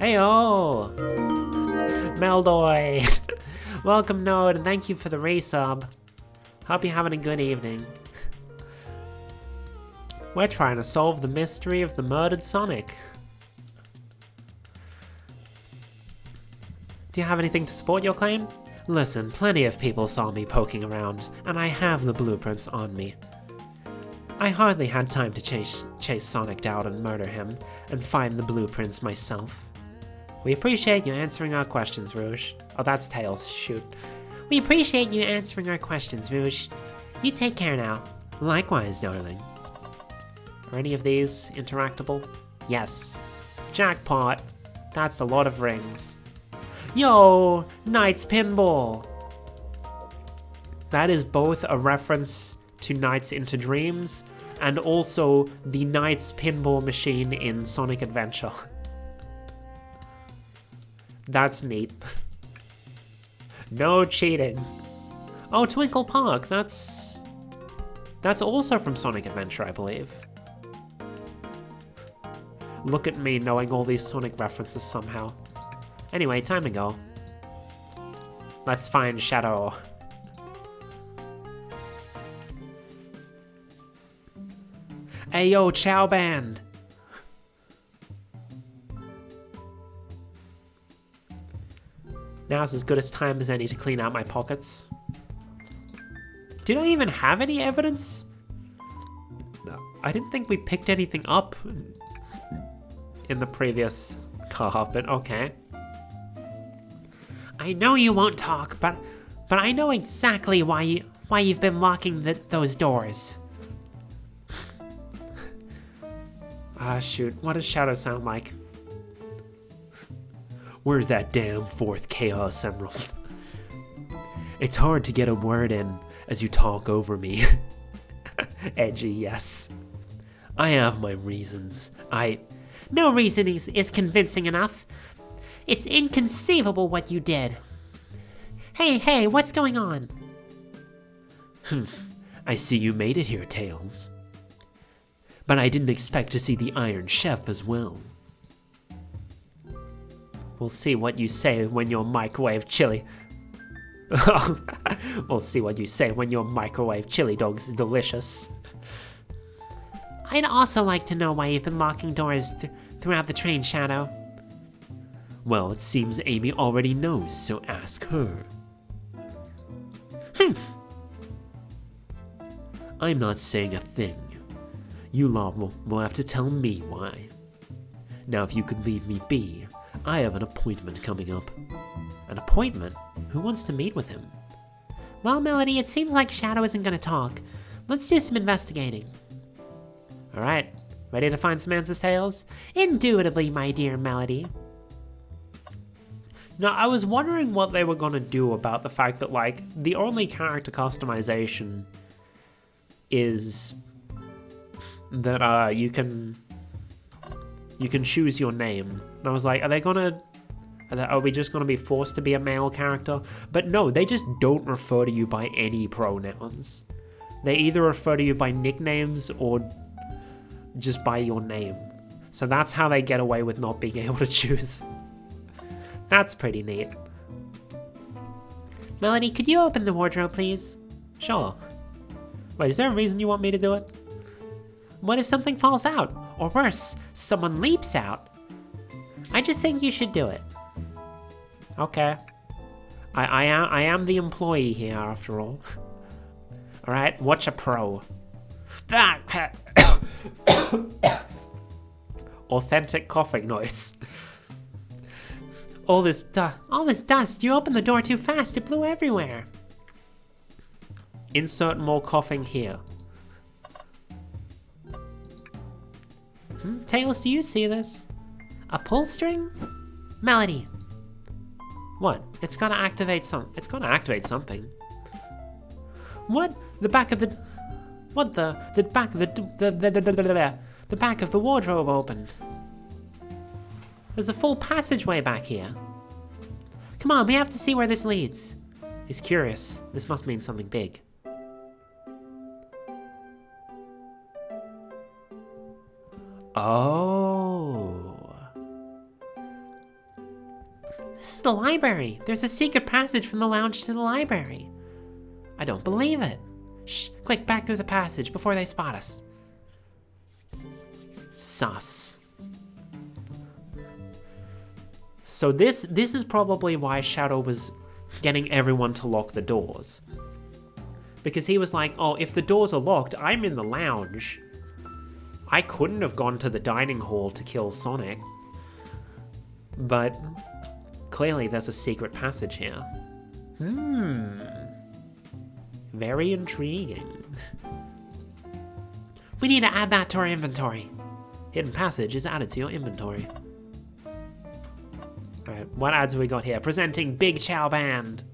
Heyo! Meldoy! Welcome, Node, and thank you for the resub. Hope you're having a good evening. We're trying to solve the mystery of the murdered Sonic. Do you have anything to support your claim? Listen, plenty of people saw me poking around, and I have the blueprints on me. I hardly had time to chase Sonic down and murder him, and find the blueprints myself. We appreciate you answering our questions, Rouge. Oh, that's Tails, shoot. We appreciate you answering our questions, Rouge. You take care now. Likewise, darling. Are any of these interactable? Yes. Jackpot. That's a lot of rings. Yo, Knights Pinball. That is both a reference to Nights into Dreams and also the Knights Pinball machine in Sonic Adventure. That's neat. No cheating. Oh, Twinkle Park. That's also from Sonic Adventure, I believe. Look at me knowing all these Sonic references somehow. Anyway, time to go. Let's find Shadow. Ayo, Chow Band! Now's as good a time as any to clean out my pockets. Did I even have any evidence? No. I didn't think we picked anything up in the previous car, but okay. I know you won't talk, but I know exactly why you've been locking those doors. Ah, shoot. What does Shadow sound like? Where's that damn fourth Chaos Emerald? It's hard to get a word in as you talk over me. Edgy, yes. I have my reasons. No reason is convincing enough. It's inconceivable what you did. Hey, what's going on? I see you made it here, Tails. But I didn't expect to see the Iron Chef as well. We'll see what you say when your microwave chili... We'll see what you say when your microwave chili dog's delicious. I'd also like to know why you've been locking doors throughout the train, Shadow. Well, it seems Amy already knows, so ask her. I'm not saying a thing. You lot will have to tell me why. Now, if you could leave me be, I have an appointment coming up. An appointment? Who wants to meet with him? Well, Melody, it seems like Shadow isn't gonna talk. Let's do some investigating. Alright, ready to find some answers, Tails? Indubitably, my dear Melody. Now, I was wondering what they were gonna do about the fact that, like, the only character customization is that you can choose your name. And I was like, are we just gonna be forced to be a male character? But no, they just don't refer to you by any pronouns. They either refer to you by nicknames or just by your name. So that's how they get away with not being able to choose. That's pretty neat. Melody, could you open the wardrobe, please? Sure. Wait, is there a reason you want me to do it? What if something falls out? Or worse, someone leaps out? I just think you should do it. Okay. I am the employee here, after all. Alright, watch a pro. Authentic coughing noise. All this dust, you opened the door too fast, it blew everywhere. Insert more coughing here. Tails, do you see this? A pull string? Melody. What? It's gonna activate something. What? The back of the... What the? The back of the back of the wardrobe opened. There's a full passageway back here. Come on, we have to see where this leads. He's curious. This must mean something big. Oh. This is the library. There's a secret passage from the lounge to the library. I don't believe it. Shh, quick, back through the passage before they spot us. Sus. So this is probably why Shadow was getting everyone to lock the doors. Because he was like, oh, if the doors are locked, I'm in the lounge. I couldn't have gone to the dining hall to kill Sonic. But clearly there's a secret passage here. Very intriguing. We need to add that to our inventory. Hidden passage is added to your inventory. Alright, what ads have we got here? Presenting Big Chow Band.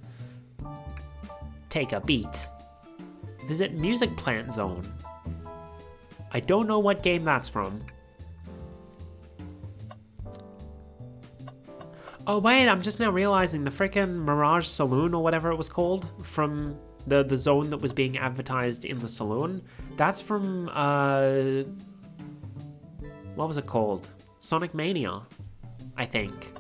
Take a beat. Visit Music Plant Zone. I don't know what game that's from. Oh wait, I'm just now realizing the frickin' Mirage Saloon or whatever it was called from the zone that was being advertised in the saloon. That's from, what was it called? Sonic Mania, I think.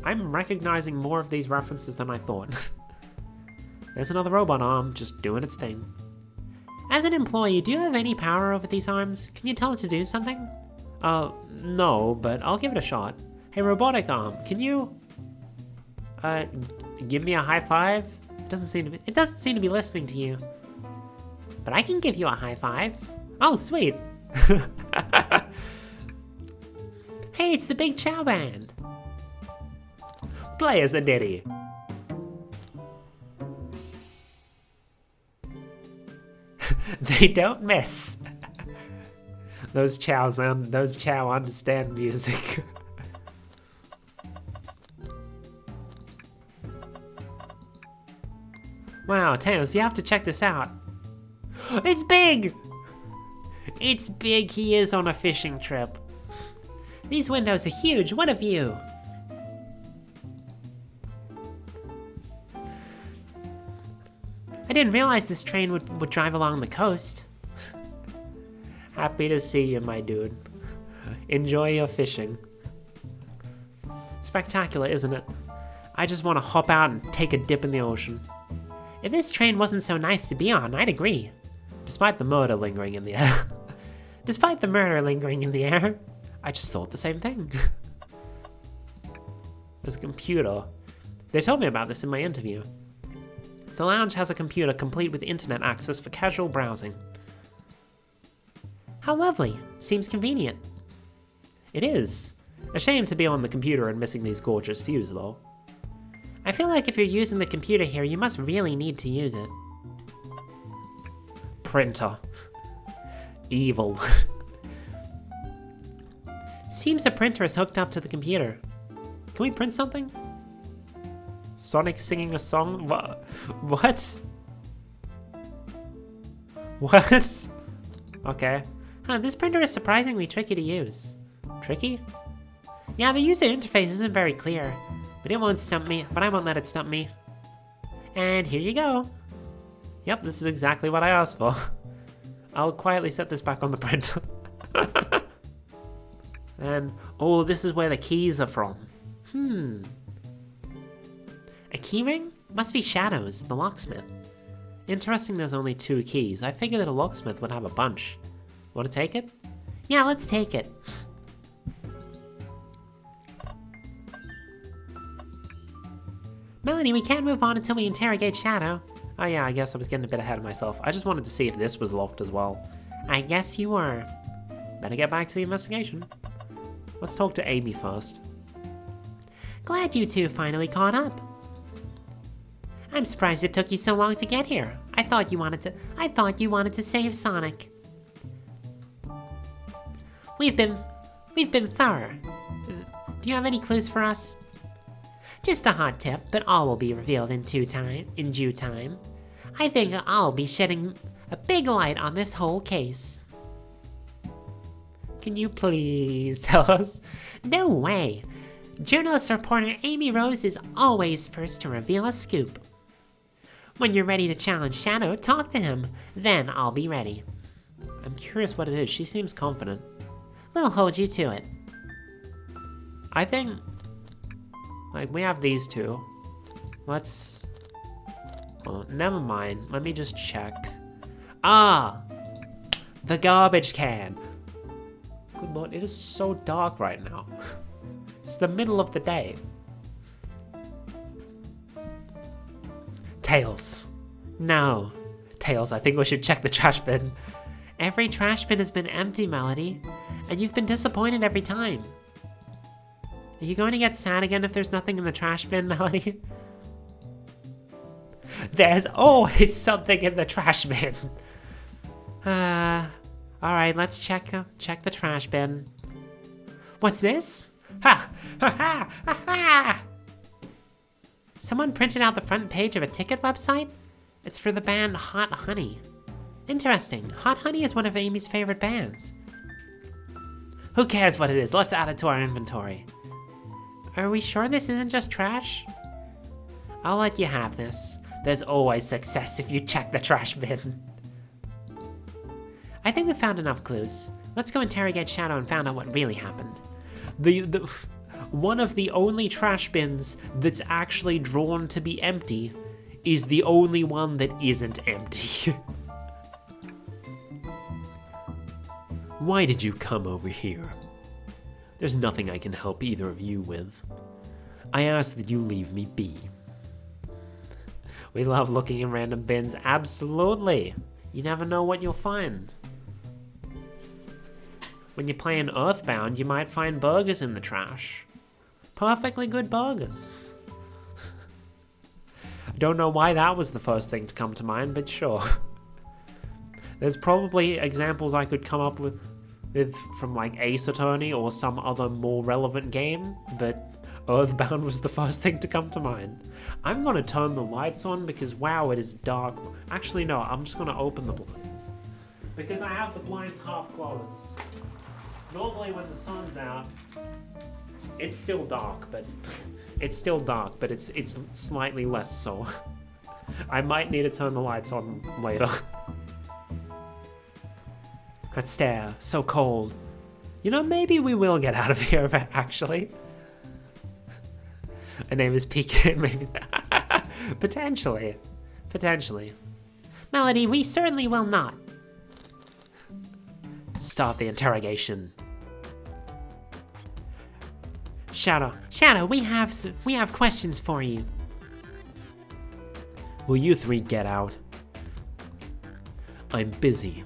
I'm recognizing more of these references than I thought. There's another robot arm just doing its thing. As an employee, do you have any power over these arms? Can you tell it to do something? No, but I'll give it a shot. Hey, robotic arm, can you, give me a high five? It doesn't seem to be listening to you. But I can give you a high five. Oh, sweet. Hey, it's the Big Chow Band. Play us a ditty. They don't miss. Those chows understand music. Wow, Tails, you have to check this out. It's big! It's big, he is on a fishing trip. These windows are huge, what a view! I didn't realize this train would drive along the coast. Happy to see you, my dude. Enjoy your fishing. Spectacular, isn't it? I just want to hop out and take a dip in the ocean. If this train wasn't so nice to be on, I'd agree. Despite the murder lingering in the air. Despite the murder lingering in the air, I just thought the same thing. There's a computer. They told me about this in my interview. The lounge has a computer complete with internet access for casual browsing. How lovely. Seems convenient. It is. A shame to be on the computer and missing these gorgeous views, though. I feel like if you're using the computer here, you must really need to use it. Printer. Evil. Seems the printer is hooked up to the computer. Can we print something? Sonic singing a song? What? What? Okay. Huh, this printer is surprisingly tricky to use. Tricky? Yeah, the user interface isn't very clear, but it won't stump me, but I won't let it stump me. And here you go. Yep, this is exactly what I asked for. I'll quietly set this back on the printer. And, oh, this is where the keys are from. A keyring? Must be Shadow's, the locksmith. Interesting there's only 2 keys. I figured that a locksmith would have a bunch. Want to take it? Yeah, let's take it. Melanie, we can't move on until we interrogate Shadow. Oh yeah, I guess I was getting a bit ahead of myself. I just wanted to see if this was locked as well. I guess you were. Better get back to the investigation. Let's talk to Amy first. Glad you two finally caught up. I'm surprised it took you so long to get here. I thought you wanted to save Sonic. We've been thorough. Do you have any clues for us? Just a hot tip, but all will be revealed in due time. I think I'll be shedding a big light on this whole case. Can you please tell us? No way! Journalist reporter Amy Rose is always first to reveal a scoop. When you're ready to challenge Shadow, talk to him. Then I'll be ready. I'm curious what it is. She seems confident. We'll hold you to it. I think, like, we have these two. Let's... Oh, never mind. Let me just check. Ah! The garbage can. Good lord, it is so dark right now. It's the middle of the day. Tails. No. Tails, I think we should check the trash bin. Every trash bin has been empty, Melody, and you've been disappointed every time. Are you going to get sad again if there's nothing in the trash bin, Melody? There's always something in the trash bin. Alright, let's check the trash bin. What's this? Ha! Ha ha! Ha ha! Someone printed out the front page of a ticket website? It's for the band Hot Honey. Interesting. Hot Honey is one of Amy's favorite bands. Who cares what it is? Let's add it to our inventory. Are we sure this isn't just trash? I'll let you have this. There's always success if you check the trash bin. I think we found enough clues. Let's go interrogate Shadow and find out what really happened. One of the only trash bins that's actually drawn to be empty is the only one that isn't empty. Why did you come over here? There's nothing I can help either of you with. I ask that you leave me be. We love looking in random bins, absolutely. You never know what you'll find. When you're playing Earthbound, you might find burgers in the trash. Perfectly good burgers. I don't know why that was the first thing to come to mind, but sure. There's probably examples I could come up with from like Ace Attorney or some other more relevant game, but Earthbound was the first thing to come to mind. I'm gonna turn the lights on because wow, it is dark. Actually no, I'm just gonna open the blinds. Because I have the blinds half closed. Normally when the sun's out, it's still dark, but it's slightly less so. I might need to turn the lights on later. That stare, so cold. You know, maybe we will get out of here, actually. Her name is PK, maybe. Potentially. Melody, we certainly will not. Start the interrogation. Shadow, we have questions for you. Will you three get out? I'm busy.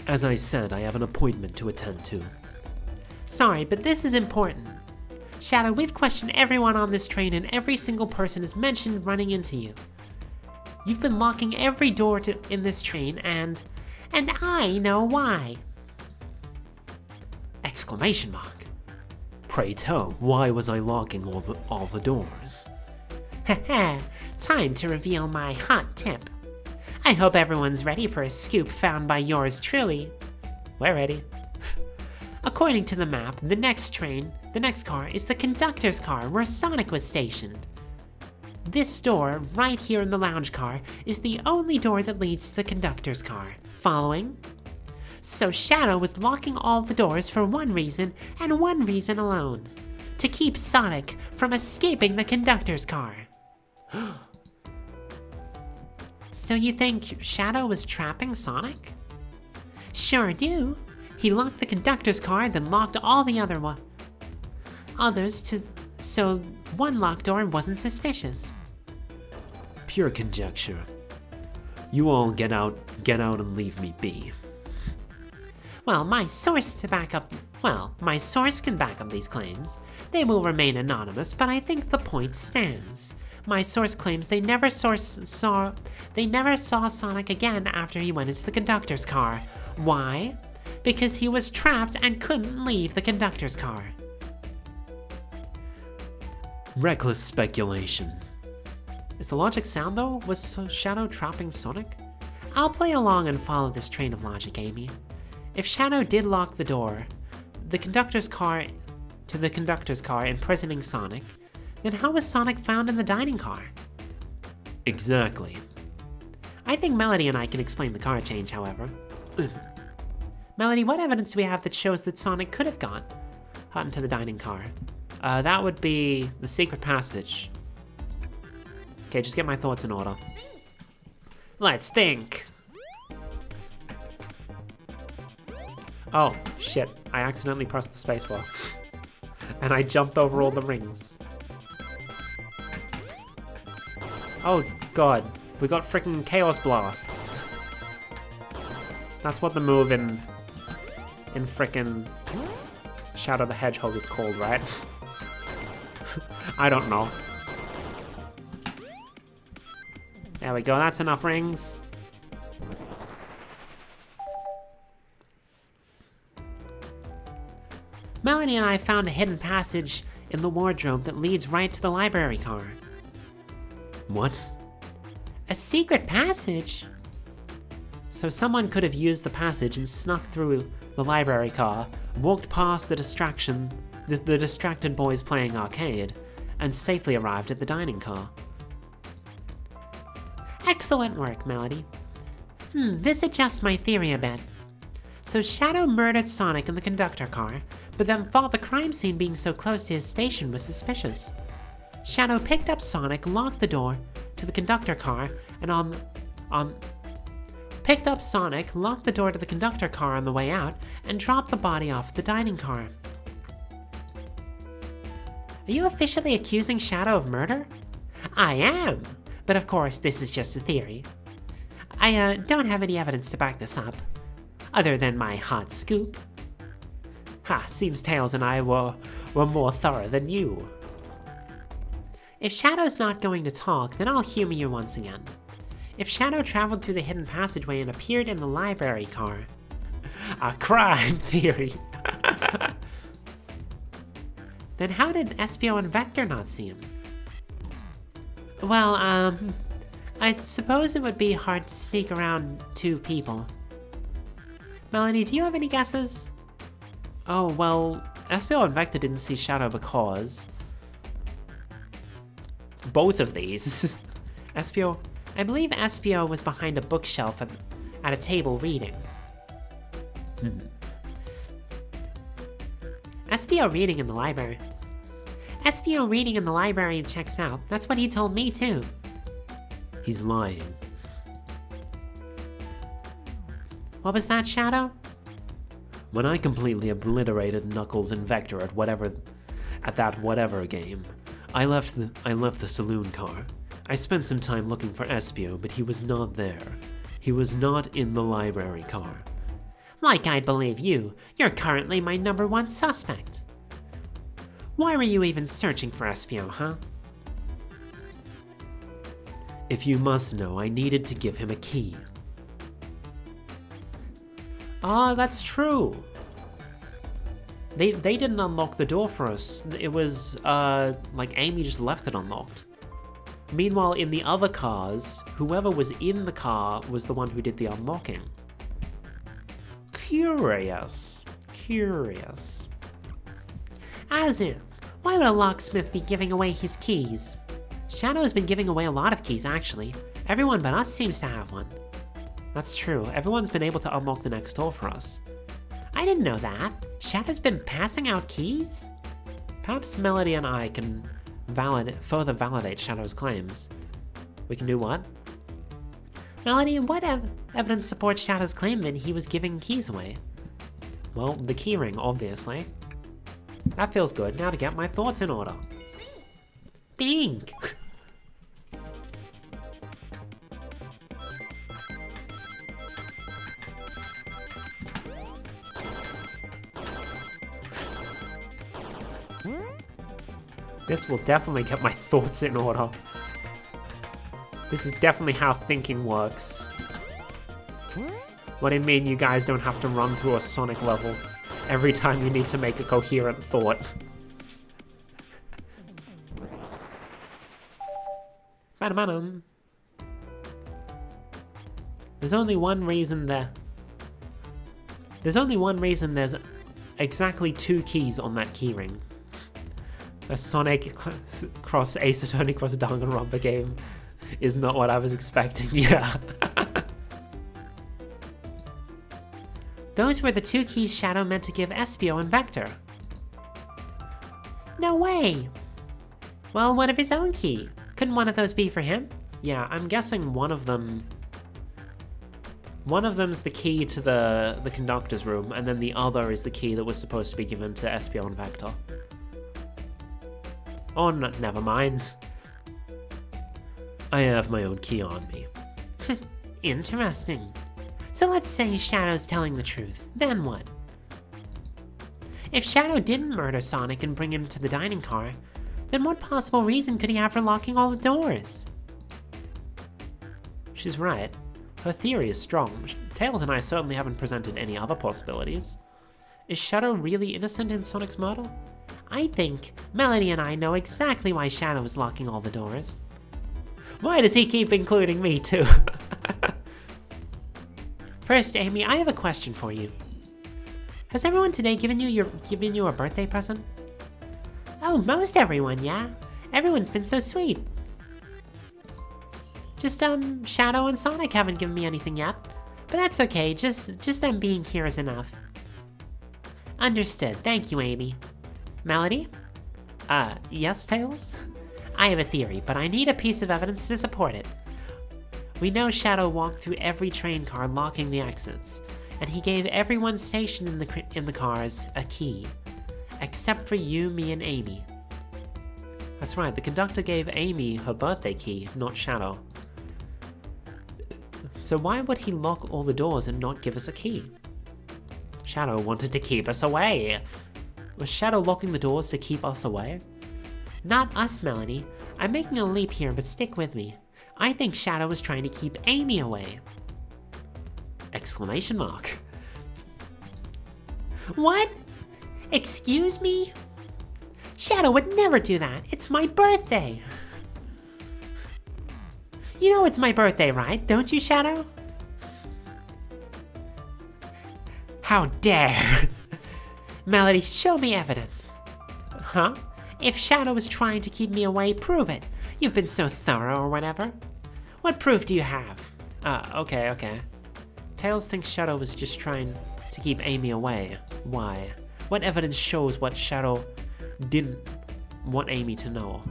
As I said, I have an appointment to attend to. Sorry, but this is important. Shadow, we've questioned everyone on this train and every single person is mentioned running into you. You've been locking every door in this train and I know why. Exclamation mark. Pray tell, why was I locking all the doors? Haha, time to reveal my hot tip. I hope everyone's ready for a scoop found by yours truly. We're ready. According to the map, the next car is the conductor's car where Sonic was stationed. This door, right here in the lounge car, is the only door that leads to the conductor's car. Following? So Shadow was locking all the doors for one reason and one reason alone. To keep Sonic from escaping the conductor's car. So you think Shadow was trapping Sonic? Sure do. He locked the conductor's car, then locked all the others so one locked door wasn't suspicious. Pure conjecture. You all get out and leave me be. Well, my source can back up these claims. They will remain anonymous, but I think the point stands. My source claims they never saw Sonic again after he went into the conductor's car. Why? Because he was trapped and couldn't leave the conductor's car. Reckless speculation. Is the logic sound though? Was Shadow trapping Sonic? I'll play along and follow this train of logic, Amy. If Shadow did lock the door to the conductor's car, imprisoning Sonic, then how was Sonic found in the dining car? Exactly. I think Melody and I can explain the car change, however. Melody, what evidence do we have that shows that Sonic could have gotten into the dining car? That would be the secret passage. Okay, just get my thoughts in order. Let's think. Oh, shit. I accidentally pressed the spacebar. And I jumped over all the rings. Oh, God. We got freaking Chaos Blasts. That's what the move in frickin' Shadow the Hedgehog is called, right? I don't know. There we go, that's enough rings. Melanie and I found a hidden passage in the wardrobe that leads right to the library car. What? A secret passage? So someone could have used the passage and snuck through the library car, walked past the distracted boys playing arcade, and safely arrived at the dining car. Excellent work, Melody. This adjusts my theory a bit. So Shadow murdered Sonic in the conductor car, but then thought the crime scene being so close to his station was suspicious. Shadow picked up Sonic, locked the door to the conductor car, and picked up Sonic, locked the door to the conductor car on the way out, and dropped the body off the dining car. Are you officially accusing Shadow of murder? I am, but of course this is just a theory. I don't have any evidence to back this up, other than my hot scoop. Seems Tails and I were more thorough than you. If Shadow's not going to talk, then I'll humor you once again. If Shadow traveled through the hidden passageway and appeared in the library car, a crime theory, then how did Espio and Vector not see him? Well, I suppose it would be hard to sneak around two people. Melanie, do you have any guesses? Oh, well, Espio and Vector didn't see Shadow because... both of these. Espio, I believe Espio was behind a bookshelf at a table reading. Espio reading in the library. Espio reading in the library checks out. That's what he told me too. He's lying. What was that, Shadow? When I completely obliterated Knuckles and Vector at that whatever game, I left the saloon car. I spent some time looking for Espio, but he was not there. He was not in the library car. Like I'd believe you. You're currently my #1 suspect. Why were you even searching for Espio, huh? If you must know, I needed to give him a key. Ah, that's true. They didn't unlock the door for us. It was, like Amy just left it unlocked. Meanwhile, in the other cars, whoever was in the car was the one who did the unlocking. Curious. Curious. As in, why would a locksmith be giving away his keys? Shadow's been giving away a lot of keys, actually. Everyone but us seems to have one. That's true. Everyone's been able to unlock the next door for us. I didn't know that. Shadow's been passing out keys? Perhaps Melody and I can further validate Shadow's claims. We can do what? Melody, what evidence supports Shadow's claim that he was giving keys away? Well, the keyring, obviously. That feels good. Now to get my thoughts in order. Think! This will definitely get my thoughts in order. This is definitely how thinking works. What do you mean you guys don't have to run through a Sonic level every time you need to make a coherent thought? Ba-da-ba-dum. There's only one reason there's exactly 2 keys on that keyring. A Sonic cross Ace Attorney cross Danganronpa game is not what I was expecting, yeah. Those were the 2 keys Shadow meant to give Espio and Vector. No way! Well, what of his own key? Couldn't one of those be for him? Yeah, I'm guessing one of them's the key to the conductor's room, and then the other is the key that was supposed to be given to Espio and Vector. Oh, no, never mind. I have my own key on me. Interesting. So let's say Shadow's telling the truth, then what? If Shadow didn't murder Sonic and bring him to the dining car, then what possible reason could he have for locking all the doors? She's right. Her theory is strong. Tails and I certainly haven't presented any other possibilities. Is Shadow really innocent in Sonic's murder? I think Melody and I know exactly why Shadow is locking all the doors. Why does he keep including me too? First, Amy, I have a question for you. Has everyone today given you a birthday present? Oh, most everyone, yeah. Everyone's been so sweet. Just Shadow and Sonic haven't given me anything yet. But that's okay, just them being here is enough. Understood, thank you, Amy. Melody? Yes, Tails? I have a theory, but I need a piece of evidence to support it. We know Shadow walked through every train car locking the exits, and he gave everyone stationed in the cars a key. Except for you, me, and Amy. That's right, the conductor gave Amy her birthday key, not Shadow. So why would he lock all the doors and not give us a key? Shadow wanted to keep us away. Was Shadow locking the doors to keep us away? Not us, Melody. I'm making a leap here, but stick with me. I think Shadow was trying to keep Amy away. Exclamation mark. What? Excuse me? Shadow would never do that. It's my birthday. You know it's my birthday, right? Don't you, Shadow? How dare! Melody, show me evidence. Huh? If Shadow was trying to keep me away, prove it. You've been so thorough or whatever. What proof do you have? Okay. Tails thinks Shadow was just trying to keep Amy away. Why? What evidence shows what Shadow didn't want Amy to know?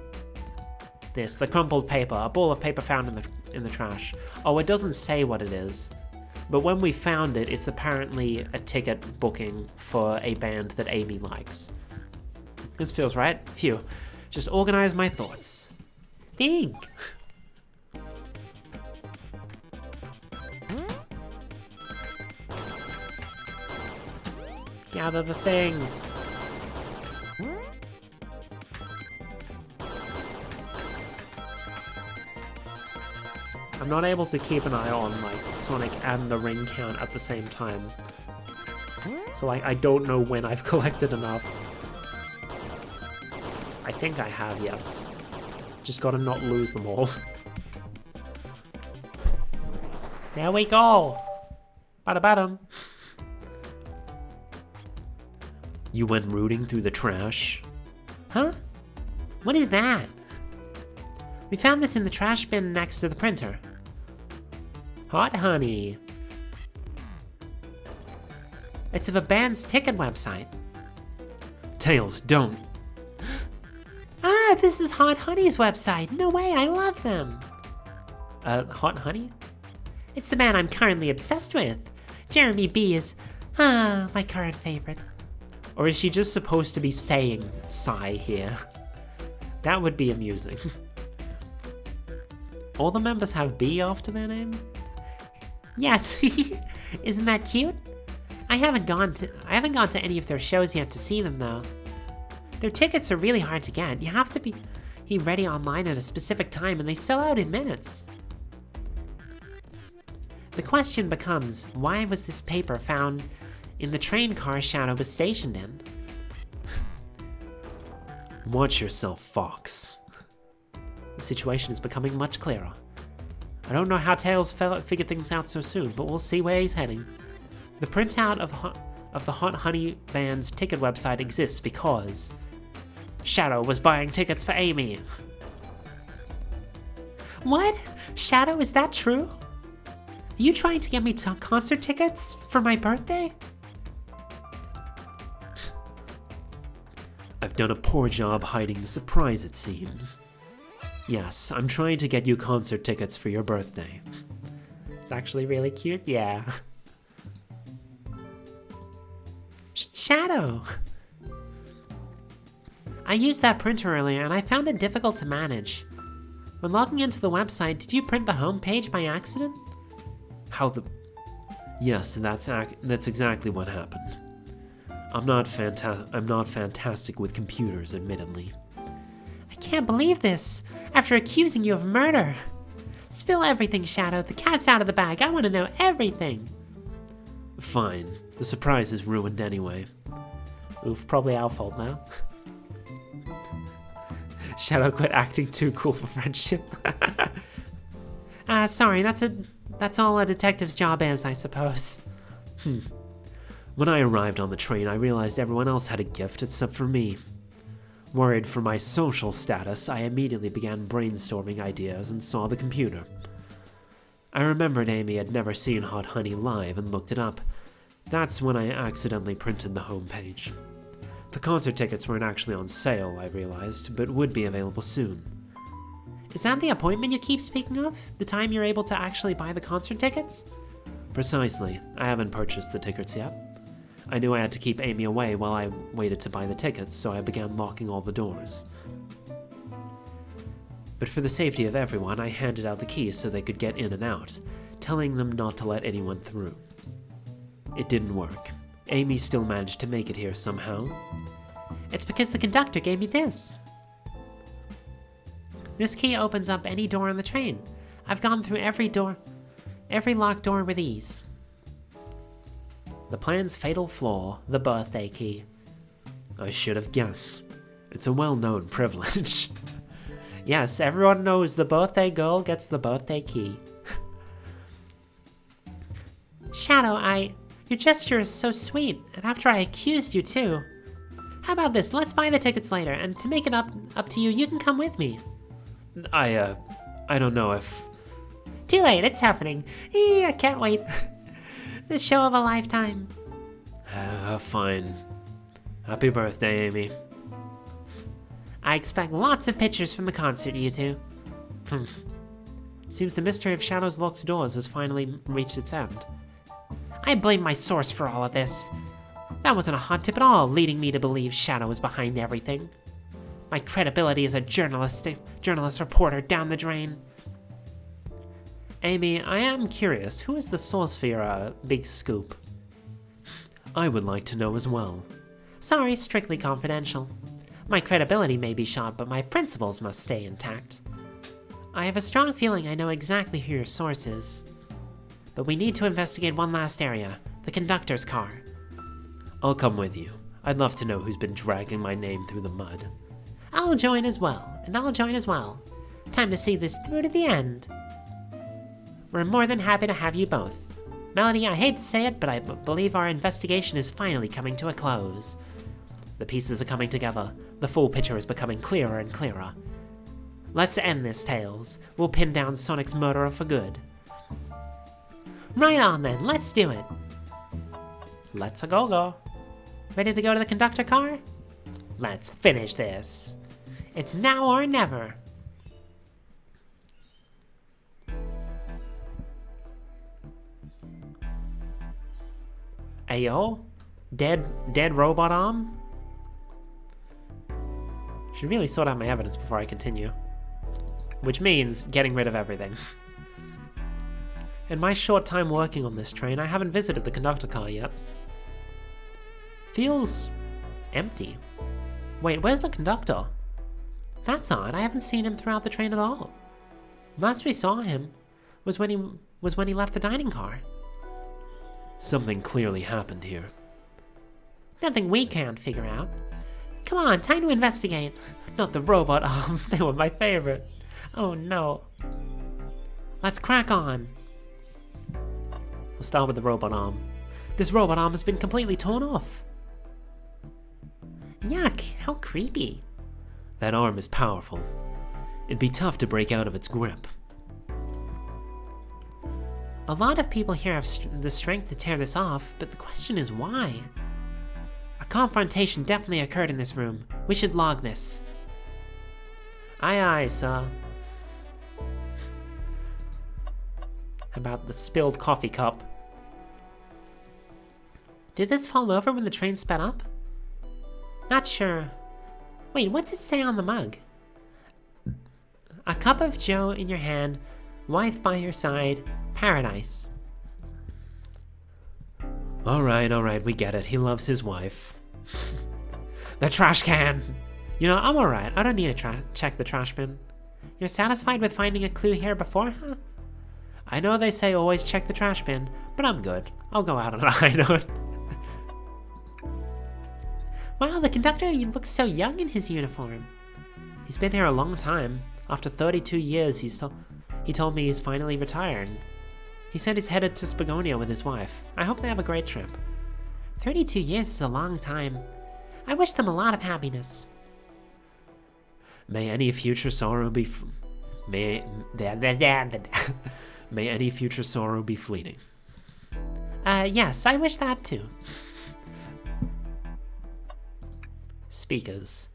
The crumpled paper, a ball of paper found in the trash. Oh, it doesn't say what it is. But when we found it, it's apparently a ticket booking for a band that Amy likes. This feels right. Phew. Just organize my thoughts. Think. Gather the things. I'm not able to keep an eye on like Sonic and the ring count at the same time. So like I don't know when I've collected enough. I think I have, yes. Just gotta not lose them all. There we go. Bada-badum. You went rooting through the trash? Huh? What is that? We found this in the trash bin next to the printer. Hot honey. It's of a band's ticket website. Tails, don't. Ah, this is Hot Honey's website. No way, I love them. Hot Honey? It's the band I'm currently obsessed with. Jeremy B is, my current favorite. Or is she just supposed to be saying sigh here? That would be amusing. All the members have B after their name? Yes. Isn't that cute? I haven't gone to any of their shows yet to see them though. Their tickets are really hard to get. You have to be ready online at a specific time and they sell out in minutes. The question becomes, why was this paper found in the train car Shadow was stationed in? Watch yourself, Fox. The situation is becoming much clearer. I don't know how Tails figured things out so soon, but we'll see where he's heading. The printout of the Hot Honey Band's ticket website exists because Shadow was buying tickets for Amy. What? Shadow, is that true? Are you trying to get me concert tickets for my birthday? I've done a poor job hiding the surprise, it seems. Yes, I'm trying to get you concert tickets for your birthday. It's actually really cute, yeah. Shadow! I used that printer earlier and I found it difficult to manage. When logging into the website, did you print the home page by accident? Yes, that's exactly what happened. I'm not fantastic with computers, admittedly. I can't believe this, after accusing you of murder. Spill everything, Shadow. The cat's out of the bag. I want to know everything. Fine. The surprise is ruined anyway. Oof, probably our fault now. Shadow quit acting too cool for friendship. Sorry, that's all a detective's job is, I suppose. When I arrived on the train, I realized everyone else had a gift except for me. Worried for my social status, I immediately began brainstorming ideas and saw the computer. I remembered Amy had never seen Hot Honey live and looked it up. That's when I accidentally printed the homepage. The concert tickets weren't actually on sale, I realized, but would be available soon. Is that the appointment you keep speaking of? The time you're able to actually buy the concert tickets? Precisely. I haven't purchased the tickets yet. I knew I had to keep Amy away while I waited to buy the tickets, so I began locking all the doors. But for the safety of everyone, I handed out the keys so they could get in and out, telling them not to let anyone through. It didn't work. Amy still managed to make it here somehow. It's because the conductor gave me this. This key opens up any door on the train. I've gone through every locked door with ease. The plan's fatal flaw, the birthday key. I should have guessed. It's a well-known privilege. Yes, everyone knows the birthday girl gets the birthday key. Shadow, your gesture is so sweet, and after I accused you too. How about this, let's buy the tickets later, and to make it up to you, you can come with me. I don't know if... Too late, it's happening. I can't wait. The show of a lifetime. Fine. Happy birthday, Amy. I expect lots of pictures from the concert, you two. Seems the mystery of Shadow's locked doors has finally reached its end. I blame my source for all of this. That wasn't a hot tip at all, leading me to believe Shadow was behind everything. My credibility as a journalist reporter down the drain. Amy, I am curious, who is the source for your big scoop? I would like to know as well. Sorry, strictly confidential. My credibility may be shot, but my principles must stay intact. I have a strong feeling I know exactly who your source is. But we need to investigate one last area, the conductor's car. I'll come with you. I'd love to know who's been dragging my name through the mud. I'll join as well. Time to see this through to the end. We're more than happy to have you both. Melody, I hate to say it, but I believe our investigation is finally coming to a close. The pieces are coming together. The full picture is becoming clearer and clearer. Let's end this, Tails. We'll pin down Sonic's murderer for good. Right on then, let's do it. Let's go. Ready to go to the conductor car? Let's finish this. It's now or never. Ayo? Dead robot arm? Should really sort out my evidence before I continue. Which means getting rid of everything. In my short time working on this train, I haven't visited the conductor car yet. Feels empty. Wait, where's the conductor? That's odd, I haven't seen him throughout the train at all. Last we saw him was when he left the dining car. Something clearly happened here. Nothing we can't figure out. Come on, time to investigate. Not the robot arm, they were my favorite. Oh no. Let's crack on. We'll start with the robot arm. This robot arm has been completely torn off. Yuck, how creepy. That arm is powerful. It'd be tough to break out of its grip. A lot of people here have the strength to tear this off, but the question is why? A confrontation definitely occurred in this room. We should log this. Aye aye, sir. About the spilled coffee cup. Did this fall over when the train sped up? Not sure. Wait, what's it say on the mug? A cup of joe in your hand, wife by your side, paradise. Alright, we get it. He loves his wife. The trash can! You know, I'm alright. I don't need to check the trash bin. You're satisfied with finding a clue here before, huh? I know they say always check the trash bin, but I'm good. I'll go out on a high note. Wow, the conductor looks so young in his uniform. He's been here a long time. After 32 years, he told me he's finally retiring. He said he's headed to Spagonia with his wife. I hope they have a great trip. 32 years is a long time. I wish them a lot of happiness. May any future sorrow be may any future sorrow be fleeting. Yes, I wish that too. Speakers.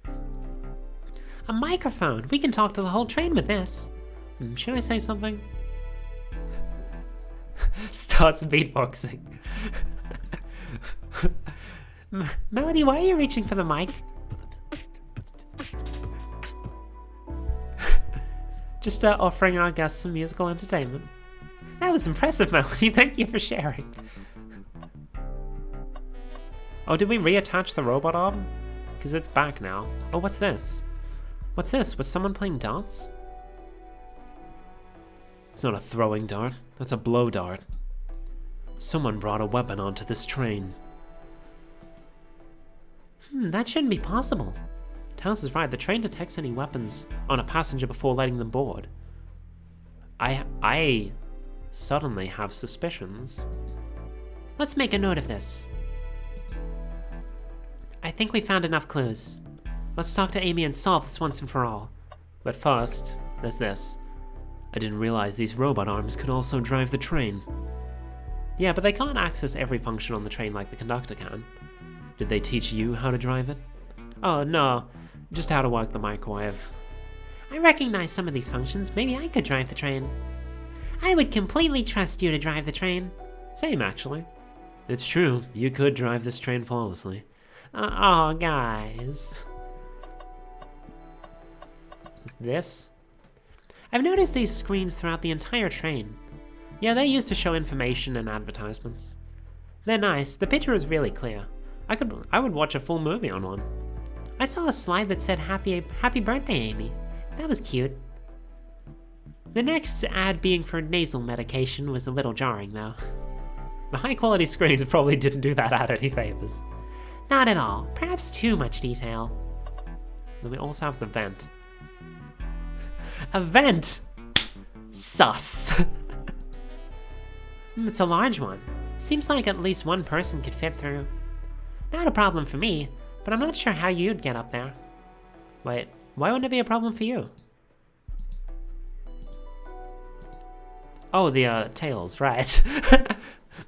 A microphone! We can talk to the whole train with this. Should I say something? Starts beatboxing. Melody, why are you reaching for the mic? Just offering our guests some musical entertainment. That was impressive, Melody. Thank you for sharing. Oh, did we reattach the robot arm? Because it's back now. Oh, what's this? What's this? Was someone playing darts? It's not a throwing dart. That's a blow dart. Someone brought a weapon onto this train. That shouldn't be possible. Tails is right. The train detects any weapons on a passenger before letting them board. I suddenly have suspicions. Let's make a note of this. I think we found enough clues. Let's talk to Amy and solve this once and for all. But first, there's this. I didn't realize these robot arms could also drive the train. Yeah, but they can't access every function on the train like the conductor can. Did they teach you how to drive it? Oh, no. Just how to work the microwave. I recognize some of these functions. Maybe I could drive the train. I would completely trust you to drive the train. Same, actually. It's true. You could drive this train flawlessly. Oh, guys. What's this? I've noticed these screens throughout the entire train. Yeah, they're used to show information and advertisements. They're nice. The picture is really clear. I would watch a full movie on one. I saw a slide that said happy birthday, Amy. That was cute. The next ad being for nasal medication was a little jarring, though. The high-quality screens probably didn't do that ad any favors. Not at all. Perhaps too much detail. Then we also have the vent. A vent! Sus. It's a large one. Seems like at least one person could fit through. Not a problem for me, but I'm not sure how you'd get up there. Wait, why wouldn't it be a problem for you? Oh, the, tails, right.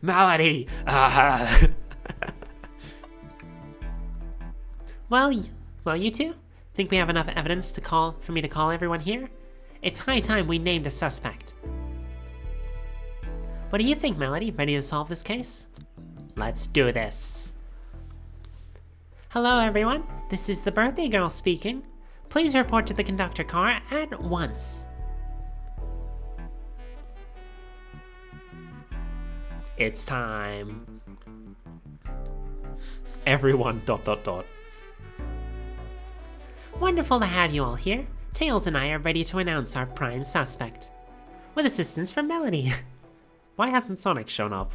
Melody! Well, you two? Think we have enough evidence for me to call everyone here? It's high time we named a suspect. What do you think, Melody? Ready to solve this case? Let's do this. Hello, everyone. This is the birthday girl speaking. Please report to the conductor car at once. It's time. Everyone, ... Wonderful to have you all here. Tails and I are ready to announce our prime suspect. With assistance from Melody. Why hasn't Sonic shown up?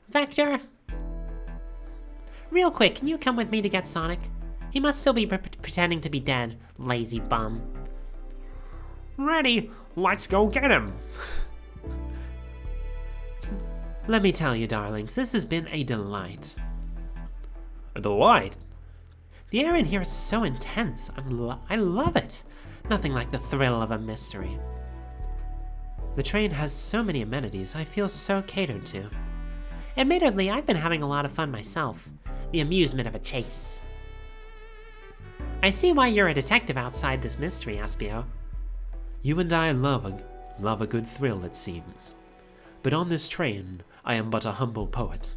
Vector? Real quick, can you come with me to get Sonic? He must still be pretending to be dead, lazy bum. Ready, let's go get him. Let me tell you, darlings, this has been a delight. A delight? The air in here is so intense. I love it. Nothing like the thrill of a mystery. The train has so many amenities, I feel so catered to. Admittedly, I've been having a lot of fun myself. The amusement of a chase. I see why you're a detective outside this mystery, Espio. You and I love a good thrill, it seems. But on this train, I am but a humble poet.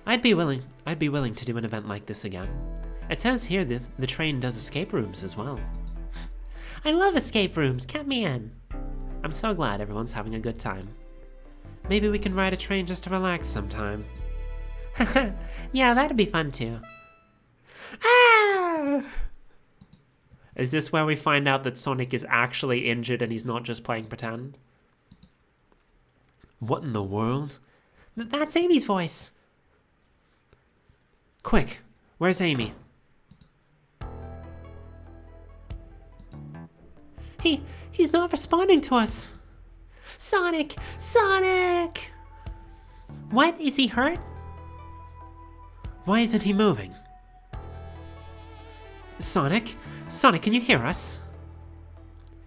I'd be willing to do an event like this again. It says here that the train does escape rooms as well. I love escape rooms, count me in. I'm so glad everyone's having a good time. Maybe we can ride a train just to relax sometime. Yeah, that'd be fun too. Ah! Is this where we find out that Sonic is actually injured and he's not just playing pretend? What in the world? That's Amy's voice. Quick, where's Amy? He's not responding to us. Sonic! Sonic! What? Is he hurt? Why isn't he moving? Sonic? Sonic, can you hear us?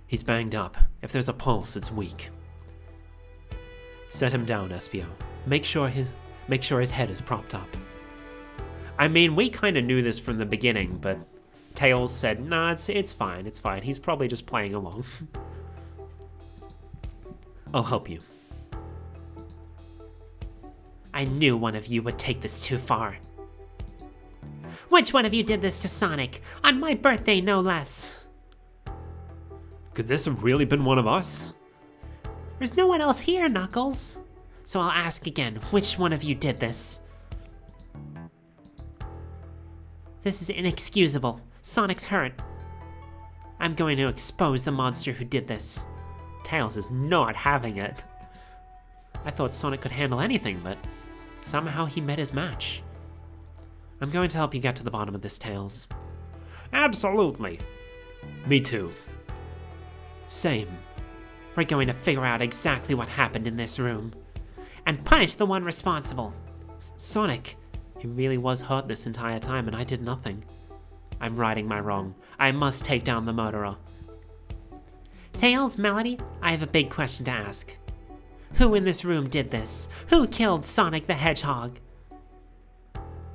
He's banged up. If there's a pulse, it's weak. Set him down, Espio. Make sure his head is propped up. I mean, we kind of knew this from the beginning, but Tails said, nah, it's fine, it's fine. He's probably just playing along. I'll help you. I knew one of you would take this too far. Which one of you did this to Sonic? On my birthday, no less. Could this have really been one of us? There's no one else here, Knuckles. So I'll ask again, which one of you did this? This is inexcusable. Sonic's hurt. I'm going to expose the monster who did this. Tails is not having it. I thought Sonic could handle anything, but somehow he met his match. I'm going to help you get to the bottom of this, Tails. Absolutely. Me too. Same. We're going to figure out exactly what happened in this room and punish the one responsible. Sonic, he really was hurt this entire time and I did nothing. I'm righting my wrong. I must take down the murderer. Tails, Melody, I have a big question to ask. Who in this room did this? Who killed Sonic the Hedgehog?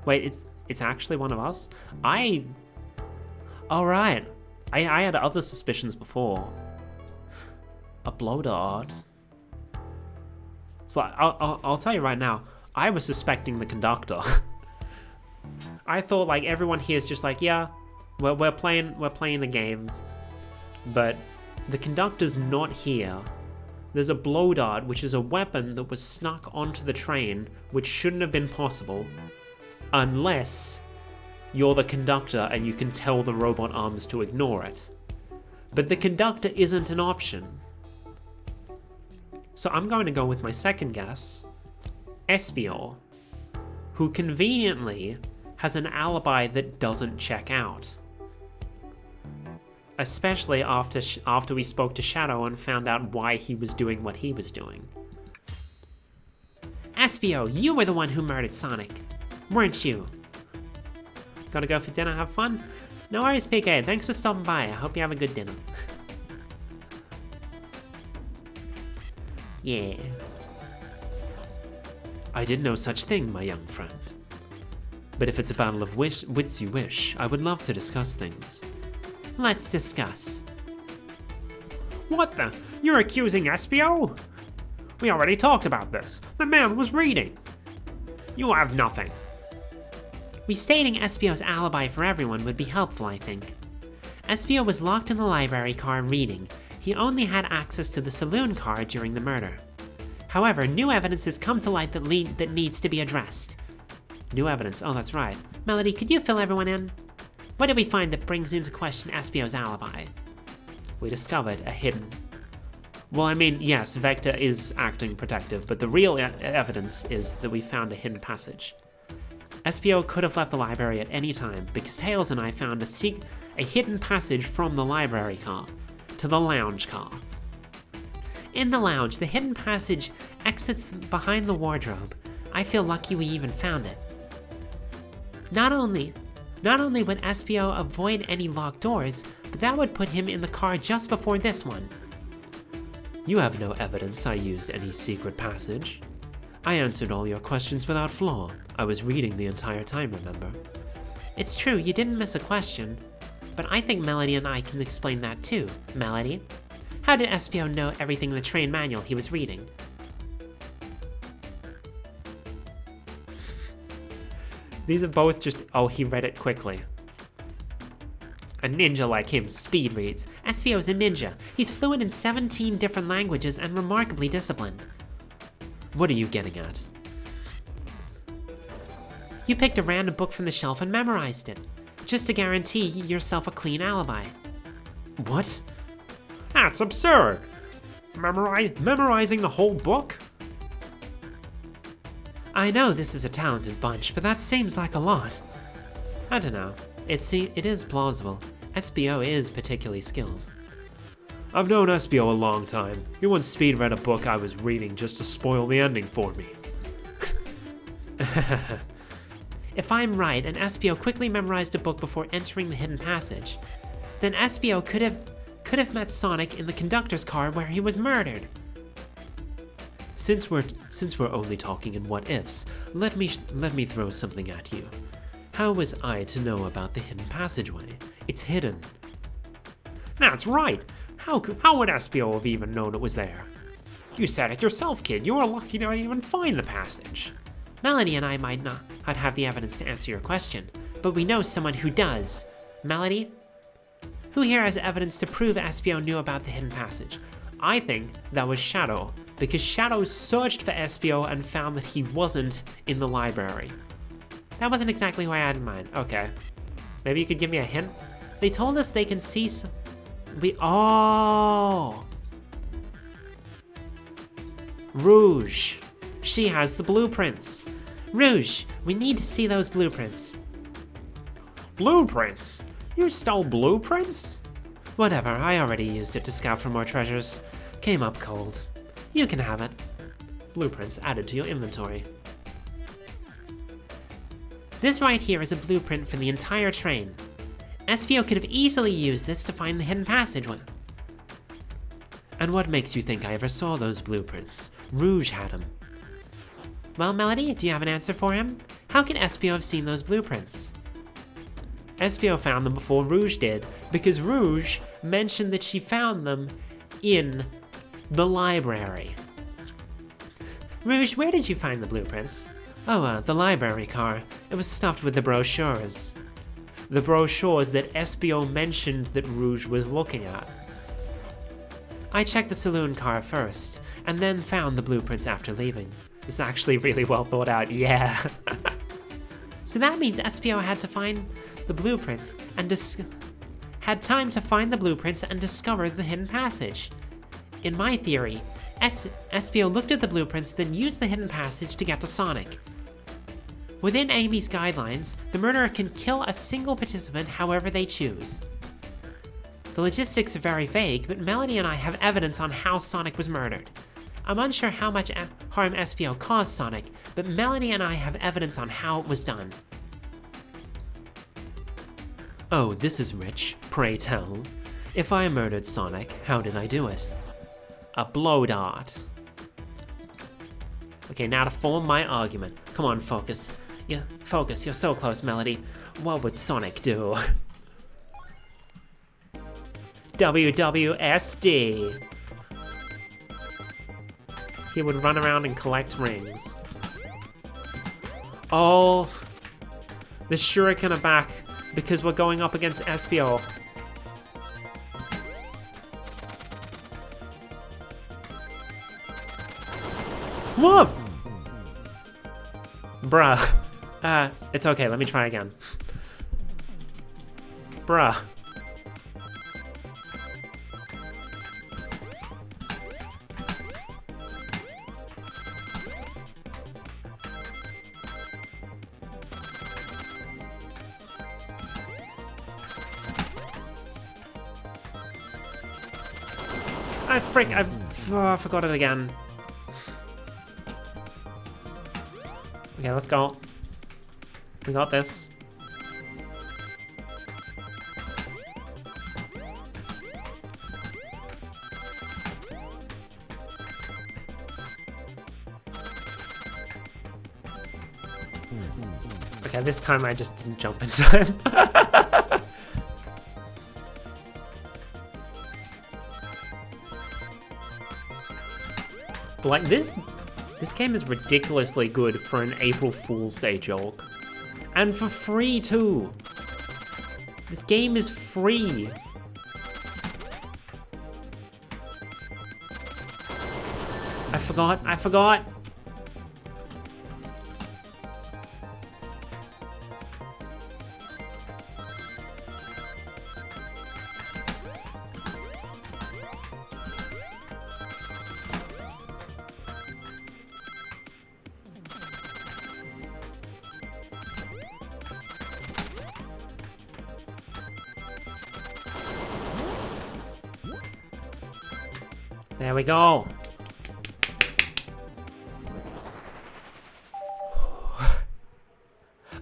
Wait, it's actually one of us? All right. I had other suspicions before. A blow dart. So I'll tell you right now, I was suspecting the conductor. I thought like everyone here is just like, yeah, we're playing the game, but the conductor's not here. There's a blow dart, which is a weapon that was snuck onto the train, which shouldn't have been possible, unless you're the conductor and you can tell the robot arms to ignore it. But the conductor isn't an option. So I'm going to go with my second guess, Espio, who conveniently has an alibi that doesn't check out. Especially after we spoke to Shadow and found out why he was doing what he was doing. Espio, you were the one who murdered Sonic, weren't you? Gotta go for dinner, have fun? No worries, PK. Thanks for stopping by. I hope you have a good dinner. Yeah. I did no such thing, my young friend. But if it's a battle of wits you wish, I would love to discuss things. Let's discuss. What the? You're accusing Espio? We already talked about this. The man was reading. You have nothing. Restating Espio's alibi for everyone would be helpful, I think. Espio was locked in the library car reading. He only had access to the saloon car during the murder. However, new evidence has come to light that needs to be addressed. New evidence, oh that's right. Melody, could you fill everyone in? What did we find that brings into question Espio's alibi? We discovered a hidden... Well, I mean, yes, Vector is acting protective, but the real evidence is that we found a hidden passage. SPO could have left the library at any time because Tails and I found a hidden passage from the library car to the lounge car. In the lounge, the hidden passage exits behind the wardrobe. I feel lucky we even found it. Not only would SPO avoid any locked doors, but that would put him in the car just before this one. You have no evidence I used any secret passage. I answered all your questions without flaw. I was reading the entire time, remember? It's true, you didn't miss a question, but I think Melody and I can explain that too. Melody? How did SPO know everything in the train manual he was reading? These are both just, oh, he read it quickly. A ninja like him speed reads. SPO's a ninja. He's fluent in 17 different languages and remarkably disciplined. What are you getting at? You picked a random book from the shelf and memorized it, just to guarantee yourself a clean alibi. What? That's absurd. Memorizing the whole book? I know this is a talented bunch, but that seems like a lot. I don't know. It is plausible. SPO is particularly skilled. I've known SPO a long time. He once speed read a book I was reading just to spoil the ending for me. If I'm right, and SPO quickly memorized a book before entering the hidden passage, then SPO could have met Sonic in the conductor's car where he was murdered. Since we're only talking in what ifs, let me throw something at you. How was I to know about the hidden passageway? It's hidden. That's right. How would SPO have even known it was there? You said it yourself, kid. You were lucky to even find the passage. Melody and I might not have the evidence to answer your question, but we know someone who does. Melody? Who here has evidence to prove SPO knew about the hidden passage? I think that was Shadow, because Shadow searched for SPO and found that he wasn't in the library. That wasn't exactly what I had in mind. Okay. Maybe you could give me a hint? They told us they can see Oh! Rouge. She has the blueprints. Rouge, we need to see those blueprints. Blueprints? You stole blueprints? Whatever, I already used it to scout for more treasures. Came up cold. You can have it. Blueprints added to your inventory. This right here is a blueprint for the entire train. SPO could have easily used this to find the hidden passageway. And what makes you think I ever saw those blueprints? Rouge had them. Well, Melody, do you have an answer for him? How can SPO have seen those blueprints? SPO found them before Rouge did, because Rouge mentioned that she found them in the library. Rouge, where did you find the blueprints? Oh, the library car. It was stuffed with the brochures. The brochures that SPO mentioned that Rouge was looking at. I checked the saloon car first, and then found the blueprints after leaving. It's actually really well thought out, yeah. So that means SPO had to find the blueprints and had time to find the blueprints and discover the hidden passage. In my theory, SPO looked at the blueprints, then used the hidden passage to get to Sonic. Within Amy's guidelines, the murderer can kill a single participant however they choose. The logistics are very vague, but Melody and I have evidence on how Sonic was murdered. I'm unsure how much harm SPO caused Sonic, but Melody and I have evidence on how it was done. Oh, this is rich. Pray tell. If I murdered Sonic, how did I do it? A blow dart. Okay, now to form my argument. Come on, focus. Yeah, focus. You're so close, Melody. What would Sonic do? WWSD. He would run around and collect rings. Oh, the shuriken are back because we're going up against SPO. Whoa! Bruh. It's okay, let me try again. Bruh. I forgot it again. Okay, let's go. We got this. Okay, this time I just didn't jump in time. Like, this game is ridiculously good for an April Fool's Day joke. And for free, too. This game is free. I forgot. There we go.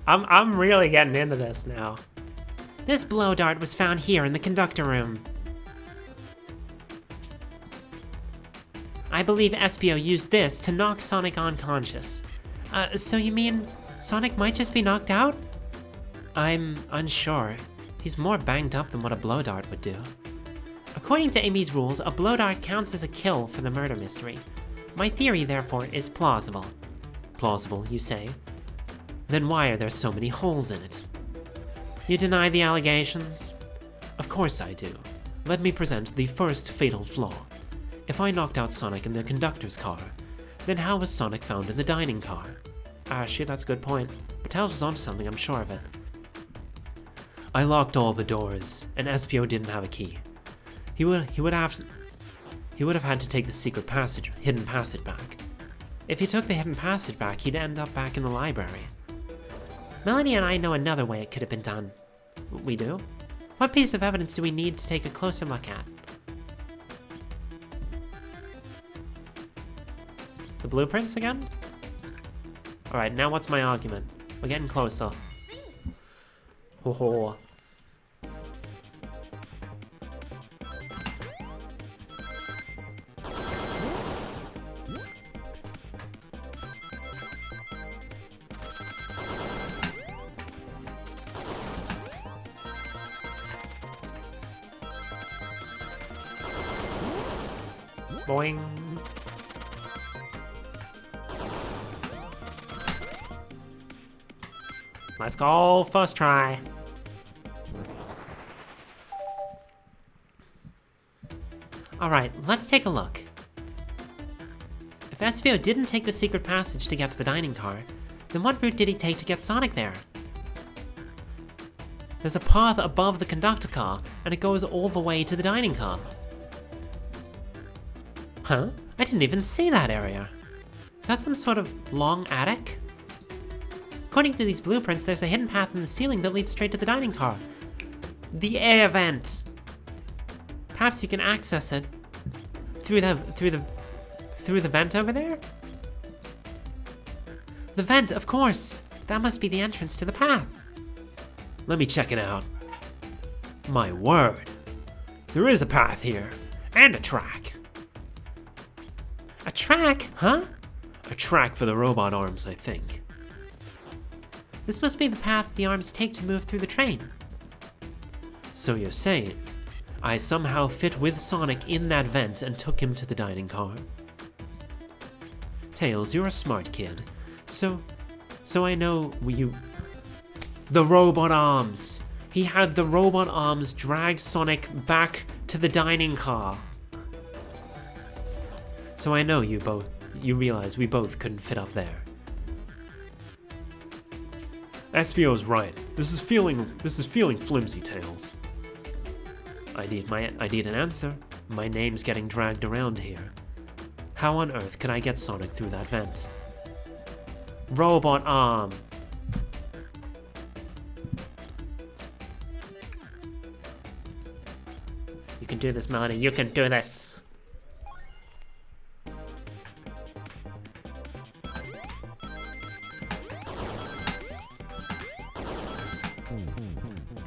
I'm really getting into this now. This blow dart was found here in the conductor room. I believe Espio used this to knock Sonic unconscious. So you mean Sonic might just be knocked out? I'm unsure. He's more banged up than what a blow dart would do. According to Amy's rules, a blow dart counts as a kill for the murder mystery. My theory, therefore, is plausible. Plausible, you say? Then why are there so many holes in it? You deny the allegations? Of course I do. Let me present the first fatal flaw. If I knocked out Sonic in the conductor's car, then how was Sonic found in the dining car? Ah, shit, that's a good point. Tails was onto something, I'm sure of it. I locked all the doors, and Espio didn't have a key. He would have had to take the secret passage, hidden passage back. If he took the hidden passage back, he'd end up back in the library. Melanie and I know another way it could have been done. We do? What piece of evidence do we need to take a closer look at? The blueprints again? Alright, now what's my argument? We're getting closer. Ho ho. Boing. Let's go, first try. Alright, let's take a look. If Espio didn't take the secret passage to get to the dining car, then what route did he take to get Sonic there? There's a path above the conductor car, and it goes all the way to the dining car. Huh? I didn't even see that area. Is that some sort of long attic? According to these blueprints, there's a hidden path in the ceiling that leads straight to the dining car. The air vent! Perhaps you can access it through the vent over there? The vent, of course! That must be the entrance to the path. Let me check it out. My word. There is a path here. And a track. A track? Huh? A track for the robot arms, I think. This must be the path the arms take to move through the train. So you're saying I somehow fit with Sonic in that vent and took him to the dining car? Tails, you're a smart kid. So I know you... The robot arms! He had the robot arms drag Sonic back to the dining car. So I know you realize we both couldn't fit up there. Espio's right. This is feeling flimsy, Tails. I need an answer. My name's getting dragged around here. How on earth can I get Sonic through that vent? Robot arm! You can do this, Melanie. You can do this.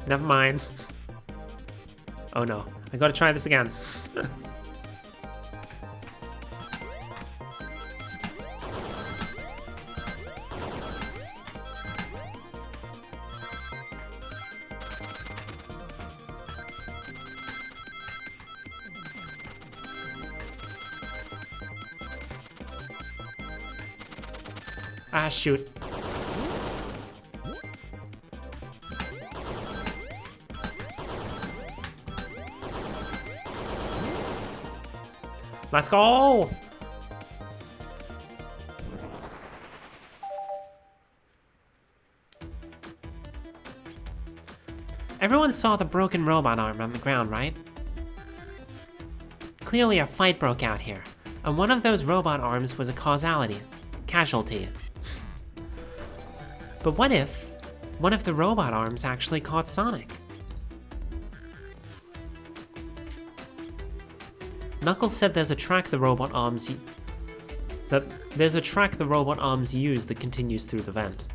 Never mind. Oh no, I gotta try this again. Ah, shoot. Let's go! Everyone saw the broken robot arm on the ground, right? Clearly a fight broke out here, and one of those robot arms was a casualty. But what if one of the robot arms actually caught Sonic? Knuckles said there's a track the robot arms use that continues through the vent.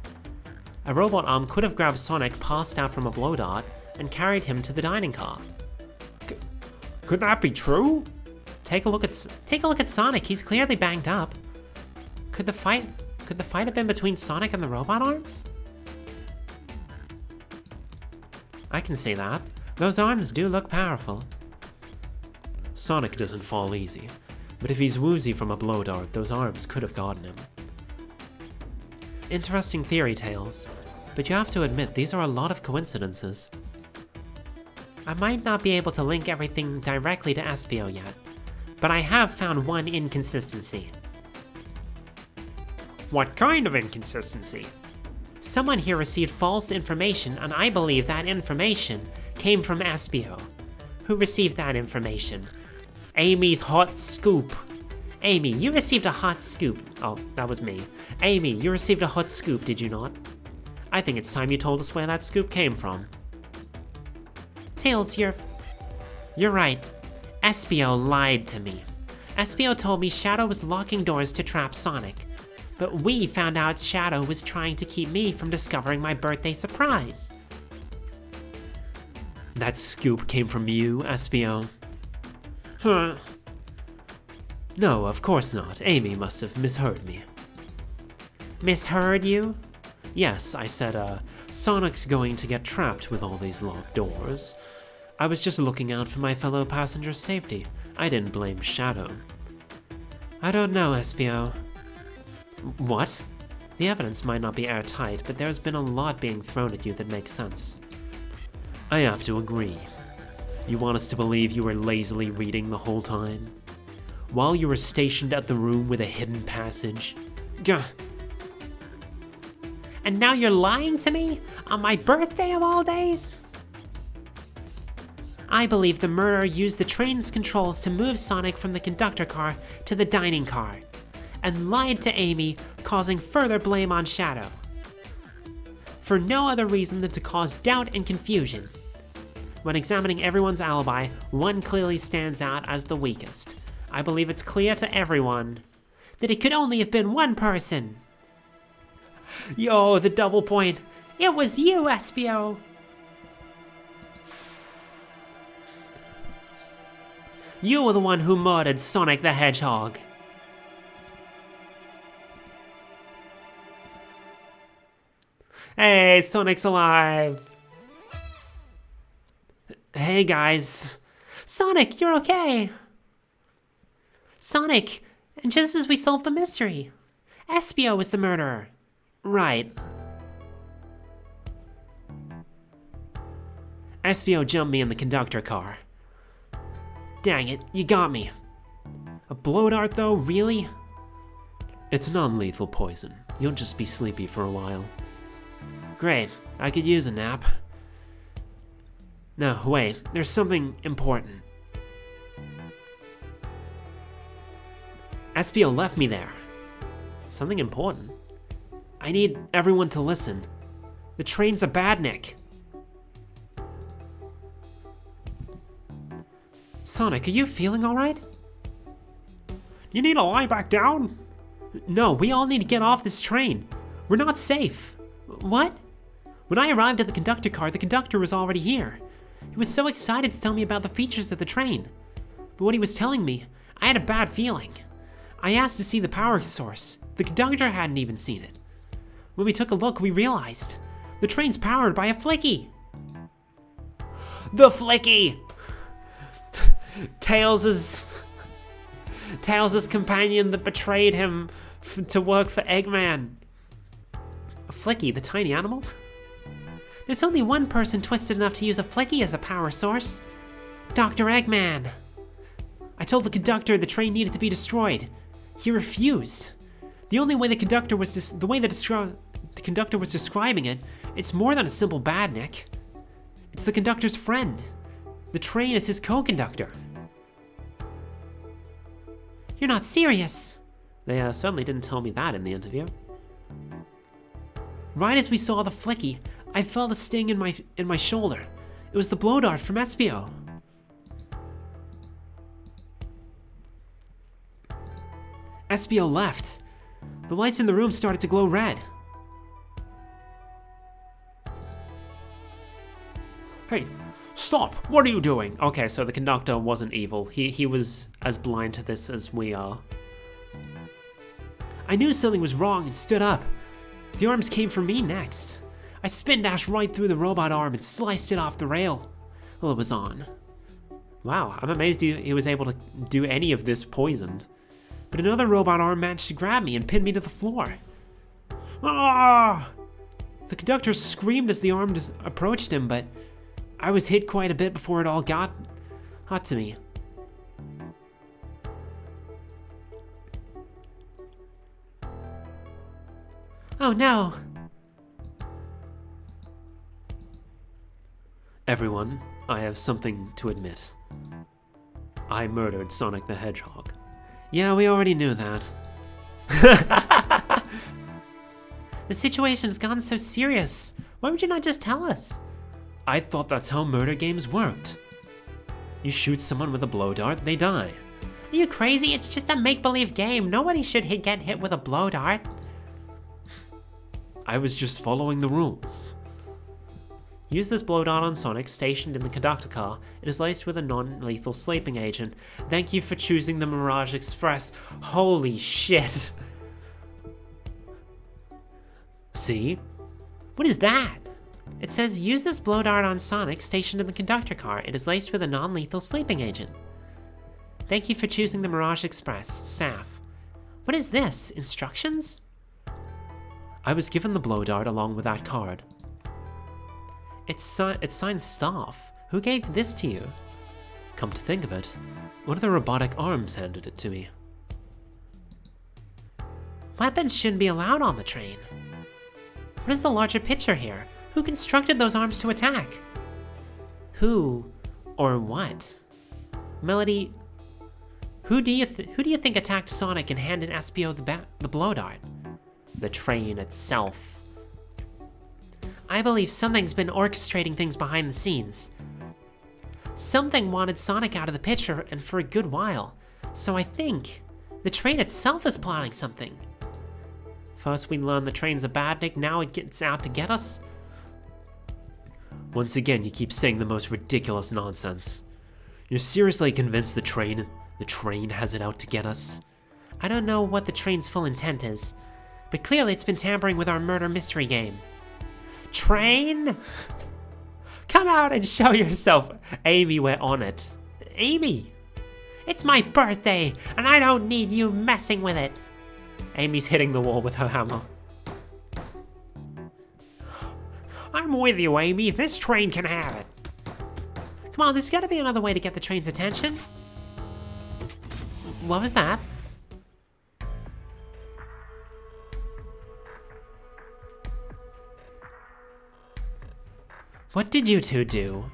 A robot arm could have grabbed Sonic passed out from a blow dart and carried him to the dining car. Could that be true? Take a look at Sonic. He's clearly banged up. Could the fight have been between Sonic and the robot arms? I can see that. Those arms do look powerful. Sonic doesn't fall easy, but if he's woozy from a blow dart, those arms could have gotten him. Interesting theory, Tails, but you have to admit these are a lot of coincidences. I might not be able to link everything directly to Espio yet, but I have found one inconsistency. What kind of inconsistency? Someone here received false information, and I believe that information came from Espio. Who received that information? Amy's hot scoop. Amy, you received a hot scoop. Oh, that was me. Amy, you received a hot scoop, did you not? I think it's time you told us where that scoop came from. Tails, you're right. Espio lied to me. Espio told me Shadow was locking doors to trap Sonic, but we found out Shadow was trying to keep me from discovering my birthday surprise. That scoop came from you, Espio? Huh. No, of course not. Amy must have misheard me. Misheard you? Yes, I said, Sonic's going to get trapped with all these locked doors. I was just looking out for my fellow passengers' safety. I didn't blame Shadow. I don't know, Espio. What? The evidence might not be airtight, but there's been a lot being thrown at you that makes sense. I have to agree. You want us to believe you were lazily reading the whole time? While you were stationed at the room with a hidden passage? Gah! And now you're lying to me? On my birthday of all days? I believe the murderer used the train's controls to move Sonic from the conductor car to the dining car, and lied to Amy, causing further blame on Shadow. For no other reason than to cause doubt and confusion. When examining everyone's alibi, one clearly stands out as the weakest. I believe it's clear to everyone that it could only have been one person. Yo, the double point. It was you, Espio. You were the one who murdered Sonic the Hedgehog. Hey, Sonic's alive. Hey, guys. Sonic, you're okay. Sonic, and just as we solved the mystery, Espio was the murderer. Right. Espio jumped me in the conductor car. Dang it, you got me. A blow dart though, really? It's non-lethal poison. You'll just be sleepy for a while. Great, I could use a nap. No, wait, there's something important. Espio left me there. Something important? I need everyone to listen. The train's a badnik. Sonic, are you feeling alright? You need to lie back down? No, we all need to get off this train. We're not safe. What? When I arrived at the conductor car, the conductor was already here. He was so excited to tell me about the features of the train. But when he was telling me, I had a bad feeling. I asked to see the power source. The conductor hadn't even seen it. When we took a look, we realized the train's powered by a flicky. The flicky! Tails' companion that betrayed him to work for Eggman. A flicky, the tiny animal? There's only one person twisted enough to use a flicky as a power source. Dr. Eggman. I told the conductor the train needed to be destroyed. He refused. The only way the conductor was the conductor was describing it, it's more than a simple badnik. It's the conductor's friend. The train is his co-conductor. You're not serious. They certainly didn't tell me that in the interview. Right as we saw the flicky, I felt a sting in my shoulder. It was the blow dart from Espio. Espio left. The lights in the room started to glow red. Hey, stop! What are you doing? Okay, so the conductor wasn't evil. He was as blind to this as we are. I knew something was wrong and stood up. The arms came for me next. I spin dashed right through the robot arm and sliced it off the rail. Well, it was on. Wow, I'm amazed he was able to do any of this poisoned. But another robot arm managed to grab me and pin me to the floor. Ah! The conductor screamed as the arm approached him, but I was hit quite a bit before it all got hot to me. Oh no! Everyone, I have something to admit. I murdered Sonic the Hedgehog. Yeah, we already knew that. The situation has gotten so serious. Why would you not just tell us? I thought that's how murder games worked. You shoot someone with a blow dart, they die. Are you crazy? It's just a make-believe game. Nobody should get hit with a blow dart. I was just following the rules. Use this blow dart on Sonic stationed in the conductor car. It is laced with a non-lethal sleeping agent. Thank you for choosing the Mirage Express. Holy shit. See? What is that? It says, use this blow dart on Sonic stationed in the conductor car. It is laced with a non-lethal sleeping agent. Thank you for choosing the Mirage Express. Staff. What is this? Instructions? I was given the blow dart along with that card. It's signed Staff. Who gave this to you? Come to think of it, one of the robotic arms handed it to me. Weapons shouldn't be allowed on the train. What is the larger picture here? Who constructed those arms to attack? Who or what? Melody, who do you think attacked Sonic and handed Espio the blow dart? The train itself. I believe something's been orchestrating things behind the scenes. Something wanted Sonic out of the picture and for a good while, so I think the train itself is plotting something. First we learn the train's a badnik, now it gets out to get us? Once again, you keep saying the most ridiculous nonsense. You're seriously convinced the train has it out to get us? I don't know what the train's full intent is, but clearly it's been tampering with our murder mystery game. Train? Come out and show yourself. Amy, we're on it. Amy! It's my birthday, and I don't need you messing with it. Amy's hitting the wall with her hammer. I'm with you, Amy. This train can have it. Come on, there's gotta be another way to get the train's attention. What was that? What did you two do?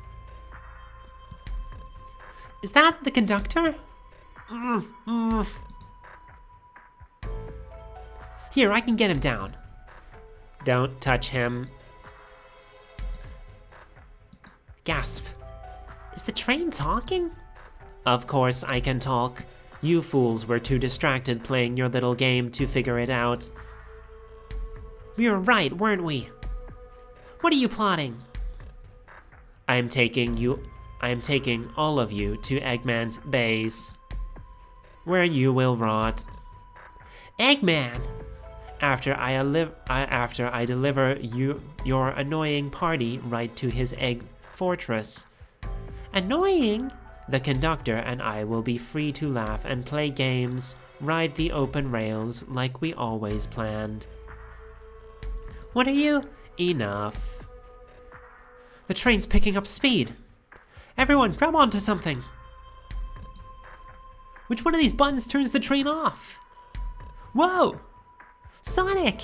Is that the conductor? Here, I can get him down. Don't touch him. Gasp. Is the train talking? Of course I can talk. You fools were too distracted playing your little game to figure it out. We were right, weren't we? What are you plotting? I am taking all of you to Eggman's base, where you will rot. Eggman! After I deliver your annoying party right to his egg fortress. Annoying? The conductor and I will be free to laugh and play games, ride the open rails like we always planned. What are you? Enough. The train's picking up speed. Everyone, grab onto something. Which one of these buttons turns the train off? Whoa! Sonic!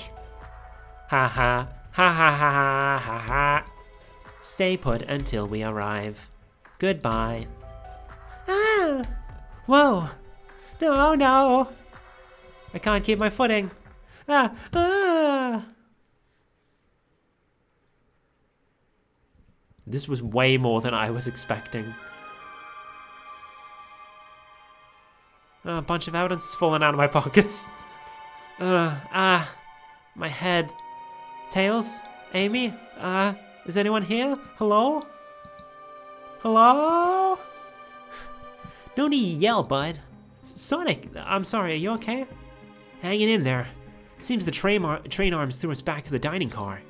Ha ha, ha ha ha ha ha ha. Stay put until we arrive. Goodbye. Ah! Whoa! No, no! I can't keep my footing. Ah! Ah! This was way more than I was expecting. A bunch of evidence is falling out of my pockets. My head. Tails? Amy? Is anyone here? Hello? Hello? No need to yell, bud. Sonic, I'm sorry, are you okay? Hanging in there. Seems the train arms threw us back to the dining car.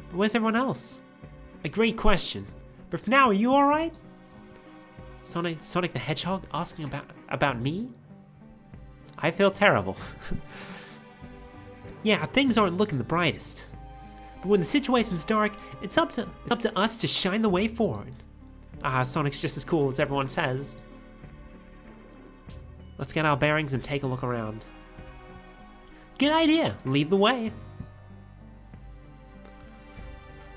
But where's everyone else? A great question. But for now, are you alright? Sonic the Hedgehog asking about me? I feel terrible. Yeah, things aren't looking the brightest. But when the situation's dark, it's up to us to shine the way forward. Sonic's just as cool as everyone says. Let's get our bearings and take a look around. Good idea. Lead the way.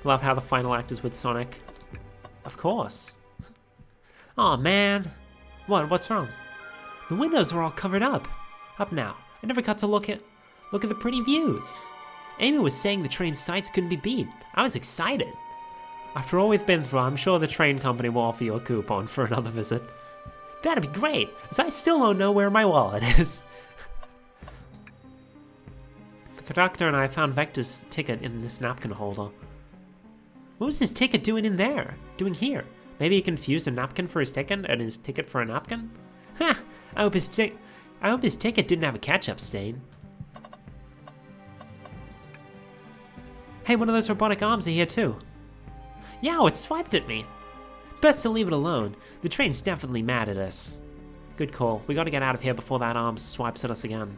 Love how the final act is with Sonic. Of course. Aw, man. What's wrong? The windows are all covered up. Up now. I never got to look at the pretty views. Amy was saying the train sights couldn't be beat. I was excited. After all we've been through, I'm sure the train company will offer you a coupon for another visit. That'd be great, as I still don't know where my wallet is. The conductor and I found Vector's ticket in this napkin holder. What was his ticket doing here? Maybe he confused a napkin for his ticket and his ticket for a napkin? Ha! I hope his ticket didn't have a ketchup stain. Hey, one of those robotic arms are here too. Yow, it swiped at me. Best to leave it alone. The train's definitely mad at us. Good call. We gotta get out of here before that arm swipes at us again.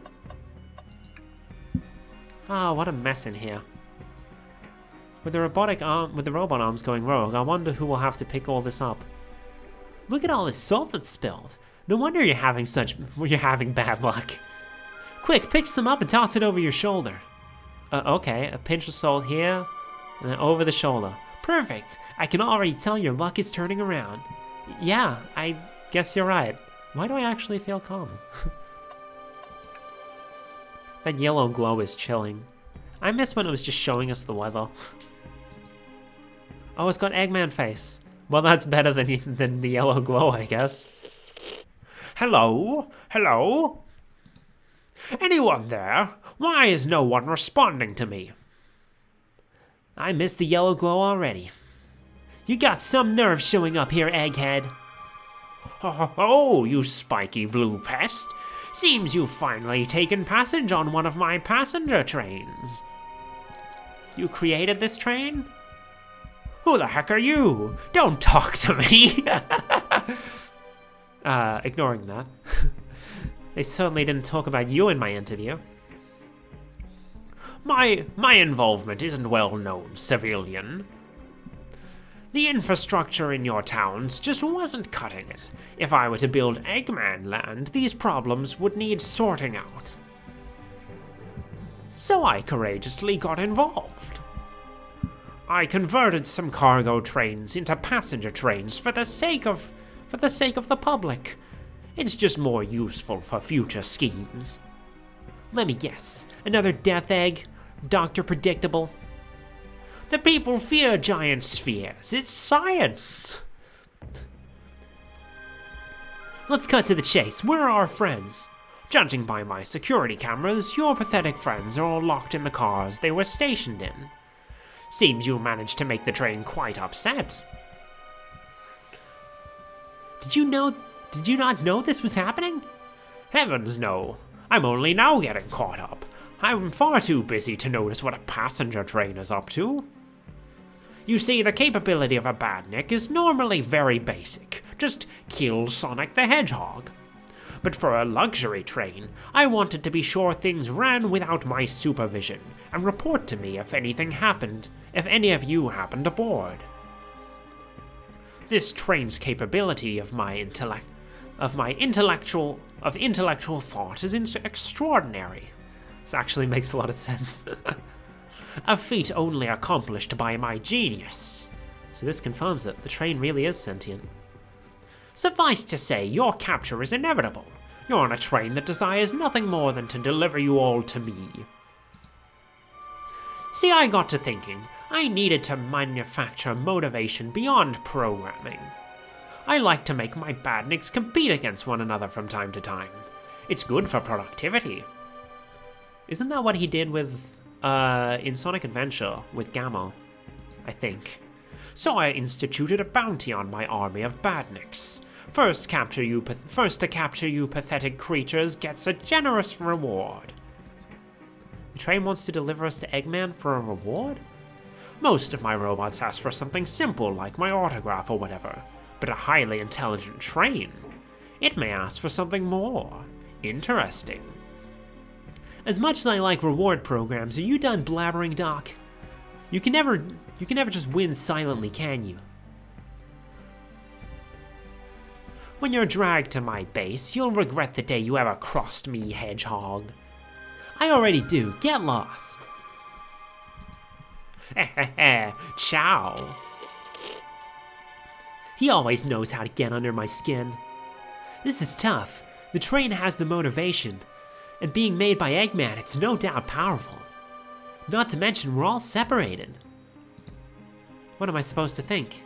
Oh, what a mess in here. With the robot arms going rogue, I wonder who will have to pick all this up. Look at all this salt that's spilled. No wonder you're having bad luck. Quick, pick some up and toss it over your shoulder. Okay, a pinch of salt here, and then over the shoulder. Perfect. I can already tell your luck is turning around. Yeah, I guess you're right. Why do I actually feel calm? That yellow glow is chilling. I miss when it was just showing us the weather. Oh, it's got Eggman face. Well, that's better than the yellow glow, I guess. Hello? Hello? Anyone there? Why is no one responding to me? I missed the yellow glow already. You got some nerve showing up here, Egghead. Oh, you spiky blue pest. Seems you've finally taken passage on one of my passenger trains. You created this train? Who the heck are you? Don't talk to me. Ignoring that. They certainly didn't talk about you in my interview. My involvement isn't well known, civilian. The infrastructure in your towns just wasn't cutting it. If I were to build Eggman Land, these problems would need sorting out. So I courageously got involved. I converted some cargo trains into passenger trains for the sake of the public. It's just more useful for future schemes. Let me guess. Another death egg? Dr. Predictable? The people fear giant spheres. It's science. Let's cut to the chase. Where are our friends? Judging by my security cameras, your pathetic friends are all locked in the cars they were stationed in. Seems you managed to make the train quite upset. Did you not know this was happening? Heavens no. I'm only now getting caught up. I'm far too busy to notice what a passenger train is up to. You see, the capability of a badnik is normally very basic. Just kill Sonic the Hedgehog. But for a luxury train, I wanted to be sure things ran without my supervision, and report to me if anything happened, if any of you happened aboard. This train's capability of intellectual thought is extraordinary. This actually makes a lot of sense. A feat only accomplished by my genius. So this confirms it. The train really is sentient. Suffice to say, your capture is inevitable. You're on a train that desires nothing more than to deliver you all to me. See, I got to thinking, I needed to manufacture motivation beyond programming. I like to make my badniks compete against one another from time to time. It's good for productivity. Isn't that what he did with, in Sonic Adventure with Gamma? I think. So I instituted a bounty on my army of badniks. First to capture you pathetic creatures gets a generous reward. The train wants to deliver us to Eggman for a reward? Most of my robots ask for something simple like my autograph or whatever, but a highly intelligent train, it may ask for something more interesting. As much as I like reward programs, are you done blabbering, Doc? You can never just win silently, can you? When you're dragged to my base, you'll regret the day you ever crossed me, Hedgehog. I already do. Get lost. Ciao. He always knows how to get under my skin. This is tough. The train has the motivation, and being made by Eggman, it's no doubt powerful. Not to mention, we're all separated. What am I supposed to think?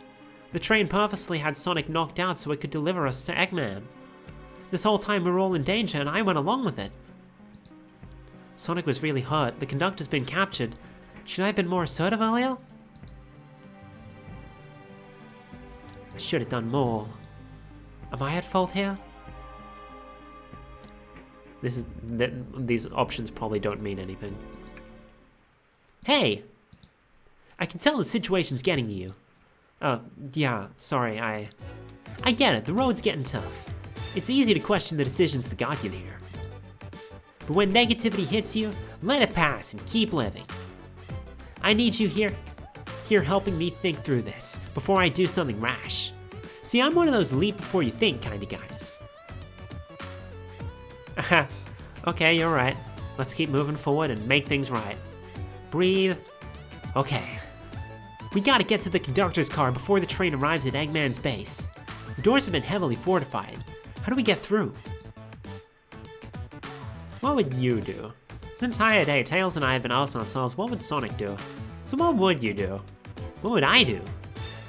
The train purposely had Sonic knocked out so it could deliver us to Eggman. This whole time we were all in danger and I went along with it. Sonic was really hurt. The conductor's been captured. Should I have been more assertive earlier? I should have done more. Am I at fault here? These options probably don't mean anything. Hey! I can tell the situation's getting to you. Oh, yeah, sorry, I get it, the road's getting tough. It's easy to question the decisions that got you here. But when negativity hits you, let it pass and keep living. I need you here helping me think through this before I do something rash. See, I'm one of those leap before you think kind of guys. Okay, you're right. Let's keep moving forward and make things right. Breathe. Okay. We gotta get to the conductor's car before the train arrives at Eggman's base. The doors have been heavily fortified. How do we get through? What would you do? This entire day, Tails and I have been asking ourselves, what would Sonic do? So what would you do? What would I do?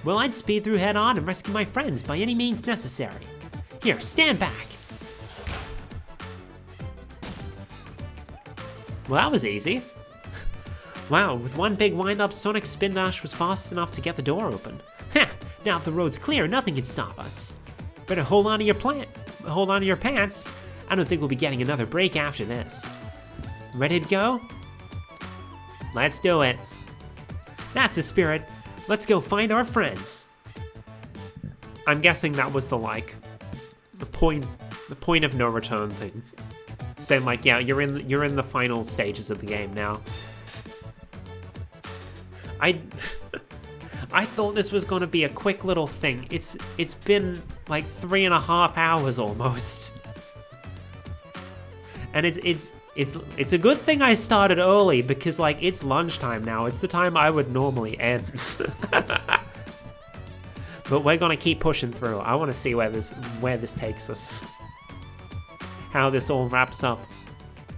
Well, I'd speed through head on and rescue my friends by any means necessary. Here, stand back. Well, that was easy. Wow, with one big wind-up, Sonic's spin dash was fast enough to get the door open. Ha! Now that the road's clear, nothing can stop us. Better hold on to your pants. I don't think we'll be getting another break after this. Ready to go? Let's do it. That's the spirit. Let's go find our friends. I'm guessing that was the point of no return thing. Saying like, yeah, you're in the final stages of the game now. I thought this was gonna be a quick little thing. It's been like 3.5 hours almost. And it's a good thing I started early because like it's lunchtime now. It's the time I would normally end. But we're gonna keep pushing through. I want to see where this takes us. How this all wraps up.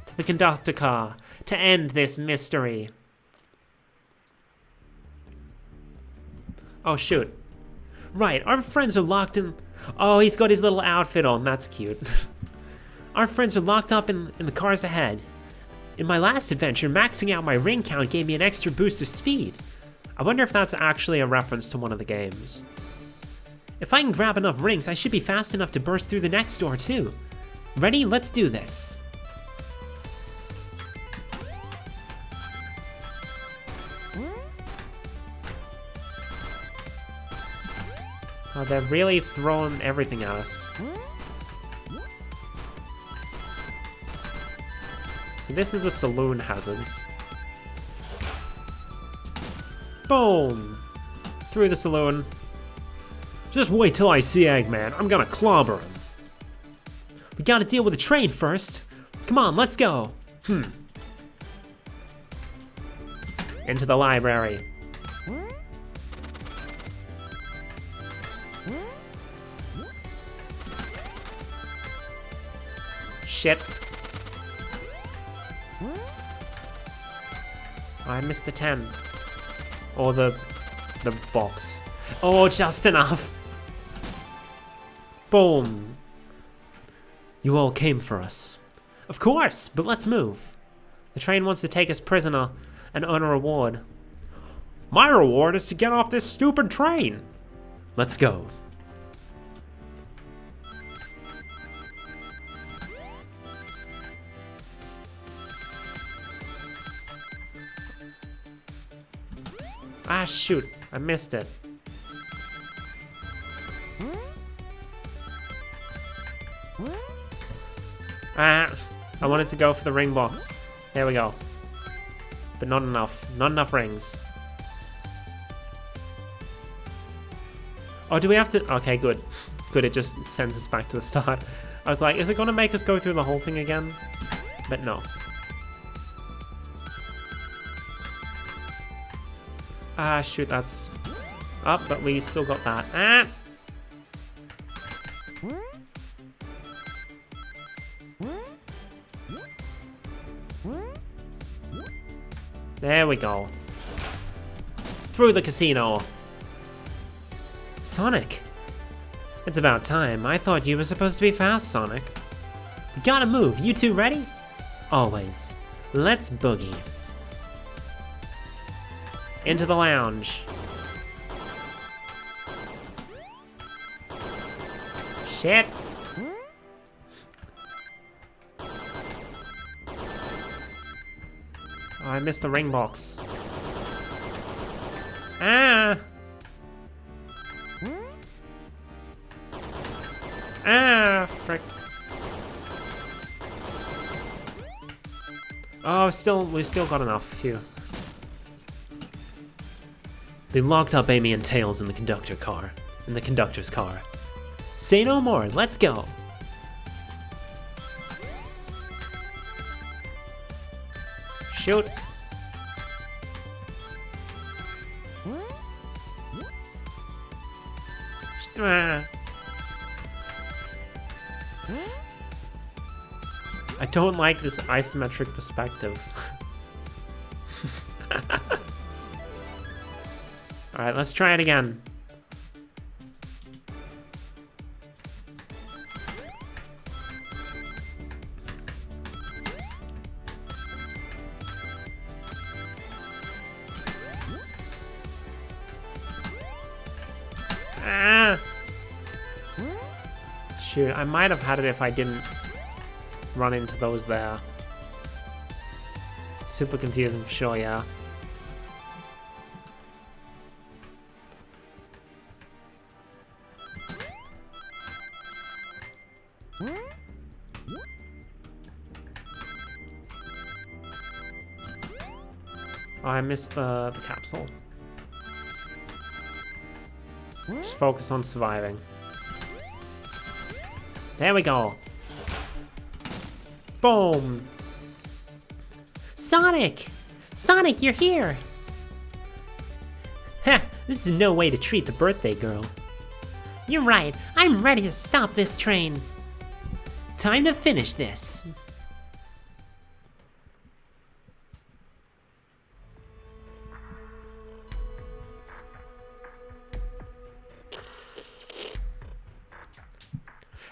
To the conductor car to end this mystery. Oh shoot. Right, our friends are locked in. Oh, he's got his little outfit on. That's cute. Our friends are locked up in the cars ahead. In my last adventure, maxing out my ring count gave me an extra boost of speed. I wonder if that's actually a reference to one of the games. If I can grab enough rings, I should be fast enough to burst through the next door too. Ready? Let's do this. Oh, they're really throwing everything at us. So this is the saloon hazards. Boom! Through the saloon. Just wait till I see Eggman. I'm gonna clobber him. We gotta deal with the train first. Come on, let's go. Into the library. Shit. I missed the 10. Or the box. Oh, just enough. Boom. You all came for us. Of course, but let's move. The train wants to take us prisoner and earn a reward. My reward is to get off this stupid train. Let's go. Ah, shoot. I missed it. Ah, I wanted to go for the ring box. There we go. But not enough. Not enough rings. Oh, do we have to? Okay, good. Good, it just sends us back to the start. I was like, is it going to make us go through the whole thing again? But no. Ah, shoot, that's up, but we still got that. Ah! There we go. Through the casino. Sonic. It's about time. I thought you were supposed to be fast, Sonic. We gotta move. You two ready? Always. Let's boogie. Into the lounge. Shit. Oh, I missed the ring box. Ah! Ah, frick. Oh, we still got enough. Phew. They locked up Amy and Tails in the conductor's car. Say no more, let's go. Shoot. Ah. I don't like this isometric perspective. Alright, let's try it again. Ah! Shoot, I might have had it if I didn't run into those there. Super confusing for sure, yeah. Oh, I missed the capsule. Just focus on surviving. There we go. Boom! Sonic! Sonic, you're here! Heh, this is no way to treat the birthday girl. You're right, I'm ready to stop this train. Time to finish this.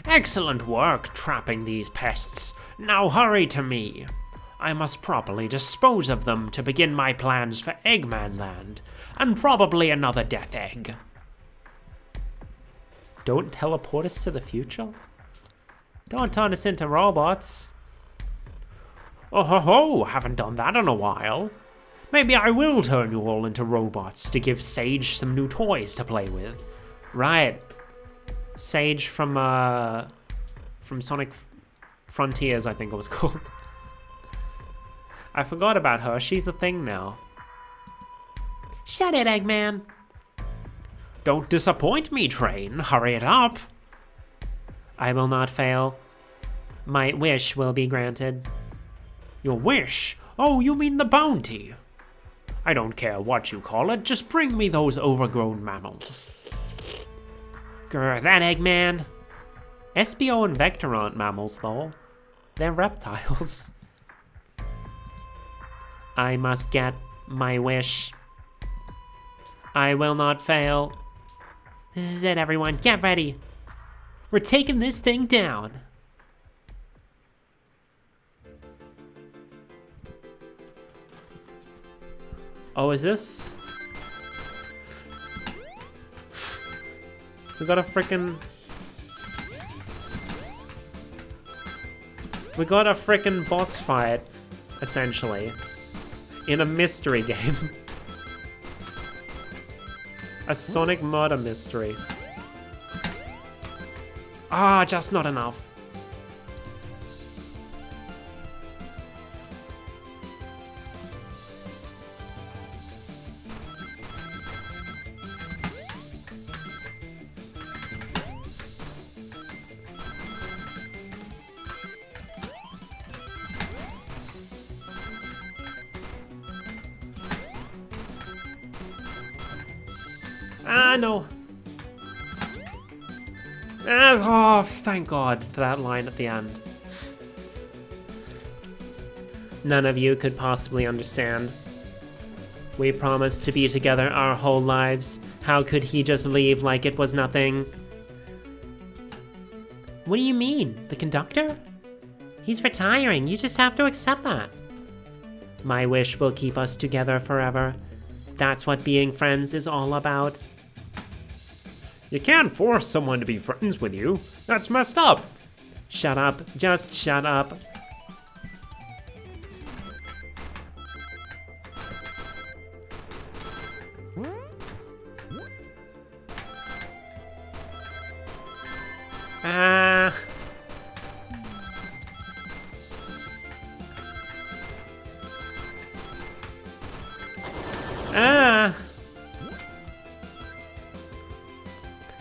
Excellent work trapping these pests. Now hurry to me. I must properly dispose of them to begin my plans for Eggman Land, and probably another death egg. Don't teleport us to the future? Don't turn us into robots. Oh ho ho, haven't done that in a while. Maybe I will turn you all into robots to give Sage some new toys to play with. Right. Sage from Sonic Frontiers, I think it was called. I forgot about her. She's a thing now. Shut it, Eggman. Don't disappoint me, Train. Hurry it up. I will not fail. My wish will be granted. Your wish? Oh, you mean the bounty? I don't care what you call it, just bring me those overgrown mammals. Grr, that Eggman. SBO and Vector aren't mammals, though. They're reptiles. I must get my wish. I will not fail. This is it, everyone. Get ready. We're taking this thing down. Oh, is this? We got a frickin'... We got a frickin' boss fight, essentially. In a mystery game. A Sonic murder mystery. Ah, just not enough. Ah, no. Oh, thank God for that line at the end. None of you could possibly understand. We promised to be together our whole lives. How could he just leave like it was nothing? What do you mean? The conductor? He's retiring. You just have to accept that. My wish will keep us together forever. That's what being friends is all about. You can't force someone to be friends with you. That's messed up. Shut up. Just shut up. Ah. Ah.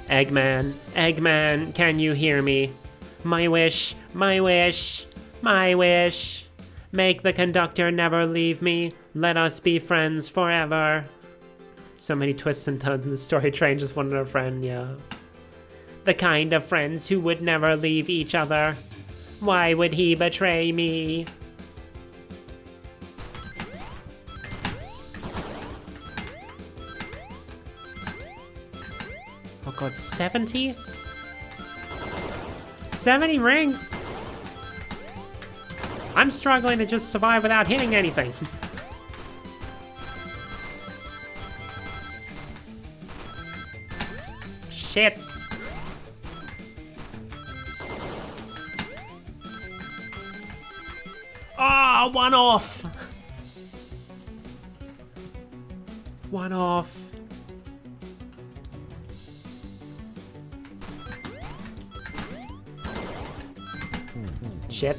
Eggman, Eggman, can you hear me? My wish, my wish, my wish. Make the conductor never leave me. Let us be friends forever. So many twists and turns in the story. Train just wanted a friend, yeah. The kind of friends who would never leave each other. Why would he betray me? Oh God, 70? 70 rings? I'm struggling to just survive without hitting anything. Shit. Ah, one off. One off. Shit.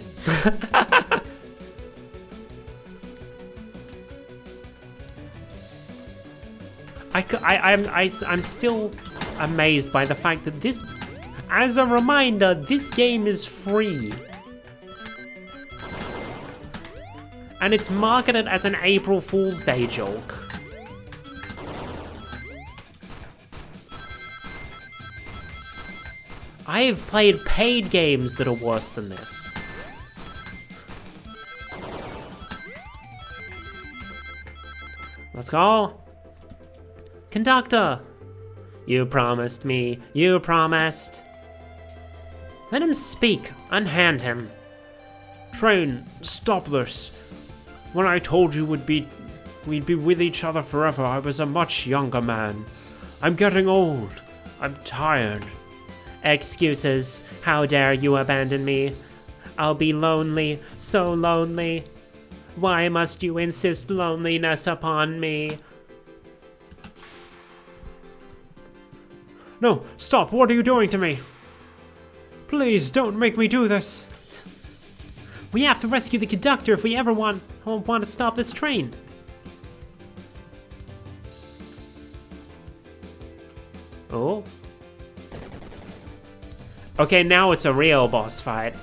I'm still amazed by the fact that this, as a reminder, this game is free. And it's marketed as an April Fool's Day joke. I have played paid games that are worse than this. Let's go. Conductor. You promised me. You promised. Let him speak. Unhand him. Train, stop this. When I told you we'd be with each other forever, I was a much younger man. I'm getting old. I'm tired. Excuses. How dare you abandon me? I'll be lonely, so lonely. Why must you insist loneliness upon me? No, stop. What are you doing to me? Please, don't make me do this. We have to rescue the conductor if we ever want to stop this train. Oh. Okay, now it's a real boss fight.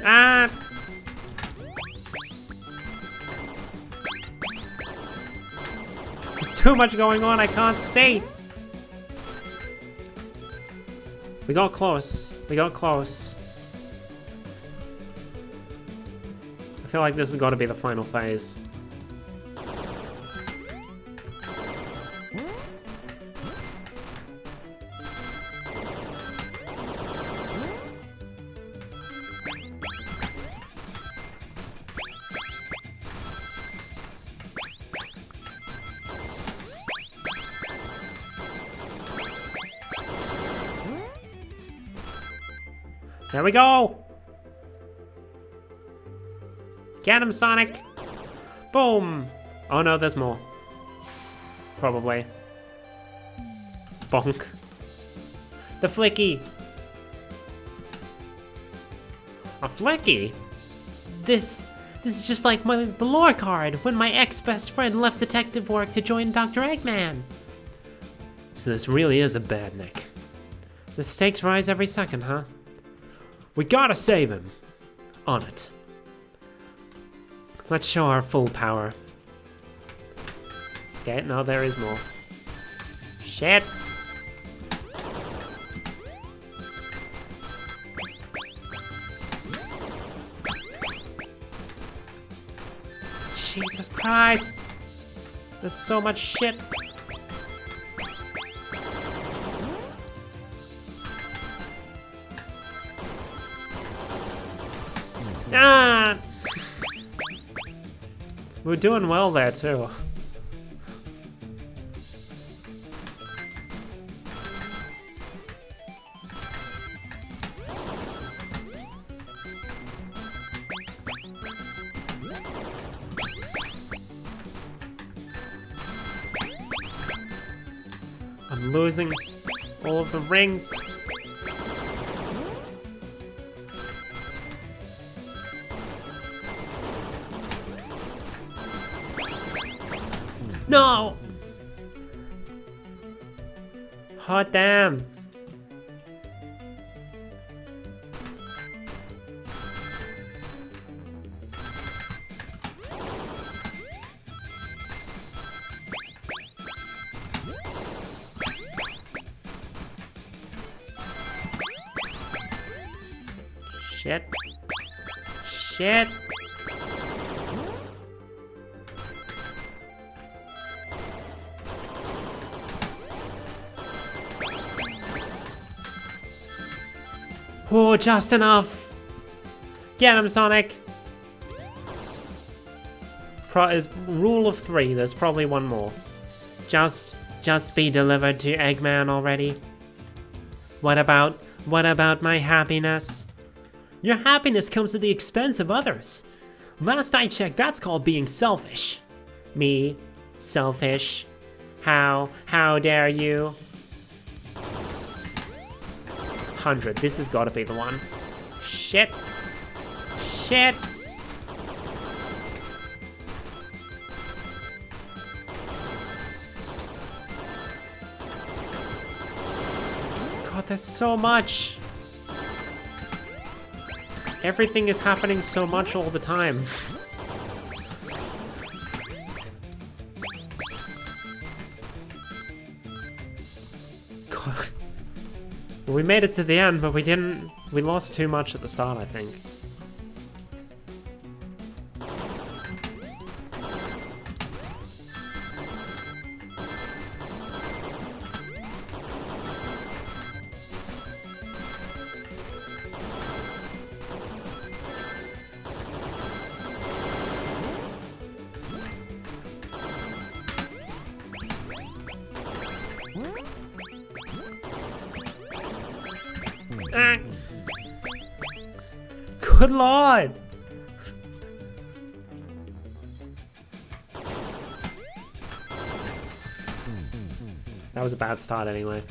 Ah! There's too much going on, I can't see! We got close. We got close. I feel like this has got to be the final phase. There we go! Get him, Sonic! Boom! Oh no, there's more. Probably. Bonk. The Flicky! A Flicky? This is just like the lore card when my ex-best friend left detective work to join Dr. Eggman. So this really is a badnik. The stakes rise every second, huh? We gotta save him. On it. Let's show our full power. Okay, no, there is more. Shit! Jesus Christ! There's so much shit. Ah! We're doing well there, too. I'm losing all of the rings. No! Hot damn. Shit. Shit. Oh, just enough. Get him, Sonic. Rule of 3. There's probably one more. Just be delivered to Eggman already. What about my happiness? Your happiness comes at the expense of others. Last I checked, that's called being selfish. Me? Selfish? How dare you? 100. This has got to be the one. Shit. Shit. God, there's so much. Everything is happening so much all the time. Well, we made it to the end, but we didn't... We lost too much at the start, I think. Good lord! That was a bad start anyway.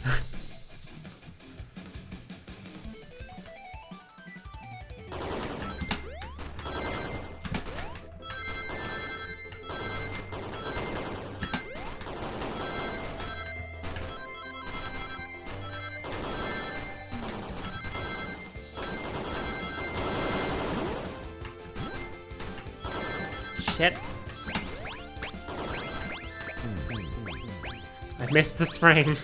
Shit. I missed the spring.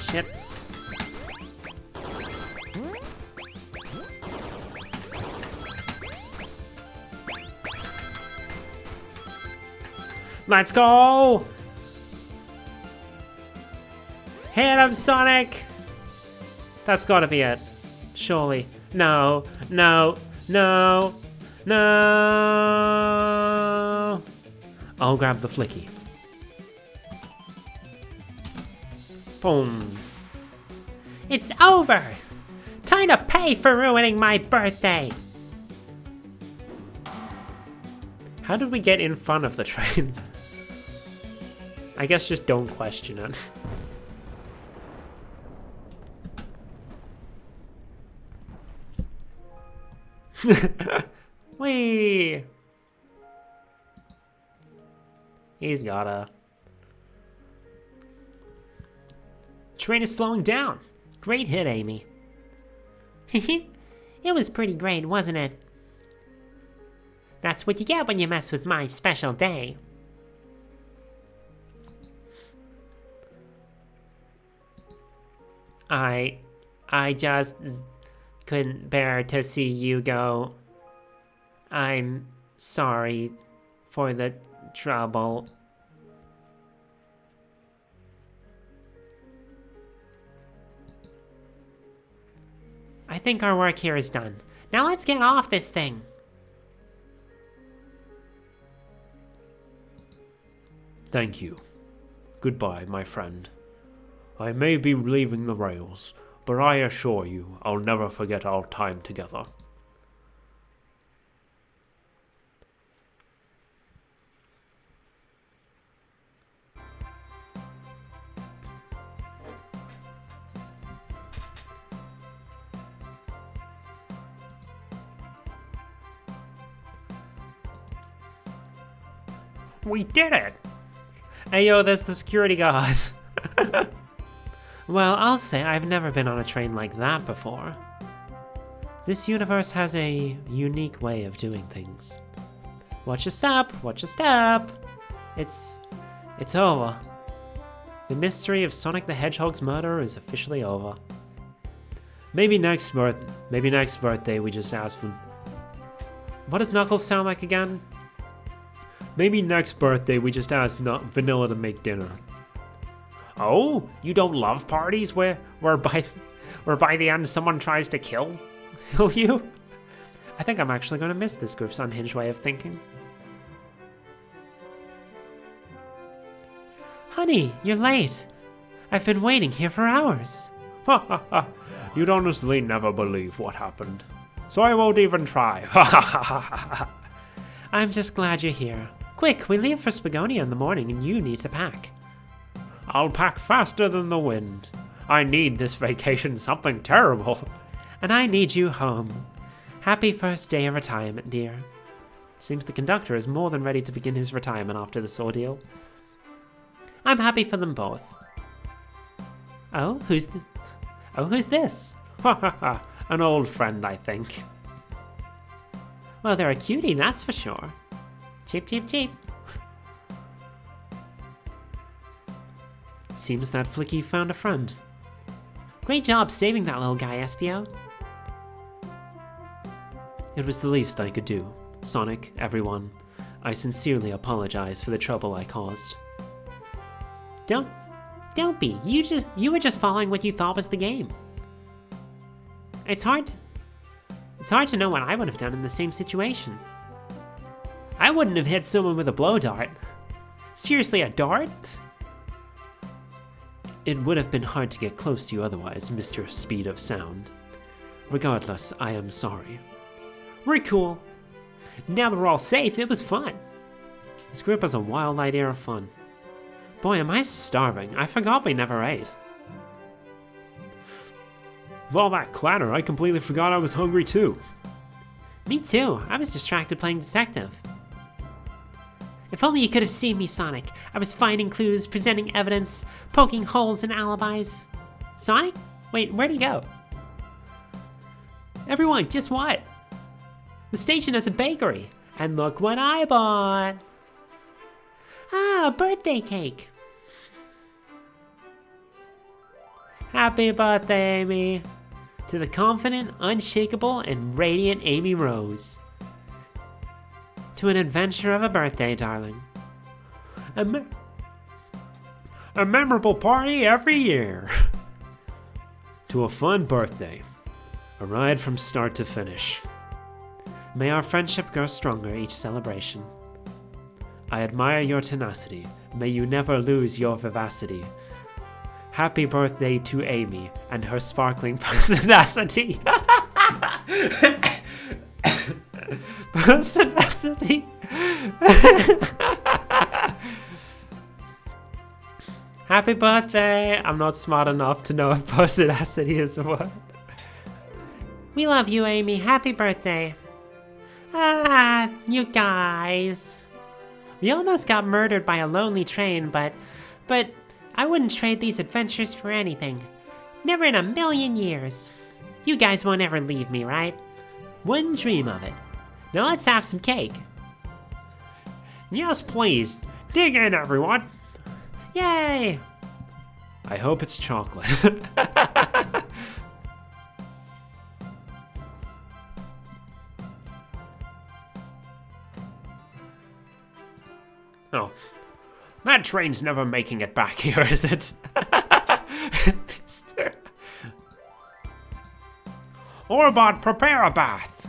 Shit. Let's go! Hit him, Sonic! That's gotta be it. Surely. No, no, no, no! I'll grab the flicky. Boom. It's over! Time to pay for ruining my birthday! How did we get in front of the train? I guess just don't question it. Whee! He's gotta. Train is slowing down. Great hit, Amy. It was pretty great, wasn't it? That's what you get when you mess with my special day. I just couldn't bear to see you go. I'm sorry for the trouble. I think our work here is done. Now let's get off this thing. Thank you. Goodbye, my friend. I may be leaving the rails, but I assure you I'll never forget our time together. We did it! Hey yo, there's the security guard. Well, I'll say I've never been on a train like that before. This universe has a unique way of doing things. Watch your step, watch your step. It's over. The mystery of Sonic the Hedgehog's murder is officially over. Maybe next birthday we just ask for... What does Knuckles sound like again? Maybe next birthday we just ask Vanilla to make dinner. Oh, you don't love parties where by the end someone tries to kill you? I think I'm actually going to miss this group's unhinged way of thinking. Honey, you're late. I've been waiting here for hours. Ha ha ha. You'd honestly never believe what happened. So I won't even try. Ha ha ha ha ha. I'm just glad you're here. Quick, we leave for Spagonia in the morning and you need to pack. I'll pack faster than the wind. I need this vacation something terrible. And I need you home. Happy first day of retirement, dear. Seems the conductor is more than ready to begin his retirement after this ordeal. I'm happy for them both. Oh, who's this? Ha ha ha, an old friend, I think. Well, they're a cutie, that's for sure. Cheep, cheep, cheep. Seems that Flicky found a friend. Great job saving that little guy, Espio. It was the least I could do. Sonic, everyone, I sincerely apologize for the trouble I caused. Don't be. You were just following what you thought was the game. It's hard to know what I would have done in the same situation. I wouldn't have hit someone with a blow dart. Seriously, a dart? It would have been hard to get close to you otherwise, Mr. Speed of Sound. Regardless, I am sorry. We're cool. Now that we're all safe, it was fun. This group has a wild idea of fun. Boy, am I starving. I forgot we never ate. With all that clatter, I completely forgot I was hungry too. Me too. I was distracted playing detective. If only you could have seen me, Sonic. I was finding clues, presenting evidence, poking holes in alibis. Sonic? Wait, where'd he go? Everyone, guess what? The station has a bakery. And look what I bought. Ah, a birthday cake. Happy birthday, Amy. To the confident, unshakable, and radiant Amy Rose. To an adventure of a birthday, darling. A memorable party every year. To a fun birthday. A ride from start to finish. May our friendship grow stronger each celebration. I admire your tenacity. May you never lose your vivacity. Happy birthday to Amy and her sparkling personality. Personality. Happy birthday! I'm not smart enough to know if personality is a word. We love you, Amy. Happy birthday. Ah, you guys. We almost got murdered by a lonely train, but I wouldn't trade these adventures for anything. Never in a million years. You guys won't ever leave me, right? Wouldn't dream of it. Now let's have some cake. Yes, please. Dig in, everyone. Yay! I hope it's chocolate. Oh, that train's never making it back here, is it? Orbot, prepare a bath.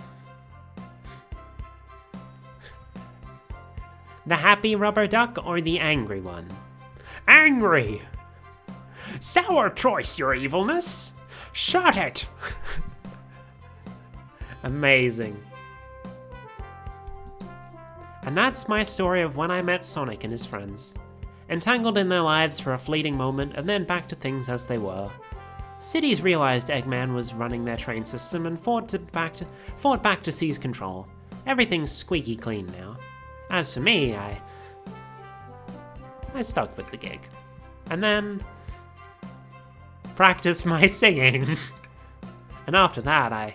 The happy rubber duck or the angry one? Angry. Sour choice, your evilness. Shut it. Amazing. And that's my story of when I met Sonic and his friends. Entangled in their lives for a fleeting moment and then back to things as they were. Cities realized Eggman was running their train system and fought back to seize control. Everything's squeaky clean now. As for me, I stuck with the gig. And then practiced my singing. And after that, I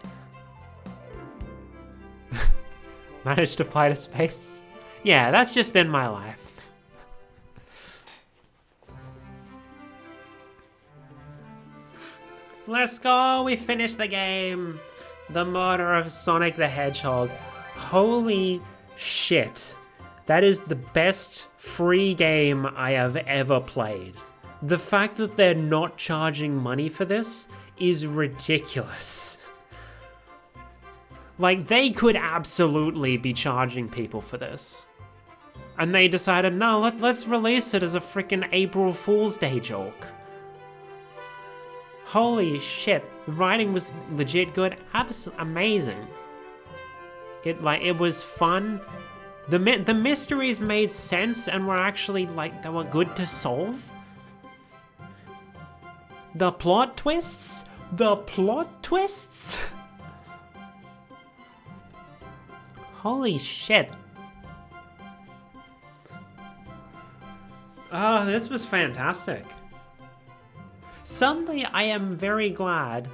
managed to fly to space. Yeah, that's just been my life. Let's go, we finished the game. The murder of Sonic the Hedgehog. Holy shit. That is the best free game I have ever played. The fact that they're not charging money for this is ridiculous. Like, they could absolutely be charging people for this. And they decided, no, let's release it as a freaking April Fool's Day joke. Holy shit, the writing was legit good, amazing. It was fun. The mysteries made sense and were actually, they were good to solve. The plot twists? Holy shit. Oh, this was fantastic. Suddenly, I am very glad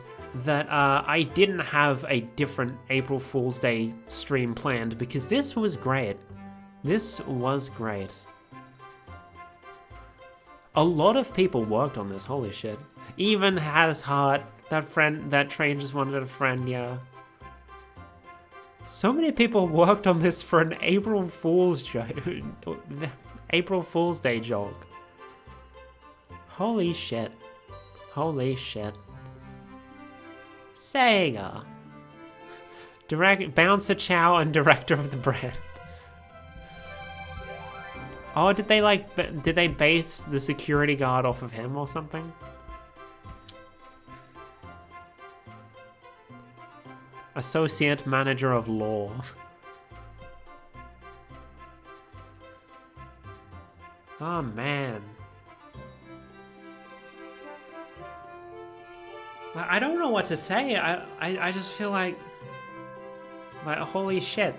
that I didn't have a different April Fool's Day stream planned, because this was great. This was great. A lot of people worked on this, holy shit. Even Has Heart, that train just wanted a friend, yeah. So many people worked on this for an April Fool's joke. April Fool's Day joke. Holy shit. Holy shit. Sega. Bouncer Chow and director of the brand. Oh, did they base the security guard off of him or something? Associate manager of law. Oh man. I don't know what to say. I just feel like holy shit.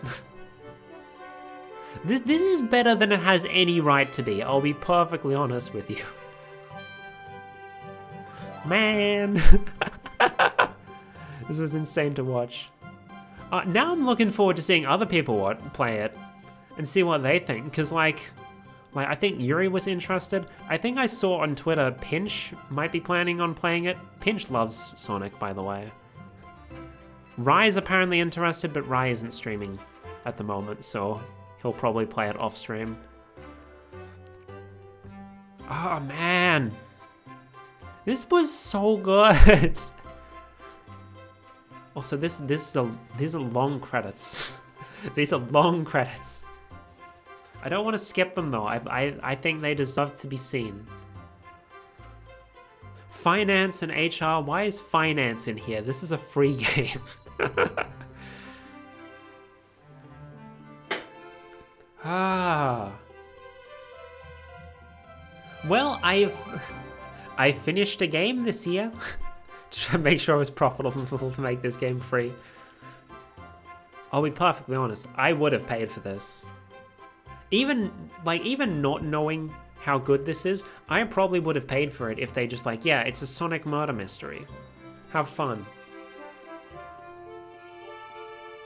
This is better than it has any right to be. I'll be perfectly honest with you. Man. This was insane to watch. Now I'm looking forward to seeing other people play it and see what they think, because like I think Yuri was interested. I think I saw on Twitter Pinch might be planning on playing it. Pinch loves Sonic, by the way. Rai is apparently interested, but Rai isn't streaming at the moment, so he'll probably play it off stream. Oh man, this was so good. Also, these are long credits. These are long credits. I don't want to skip them though. I think they deserve to be seen. Finance and HR. Why is finance in here? This is a free game. Well, I finished a game this year. To make sure it was profitable to make this game free. I'll be perfectly honest, I would have paid for this. Even not knowing how good this is, I probably would have paid for it if they just yeah, it's a Sonic murder mystery. Have fun.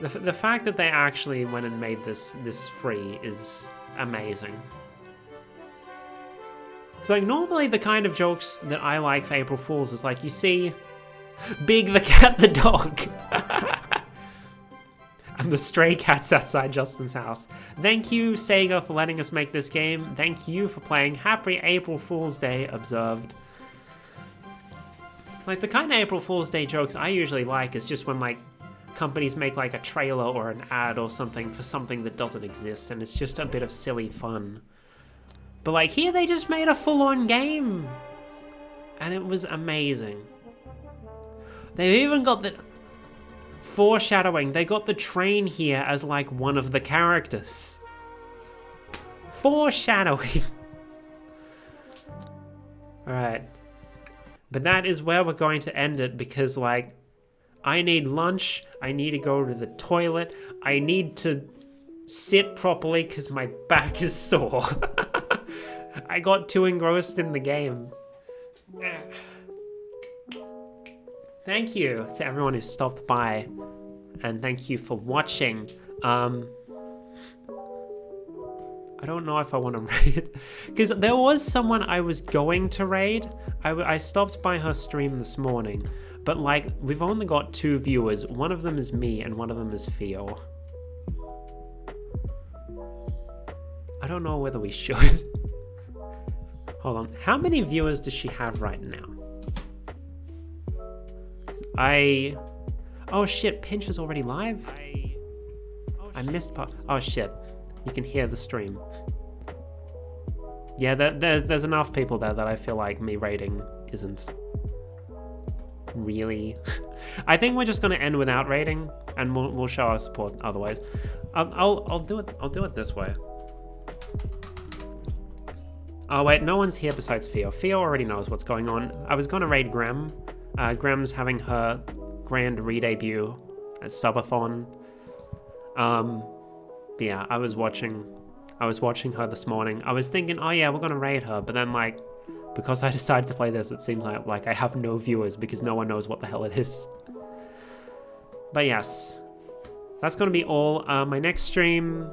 The fact that they actually went and made this free is amazing. It's normally the kind of jokes that I like for April Fools is you see Big the cat, the dog. And the stray cats outside Justin's house. Thank you, Sega, for letting us make this game. Thank you for playing. Happy April Fool's Day observed. The kind of April Fool's Day jokes I usually like is just when, companies make, a trailer or an ad or something for something that doesn't exist, and it's just a bit of silly fun. But, here they just made a full-on game. And it was amazing. They've even got the foreshadowing. They got the train here as one of the characters. Foreshadowing. Alright. But that is where we're going to end it because I need lunch. I need to go to the toilet. I need to sit properly because my back is sore. I got too engrossed in the game. Thank you to everyone who stopped by, and thank you for watching. I don't know if I want to raid, because there was someone I was going to raid. I stopped by her stream this morning, but we've only got 2 viewers. One of them is me, and one of them is Theo. I don't know whether we should. Hold on, how many viewers does she have right now? Oh shit, Pinch is already live? I missed part. Oh shit, you can hear the stream. Yeah, there's enough people there that I feel like me raiding isn't really. I think we're just gonna end without raiding, and we'll show our support otherwise. I'll do it this way. Oh wait, no one's here besides Theo. Theo already knows what's going on. I was gonna raid Grem. Grem's having her grand re-debut at Subathon. But yeah, I was watching I was watching her this morning. I was thinking, oh yeah, we're gonna raid her, but then like, because I decided to play this, it seems like I have no viewers because no one knows what the hell it is. But yes, that's gonna be all. My next stream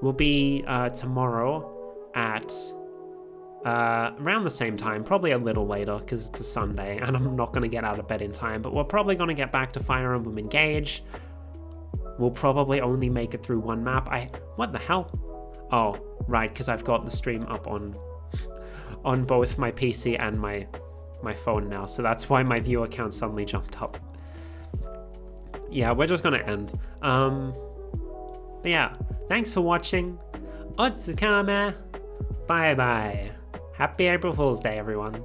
will be tomorrow at around the same time, probably a little later because it's a Sunday and I'm not gonna get out of bed in time, but we're probably gonna get back to Fire Emblem Engage. We'll probably only make it through one map. What the hell? Oh, right, because I've got the stream up on both my PC and my phone now, so that's why my viewer count suddenly jumped up. Yeah, we're just gonna end. But yeah, thanks for watching. Otsukame. Bye bye. Happy April Fool's Day, everyone.